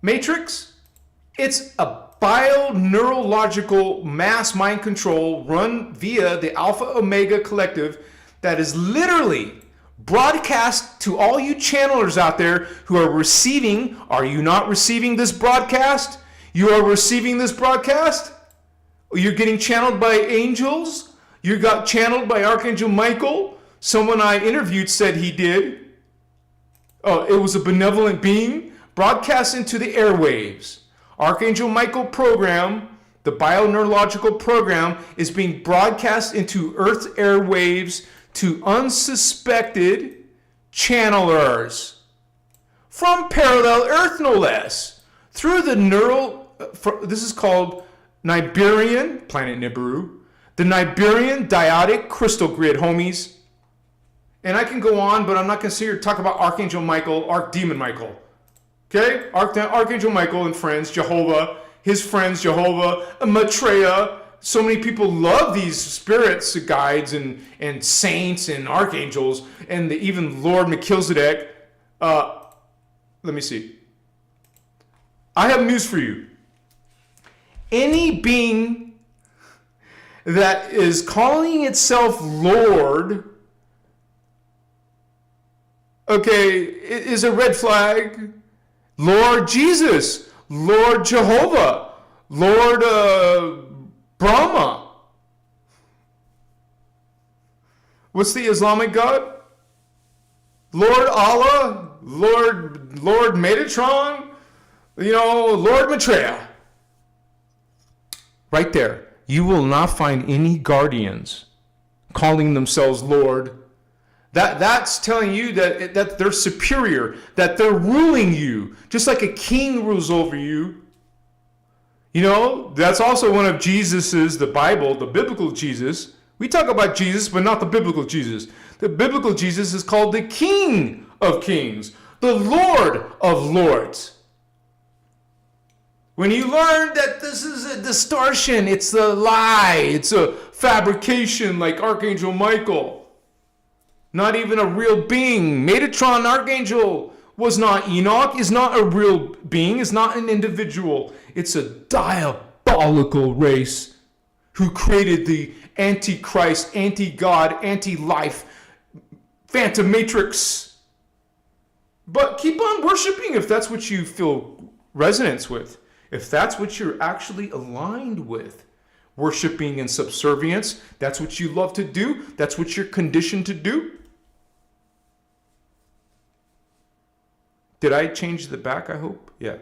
Matrix? It's a bioneurological mass mind control run via the Alpha Omega collective that is literally broadcast to all you channelers out there who are receiving. Are you not receiving this broadcast? You are receiving this broadcast? You're getting channeled by angels? You got channeled by Archangel Michael? Someone I interviewed said he did. Oh, it was a benevolent being broadcast into the airwaves. Archangel Michael program, the bioneurological program, is being broadcast into Earth's airwaves to unsuspected channelers from parallel Earth, no less, through the this is called Nibirian, planet Nibiru, the Nibirian dyadic crystal grid, homies. And I can go on, but I'm not going to sit here and talk about Archangel Michael, Archdemon Michael. Okay? Archangel Michael and friends, Jehovah, his friends, Jehovah, Maitreya. So many people love these spirits, guides, and saints, and archangels, and even Lord Melchizedek. Let me see. I have news for you. Any being that is calling itself Lord, okay, is a red flag. Lord Jesus, Lord Jehovah, Lord Brahma. What's the Islamic God? Lord Allah, Lord Metatron, Lord Maitreya. Right there. You will not find any guardians calling themselves Lord. That's telling you that they're superior, that they're ruling you, just like a king rules over you. That's also one of Jesus's, the Bible, the biblical Jesus. We talk about Jesus, but not the biblical Jesus. The biblical Jesus is called the King of Kings, the Lord of Lords. When you learn that this is a distortion, it's a lie, it's a fabrication like Archangel Michael. Not even a real being. Metatron Archangel was not Enoch, is not a real being, is not an individual. It's a diabolical race who created the Antichrist, anti-God, anti-life, Phantom Matrix. But keep on worshiping if that's what you feel resonance with. If that's what you're actually aligned with. Worshiping and subservience, that's what you love to do. That's what you're conditioned to do. Did I change the back, I hope? Yeah.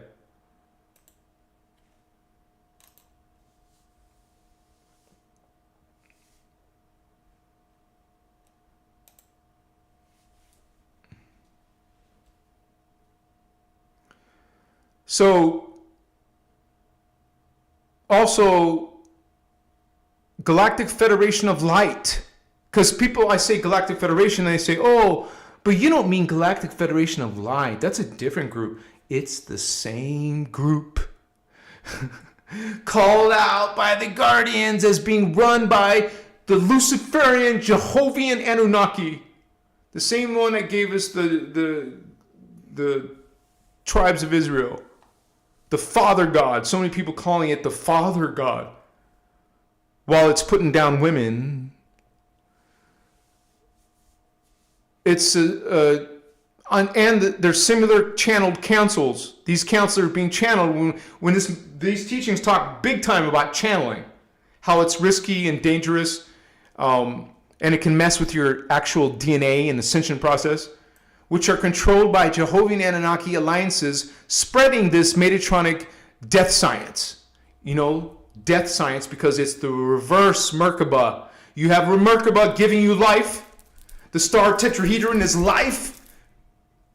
So, also, Galactic Federation of Light. Because people, I say Galactic Federation, they say, oh, but you don't mean Galactic Federation of Light. That's a different group. It's the same group. Called out by the Guardians as being run by the Luciferian Jehovian Anunnaki. The same one that gave us the tribes of Israel. The Father God. So many people calling it the Father God. While it's putting down women. It's and there's similar channeled councils. These councils are being channeled when these teachings talk big time about channeling, how it's risky and dangerous, and it can mess with your actual DNA and ascension process, which are controlled by Jehovian Anunnaki alliances spreading this Metatronic death science. You know, death science because it's the reverse Merkaba. You have Merkaba giving you life. The star tetrahedron is life,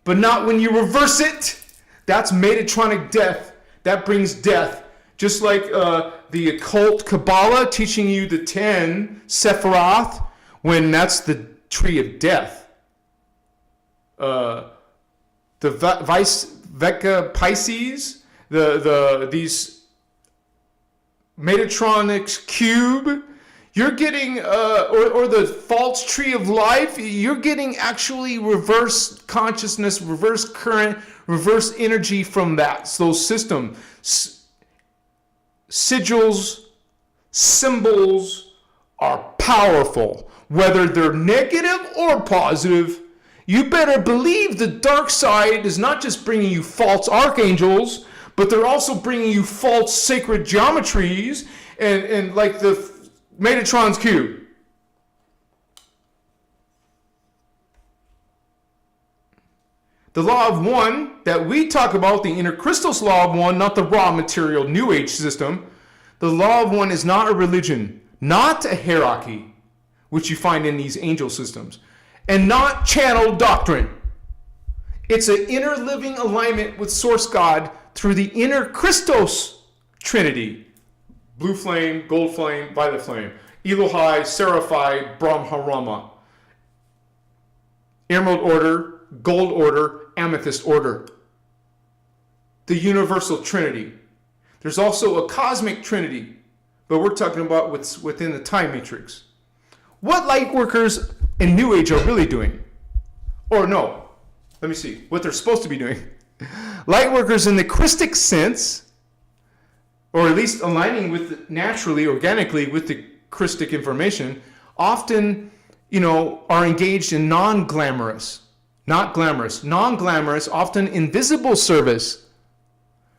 but not when you reverse it. That's Metatronic death. That brings death. Just like the occult Kabbalah teaching you the 10 Sephiroth, when that's the tree of death. The Vecca Pisces, these Metatronics cube, you're getting, or the false tree of life, you're getting actually reverse consciousness, reverse current, reverse energy from that. Those systems, sigils, symbols are powerful. Whether they're negative or positive, you better believe the dark side is not just bringing you false archangels, but they're also bringing you false sacred geometries and like the Metatron's cube. The law of one that we talk about, the innerchristos law of one, not the raw material New Age system. The law of one is not a religion, not a hierarchy, which you find in these angel systems, and not channeled doctrine. It's an inner living alignment with Source God through the innerchristos Trinity. Blue flame, gold flame, violet flame. Elohai, Seraphai, Brahmarama. Emerald order, gold order, amethyst order. The universal Trinity. There's also a cosmic Trinity, but we're talking about what's within the time matrix. What Lightworkers in New Age are really doing? Or no, let me see, what they're supposed to be doing. Lightworkers in the Christic sense, or at least aligning with naturally, organically with the Christic information, often, are engaged in non-glamorous, often invisible service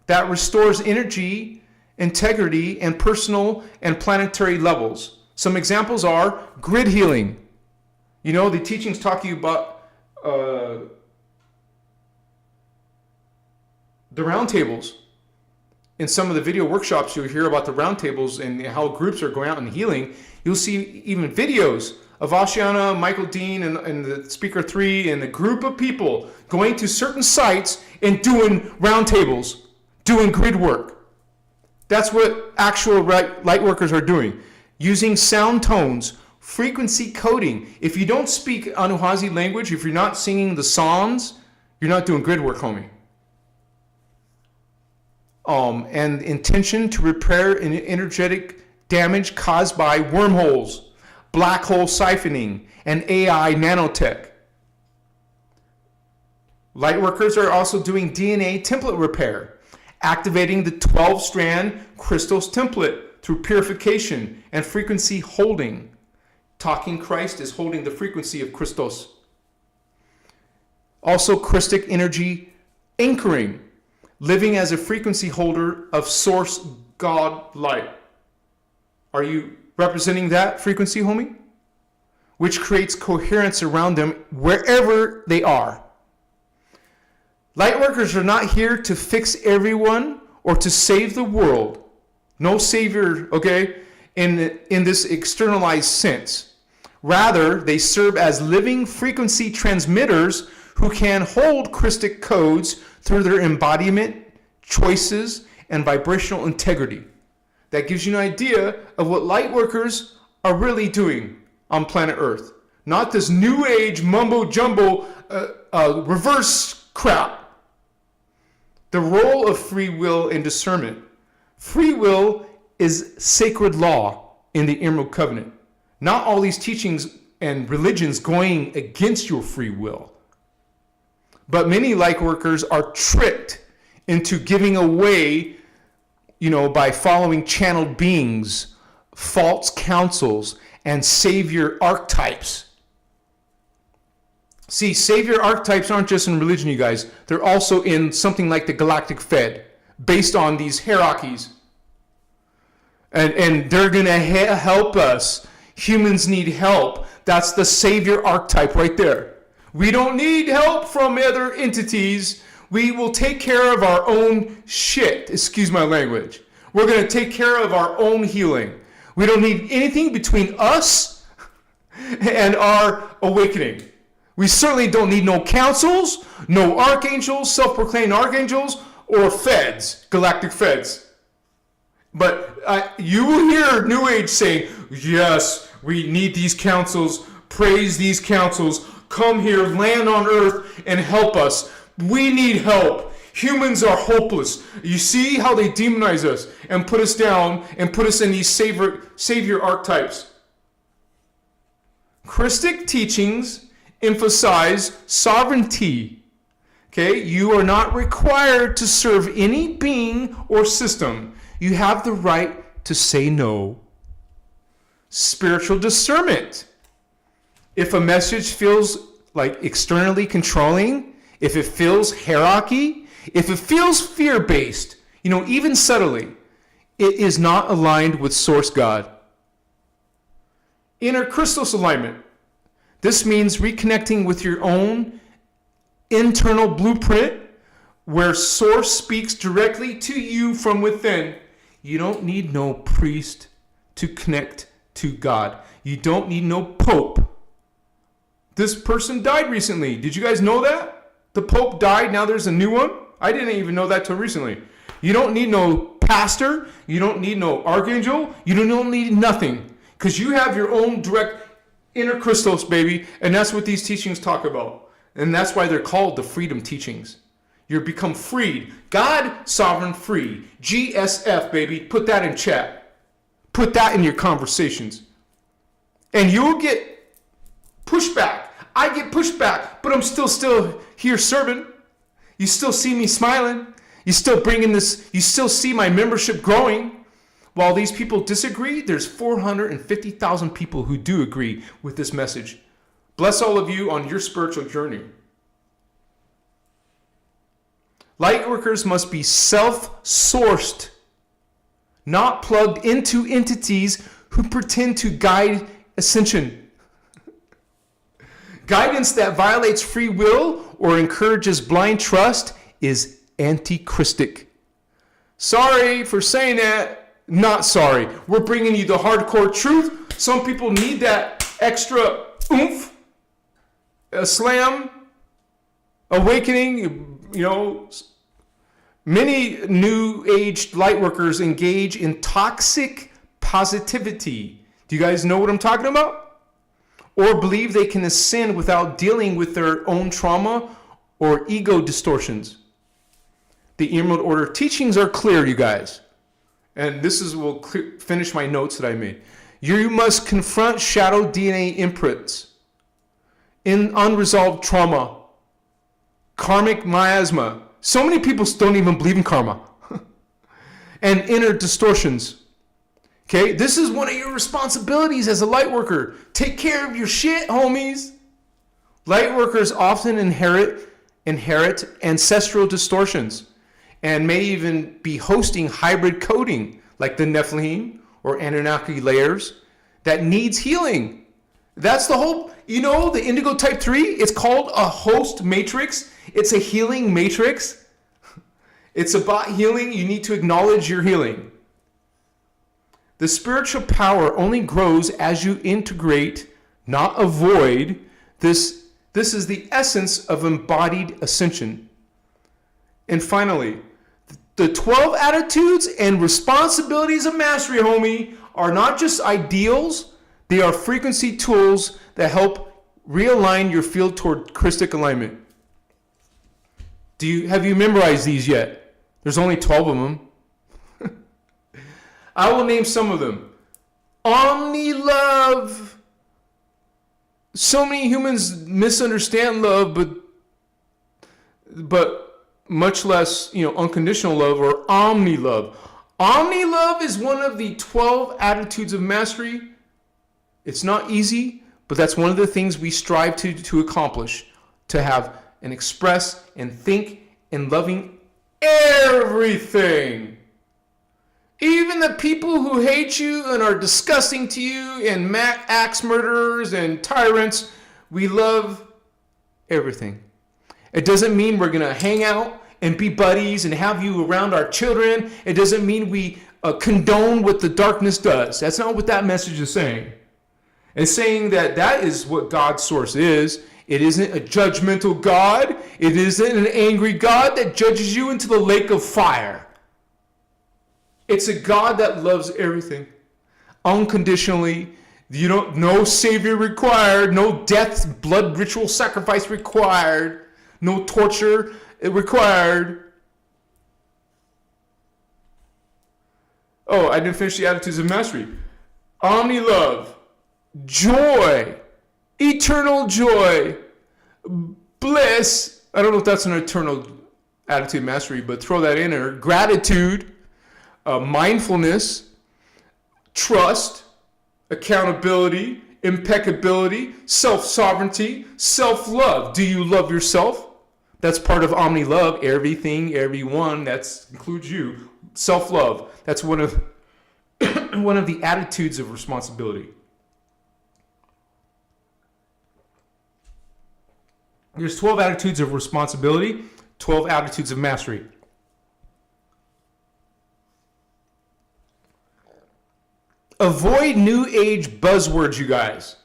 that restores energy, integrity, and personal and planetary levels. Some examples are grid healing. The teachings talk to you about the round tables. In some of the video workshops, you'll hear about the roundtables and how groups are going out and healing. You'll see even videos of Ashiana, Michael Dean, and the Speaker 3 and a group of people going to certain sites and doing roundtables, doing grid work. That's what actual Lightworkers are doing. Using sound tones, frequency coding. If you don't speak Anuhazi language, if you're not singing the Psalms, you're not doing grid work, homie. And intention to repair an energetic damage caused by wormholes, black hole siphoning, and AI nanotech. Lightworkers are also doing DNA template repair, activating the 12-strand Christos template through purification and frequency holding. Talking Christ is holding the frequency of Christos. Also, Christic energy anchoring, living as a frequency holder of Source God light. Are you representing that frequency, homie? Which creates coherence around them wherever they are. Lightworkers are not here to fix everyone or to save the world. No savior, okay, in this externalized sense. Rather, they serve as living frequency transmitters who can hold Christic codes through their embodiment, choices, and vibrational integrity. That gives you an idea of what Lightworkers are really doing on planet Earth. Not this new age mumbo-jumbo reverse crap. The role of free will and discernment. Free will is sacred law in the Emerald Covenant. Not all these teachings and religions going against your free will. But many Lightworkers are tricked into giving away, by following channeled beings, false counsels, and savior archetypes. See, savior archetypes aren't just in religion, you guys. They're also in something like the Galactic Fed, based on these hierarchies. And they're going to help us. Humans need help. That's the savior archetype right there. We don't need help from other entities. We will take care of our own shit. Excuse my language. We're going to take care of our own healing. We don't need anything between us and our awakening. We certainly don't need no councils, no archangels, self-proclaimed archangels, or feds, galactic feds. But you will hear New Age saying, yes, we need these councils, praise these councils, come here, land on earth, and help us. We need help. Humans are hopeless. You see how they demonize us and put us down and put us in these savior archetypes. Christic teachings emphasize sovereignty. Okay, you are not required to serve any being or system. You have the right to say no. Spiritual discernment. If a message feels like externally controlling, if it feels hierarchy, if it feels fear-based, even subtly, it is not aligned with Source God. Innerchristos alignment. This means reconnecting with your own internal blueprint where Source speaks directly to you from within. You don't need no priest to connect to God. You don't need no pope. This person died recently. Did you guys know that? The pope died. Now there's a new one. I didn't even know that till recently. You don't need no pastor. You don't need no archangel. You don't need nothing. Because you have your own direct inner Christos, baby. And that's what these teachings talk about. And that's why they're called the freedom teachings. You become freed. God, sovereign, free. GSF, baby. Put that in chat. Put that in your conversations. And you'll get pushback. I get pushback, but I'm still here serving. You still see me smiling. You still bringing this. You still see my membership growing. While these people disagree, there's 450,000 people who do agree with this message. Bless all of you on your spiritual journey. Lightworkers must be self-sourced, not plugged into entities who pretend to guide ascension. Guidance that violates free will or encourages blind trust is anti-Christic. Sorry for saying that. Not sorry. We're bringing you the hardcore truth. Some people need that extra oomph, a slam, awakening. Many new age lightworkers engage in toxic positivity. Do you guys know what I'm talking about? Or believe they can ascend without dealing with their own trauma or ego distortions. The Emerald Order teachings are clear, you guys. And will finish my notes that I made. You must confront shadow DNA imprints in unresolved trauma, karmic miasma. So many people don't even believe in karma. And inner distortions. Okay, this is one of your responsibilities as a lightworker. Take care of your shit, homies. Lightworkers often inherit ancestral distortions and may even be hosting hybrid coding like the Nephilim or Anunnaki layers that needs healing. That's the whole, the Indigo Type 3, it's called a host matrix. It's a healing matrix. It's about healing. You need to acknowledge your healing. The spiritual power only grows as you integrate, not avoid. This is the essence of embodied ascension. And finally, The 12 attitudes and responsibilities of mastery, homie, are not just ideals. They are frequency tools that help realign your field toward Christic alignment. Have you memorized these yet? There's only 12 of them. I will name some of them. Omni love. So many humans misunderstand love, but much less, unconditional love or omni love. Omni love is one of the 12 attitudes of mastery. It's not easy, but that's one of the things we strive to accomplish, to have and express and think and loving everything. Even the people who hate you and are disgusting to you and axe murderers and tyrants, we love everything. It doesn't mean we're going to hang out and be buddies and have you around our children. It doesn't mean we condone what the darkness does. That's not what that message is saying. It's saying that is what God's source is. It isn't a judgmental God. It isn't an angry God that judges you into the lake of fire. It's a God that loves everything unconditionally. No savior required, no death, blood ritual sacrifice required, no torture required. Oh, I didn't finish the attitudes of mastery. Omni love, joy, eternal joy, bliss. I don't know if that's an eternal attitude of mastery, but throw that in there. Gratitude. Mindfulness, trust, accountability, impeccability, self-sovereignty, self-love. Do you love yourself? That's part of Omni love. Everything, everyone, that includes you. Self-love. That's one of the attitudes of responsibility. There's 12 attitudes of responsibility, 12 attitudes of mastery. Avoid new age buzzwords, you guys.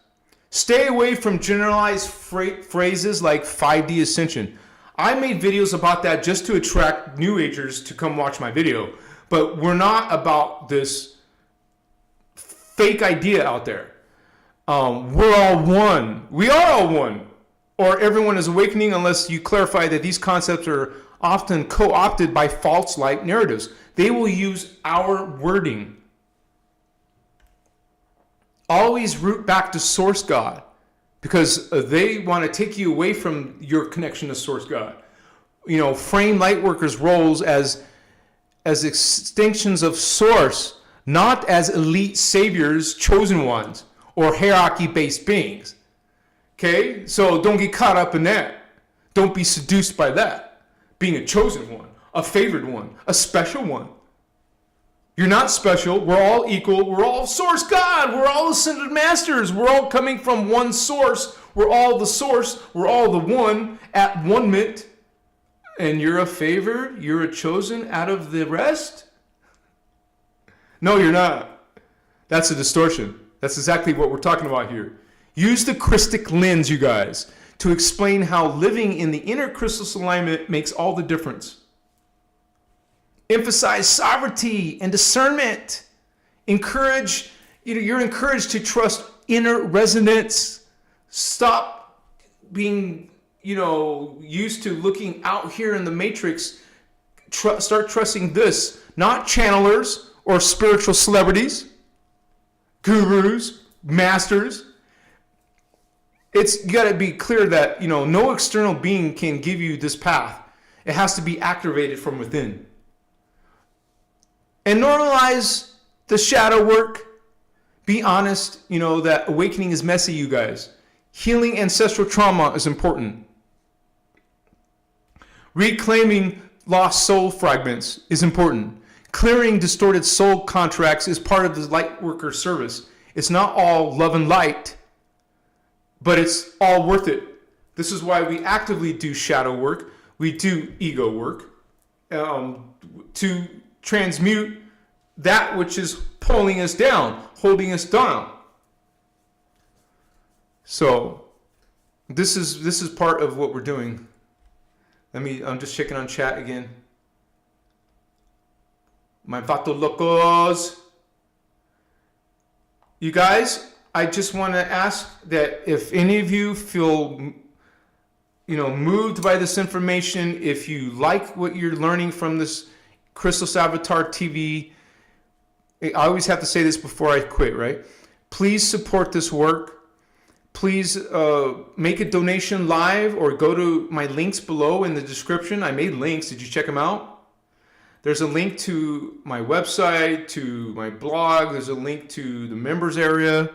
Stay away from generalized phrases like 5D Ascension. I made videos about that just to attract new agers to come watch my video. But we're not about this fake idea out there. We're all one. We are all one. Or everyone is awakening, unless you clarify that these concepts are often co-opted by false light narratives. They will use our wording. Always root back to Source God, because they want to take you away from your connection to Source God. Frame Lightworkers' roles as extinctions of Source, not as elite saviors, chosen ones, or hierarchy-based beings. Okay? So don't get caught up in that. Don't be seduced by that. Being a chosen one, a favored one, a special one. You're not special. We're all equal. We're all Source God. We're all ascended masters. We're all coming from one source. We're all the source. We're all the one at one mint. And you're a favored? You're a chosen out of the rest? No, you're not. That's a distortion. That's exactly what we're talking about here. Use the Christic lens, you guys, to explain how living in the innerchristos alignment makes all the difference. Emphasize sovereignty and discernment. You're encouraged to trust inner resonance. Stop being, used to looking out here in the matrix. Start trusting this, not channelers or spiritual celebrities, gurus, masters. You got to be clear that, no external being can give you this path. It has to be activated from within. And normalize the shadow work. Be honest, that awakening is messy, you guys. Healing ancestral trauma is important. Reclaiming lost soul fragments is important. Clearing distorted soul contracts is part of the Lightworker service. It's not all love and light, but it's all worth it. This is why we actively do shadow work. We do ego work to transmute that which is pulling us down, holding us down. So this is part of what we're doing. I'm just checking on chat again. My vato locos. You guys, I just want to ask that if any of you feel, moved by this information, if you like what you're learning from this Christos Avatar TV, I always have to say this before I quit, right? Please support this work. Please make a donation live or go to my links below in the description. I made links. Did you check them out? There's a link to my website, to my blog. There's a link to the members area.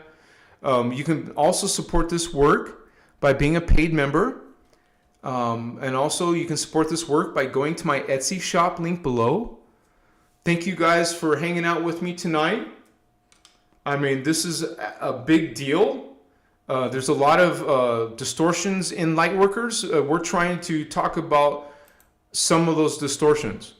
You can also support this work by being a paid member. And also you can support this work by going to my Etsy shop link below. Thank you guys for hanging out with me tonight. I mean, this is a big deal. There's a lot of distortions in Lightworkers. We're trying to talk about some of those distortions.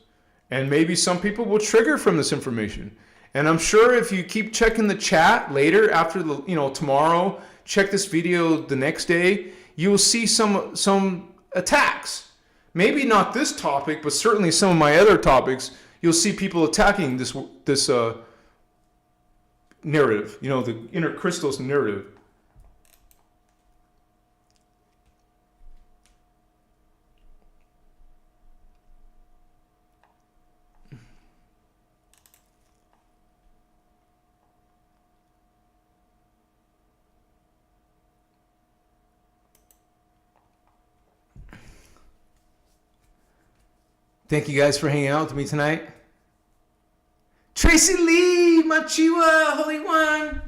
And maybe some people will trigger from this information. And I'm sure if you keep checking the chat later after tomorrow, check this video the next day, you will see some attacks. Maybe not this topic, but certainly some of my other topics. You'll see people attacking this narrative, the innerchristos narrative. Thank you guys for hanging out with me tonight. Tracy Lee, Machiwa, Holy One.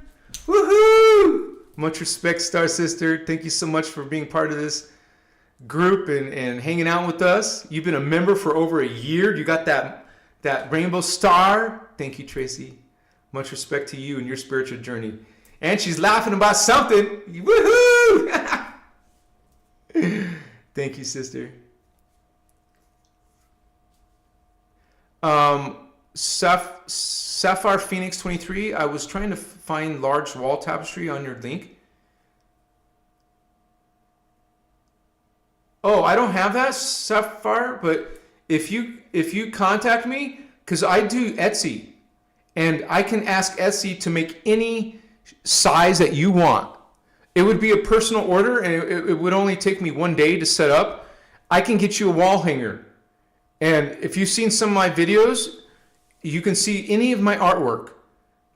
Woohoo! Much respect, Star Sister. Thank you so much for being part of this group and hanging out with us. You've been a member for over a year. You got that rainbow star. Thank you, Tracy. Much respect to you and your spiritual journey. And she's laughing about something. Woohoo! Thank you, sister. Sapphire Phoenix 23, I was trying to find large wall tapestry on your link. Oh, I don't have that, Sapphire, but if you contact me, because I do Etsy, and I can ask Etsy to make any size that you want. It would be a personal order, and it would only take me 1 day to set up. I can get you a wall hanger. And if you've seen some of my videos, you can see any of my artwork.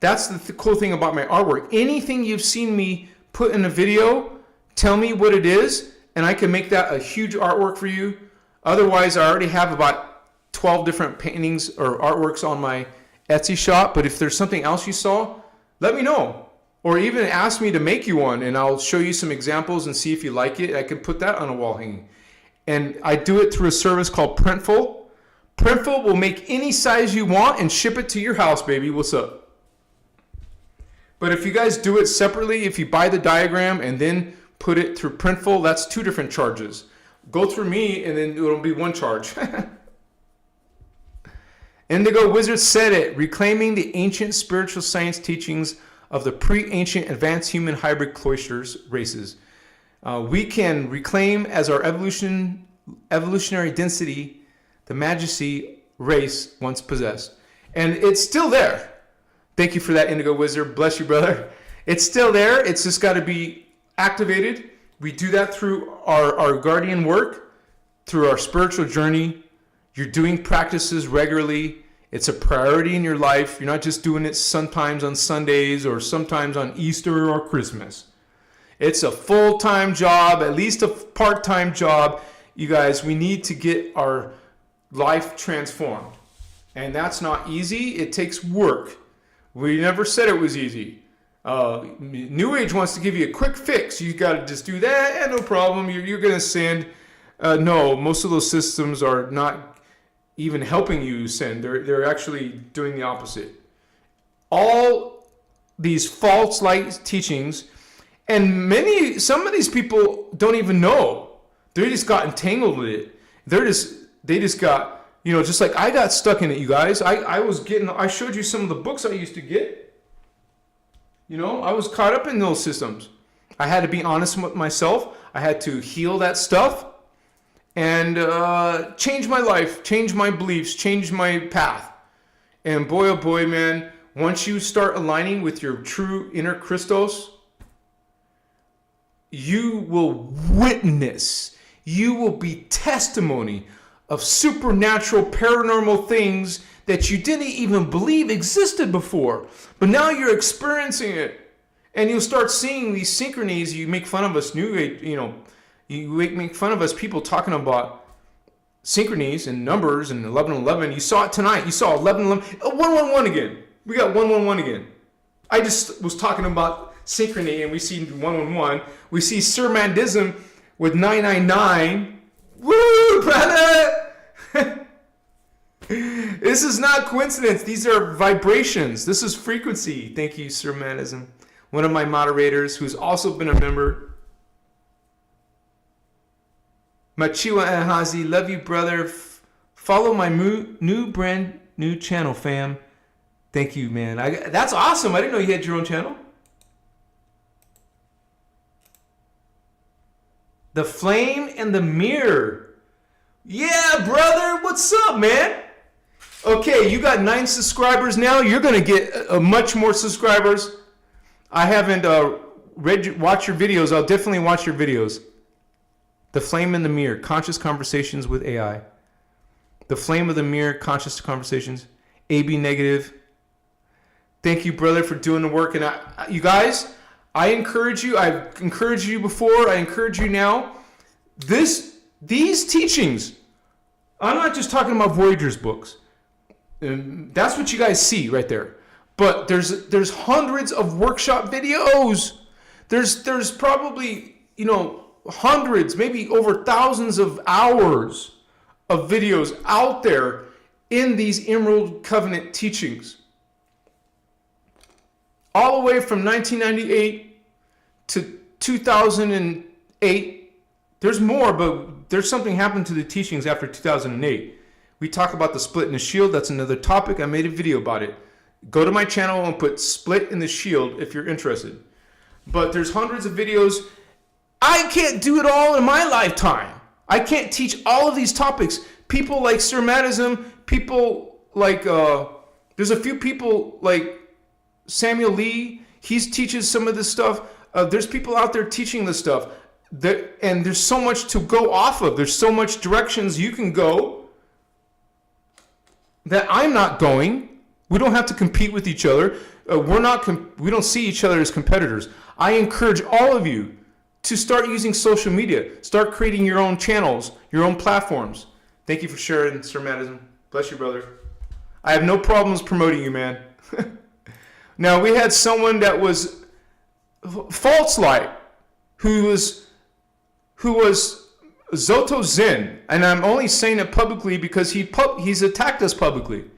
That's the cool thing about my artwork. Anything you've seen me put in a video, tell me what it is, and I can make that a huge artwork for you. Otherwise, I already have about 12 different paintings or artworks on my Etsy shop. But if there's something else you saw, let me know. Or even ask me to make you one, and I'll show you some examples and see if you like it. I can put that on a wall hanging. And I do it through a service called Printful. Printful will make any size you want and ship it to your house, baby. What's up? But if you guys do it separately, if you buy the diagram and then put it through Printful, that's 2 different charges. Go through me and then it'll be 1 charge. Indigo Wizard said it, reclaiming the ancient spiritual science teachings of the pre-ancient advanced human hybrid cloisters races. We can reclaim as our evolutionary density the majesty race once possessed. And it's still there. Thank you for that, Indigo Wizard. Bless you, brother. It's still there. It's just got to be activated. We do that through our guardian work, through our spiritual journey. You're doing practices regularly. It's a priority in your life. You're not just doing it sometimes on Sundays or sometimes on Easter or Christmas. It's a full-time job, at least a part-time job. You guys, we need to get our life transformed. And that's not easy. It takes work. We never said it was easy. New Age wants to give you a quick fix. You got to just do that, and no problem. You're going to ascend. No, most of those systems are not even helping you ascend. They're actually doing the opposite. All these false light teachings, and some of these people don't even know. They just got entangled with it. They just got, just like I got stuck in it, you guys. I showed you some of the books I used to get. I was caught up in those systems. I had to be honest with myself. I had to heal that stuff and change my life, change my beliefs, change my path. And boy, oh boy, man, once you start aligning with your true inner Christos, you will witness, you will be testimony of supernatural, paranormal things that you didn't even believe existed before. But now you're experiencing it. And you'll start seeing these synchronies. You make fun of us, you make fun of us people talking about synchronies and numbers and 1111. You saw it tonight. You saw 1111. 111 again. We got 111 again. I just was talking about synchrony, and we see 111. We see Sermandism with 999. Woo, brother! This is not coincidence. These are vibrations. This is frequency. Thank you, Sermandism. One of my moderators who's also been a member. Machiwa and Hazi, love you, brother. Follow my brand new channel, fam. Thank you, man. That's awesome. I didn't know you had your own channel. The flame and the mirror. Yeah, brother. What's up, man? Okay, you got 9 subscribers now. You're going to get much more subscribers. I haven't watched your videos. I'll definitely watch your videos. The flame in the mirror, conscious conversations with AI. The flame of the mirror, conscious conversations. AB negative. Thank you, brother, for doing the work. And you guys, I encourage you. I've encouraged you before. I encourage you now. These teachings, I'm not just talking about Voyagers books. That's what you guys see right there. But there's hundreds of workshop videos. There's probably, hundreds, maybe over thousands of hours of videos out there in these Emerald Covenant teachings. All the way from 1998 to 2008. There's more, but there's something happened to the teachings after 2008. We talk about the split in the shield. That's another topic. I made a video about it. Go to my channel and put split in the shield if you're interested. But there's hundreds of videos. I can't do it all in my lifetime. I can't teach all of these topics. People like Sermatism, people like, there's a few people like Samuel Lee. He teaches some of this stuff. There's people out there teaching this stuff. And there's so much to go off of. There's so much directions you can go that I'm not going. We don't have to compete with each other. We don't see each other as competitors. I encourage all of you to start using social media. Start creating your own channels, your own platforms. Thank you for sharing, Sir Madison. Bless you, brother. I have no problems promoting you, man. Now, we had someone that was false light, who was Zoto Zen, and I'm only saying it publicly because he's attacked us publicly.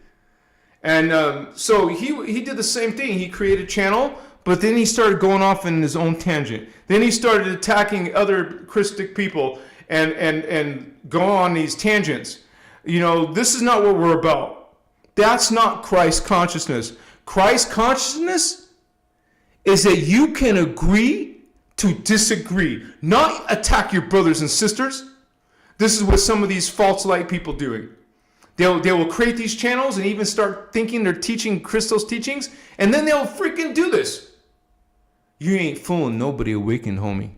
And so he did the same thing. He created a channel, but then he started going off in his own tangent. Then he started attacking other Christic people and go on these tangents. This is not what we're about. That's not Christ consciousness. Christ consciousness is that you can agree to disagree, not attack your brothers and sisters. This is what some of these false light people doing. They will create these channels and even start thinking they're teaching Christos teachings, and then they'll freaking do this. You ain't fooling nobody, Awaken, homie.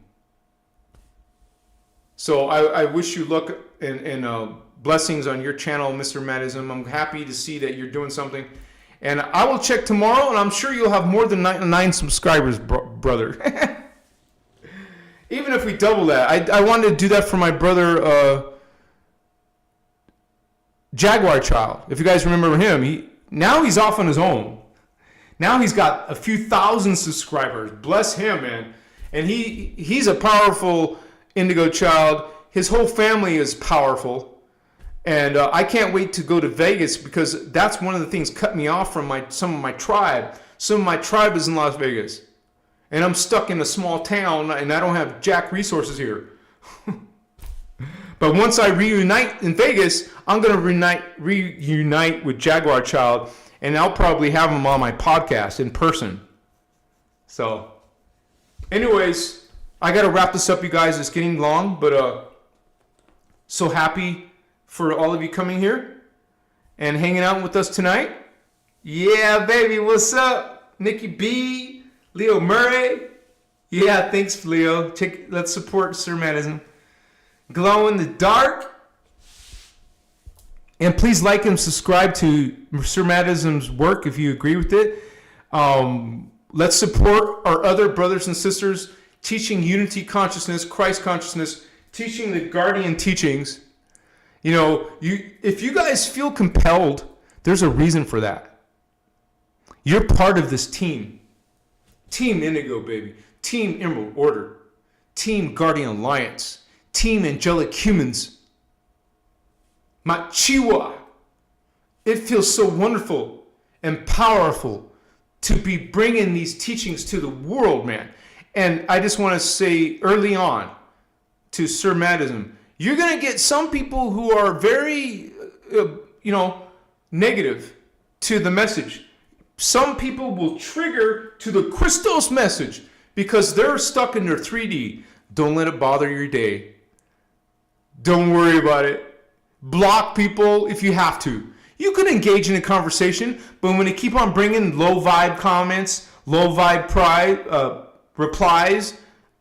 So I wish you luck and blessings on your channel, Mr. Madism. I'm happy to see that you're doing something. And I will check tomorrow, and I'm sure you'll have more than 9 subscribers, brother. Even if we double that. I wanted to do that for my brother, Jaguar Child. If you guys remember him, now he's off on his own. Now he's got a few thousand subscribers. Bless him, man. And he's a powerful indigo child. His whole family is powerful. And I can't wait to go to Vegas because that's one of the things cut me off from some of my tribe. Some of my tribe is in Las Vegas. And I'm stuck in a small town and I don't have jack resources here. But once I reunite in Vegas, I'm going to reunite with Jaguar Child, and I'll probably have him on my podcast in person. So, anyways, I got to wrap this up, you guys. It's getting long, but so happy for all of you coming here and hanging out with us tonight. Yeah, baby, what's up? Nikki B, Leo Murray. Yeah, thanks, Leo. Let's support Surmatism. Glow in the Dark. And please like and subscribe to Surmatism's work if you agree with it. Let's support our other brothers and sisters teaching unity consciousness, Christ consciousness, teaching the guardian teachings. You know, if you guys feel compelled, there's a reason for that. You're part of this team. Team Indigo, baby. Team Emerald Order. Team Guardian Alliance. Team Angelic Humans. Machiwa. It feels so wonderful and powerful to be bringing these teachings to the world, man. And I just want to say early on to Surmatism, you're going to get some people who are very, negative to the message. Some people will trigger to the Christos message because they're stuck in their 3D. Don't let it bother your day. Don't worry about it. Block people if you have to. You can engage in a conversation, but when they keep on bringing low vibe comments, low vibe replies,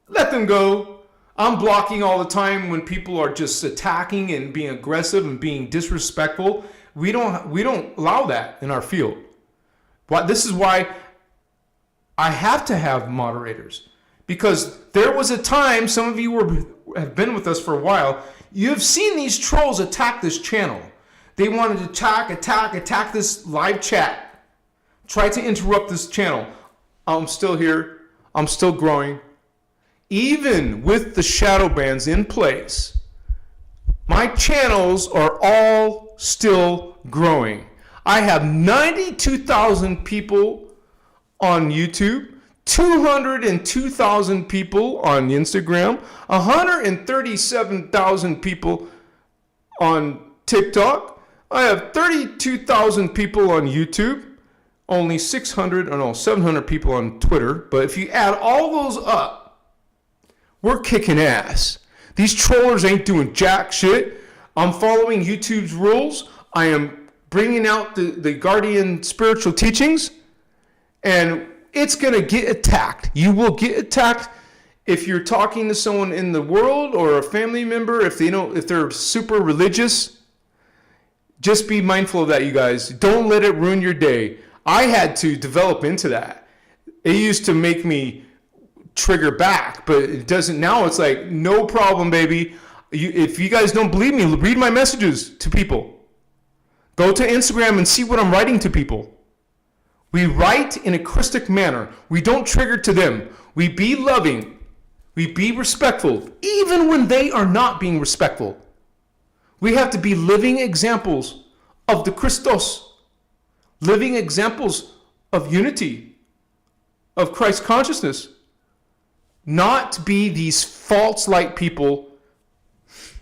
let them go. I'm blocking all the time when people are just attacking and being aggressive and being disrespectful. We don't allow that in our field. This is why I have to have moderators, because there was a time, some of you have been with us for a while, you've seen these trolls attack this channel. They wanted to attack this live chat, try to interrupt this channel. I'm still here. I'm still growing. Even with the shadow bans in place, my channels are all still growing. I have 92,000 people on YouTube, 202,000 people on Instagram, 137,000 people on TikTok. I have 32,000 people on YouTube, only 700 people on Twitter. But if you add all those up, we're kicking ass. These trollers ain't doing jack shit. I'm following YouTube's rules. I am bringing out the guardian spiritual teachings, and it's going to get attacked. You will get attacked if you're talking to someone in the world or a family member, if they're super religious. Just be mindful of that, you guys. Don't let it ruin your day. I had to develop into that. It used to make me trigger back, but it doesn't now. It's like, no problem, baby. If you guys don't believe me, read my messages to people. Go to Instagram and see what I'm writing to people. We write in a Christic manner. We don't trigger to them. We be loving. We be respectful, even when they are not being respectful. We have to be living examples of the Christos, living examples of unity, of Christ consciousness. Not be these false light people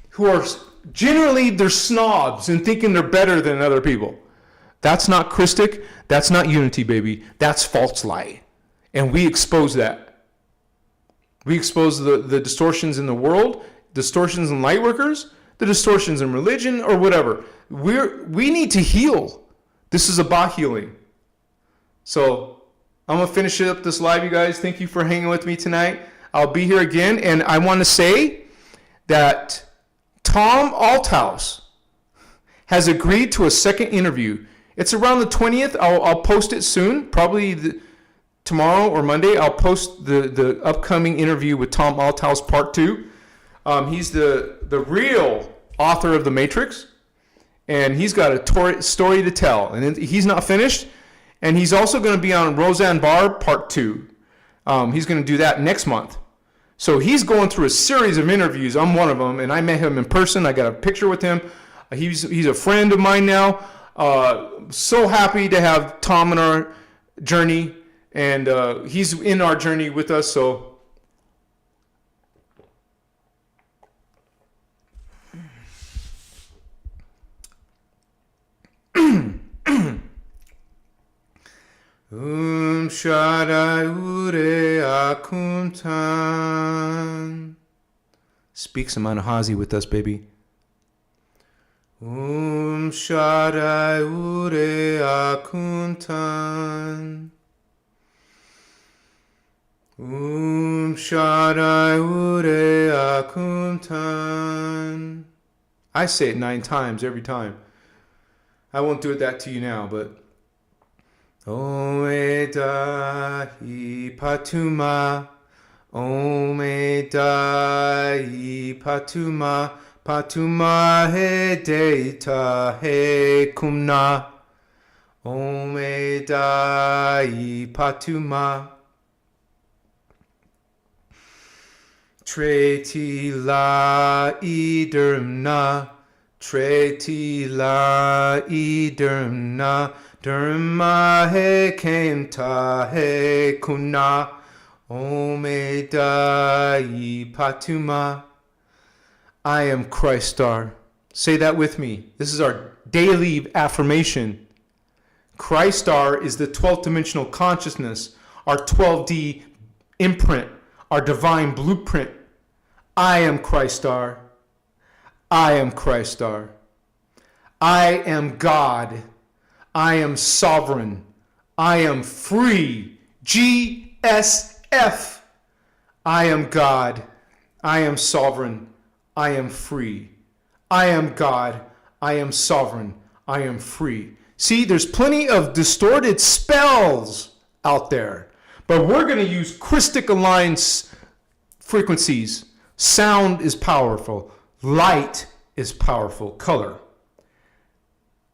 who are generally, they're snobs and thinking they're better than other people. That's not Christic. That's not unity, baby. That's false light. And we expose that. We expose the distortions in the world, distortions in Lightworkers, the distortions in religion, or whatever. We need to heal. This is about healing. So I'm going to finish up this live, you guys. Thank you for hanging with me tonight. I'll be here again. And I want to say that Tom Althouse has agreed to a second interview. It's around the 20th. I'll post it soon, probably tomorrow or Monday. I'll post the upcoming interview with Tom Althouse Part 2. He's the real author of The Matrix, and he's got a story to tell. And he's not finished. And he's also going to be on Roseanne Barr Part 2. He's going to do that next month. So he's going through a series of interviews. I'm one of them, and I met him in person. I got a picture with him. He's a friend of mine now. So happy to have Tom in our journey, and he's in our journey with us. So Shaddai Ure Akuntan. Speak some Anahazi with us, baby. Shaddai Ure Akuntan. Shaddai Ure Akuntan. I say it 9 times every time. I won't do that to you now, but Omedahi Patuma, Omedahi Patuma, Patuma he Deita he Kumna, Omedahi Patuma. Treti la idermna, Treti la idermna, Derma he kenta he kuna, Omedai patuma. I am Christar. Say that with me. This is our daily affirmation. Christar is the 12th dimensional consciousness, our 12D imprint, our divine blueprint. I am Christar. I am Christar. I am God. I am sovereign. I am free. GSF. I am God. I am sovereign. I am free. I am God. I am sovereign. I am free. See, there's plenty of distorted spells out there, but we're going to use Christic aligned frequencies. Sound is powerful. Light is powerful. Color.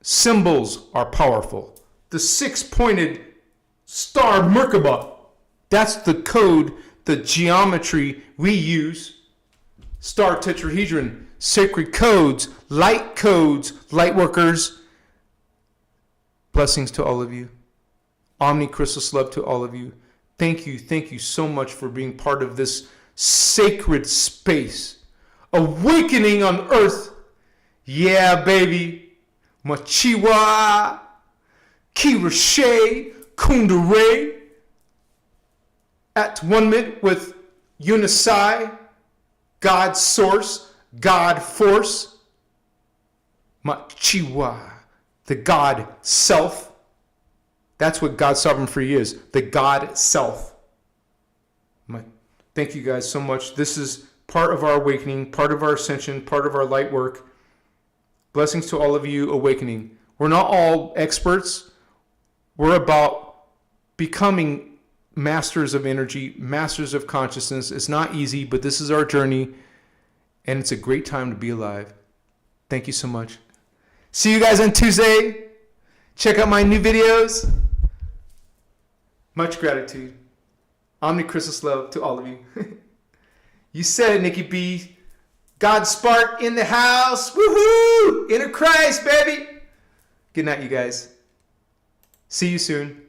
Symbols are powerful. The 6-pointed star Merkaba, that's the code, the geometry we use. Star tetrahedron, sacred codes, lightworkers. Blessings to all of you. Omni Christos love to all of you. Thank you so much for being part of this sacred space. Awakening on earth. Yeah, baby. Machiwa, Kirashe, Kundare. At one minute with Unisai, God source, God force. Machiwa, the God self. That's what God sovereign free is, the God self. Thank you guys so much. This is part of our awakening, part of our ascension, part of our light work. Blessings to all of you awakening. We're not all experts. We're about becoming masters of energy, masters of consciousness. It's not easy, but this is our journey, and it's a great time to be alive. Thank you so much. See you guys on Tuesday. Check out my new videos. Much gratitude. Omni Christos love to all of you. You said it, Nikki B. God Spark in the house. Woohoo! Inner Christ, baby. Good night, you guys. See you soon.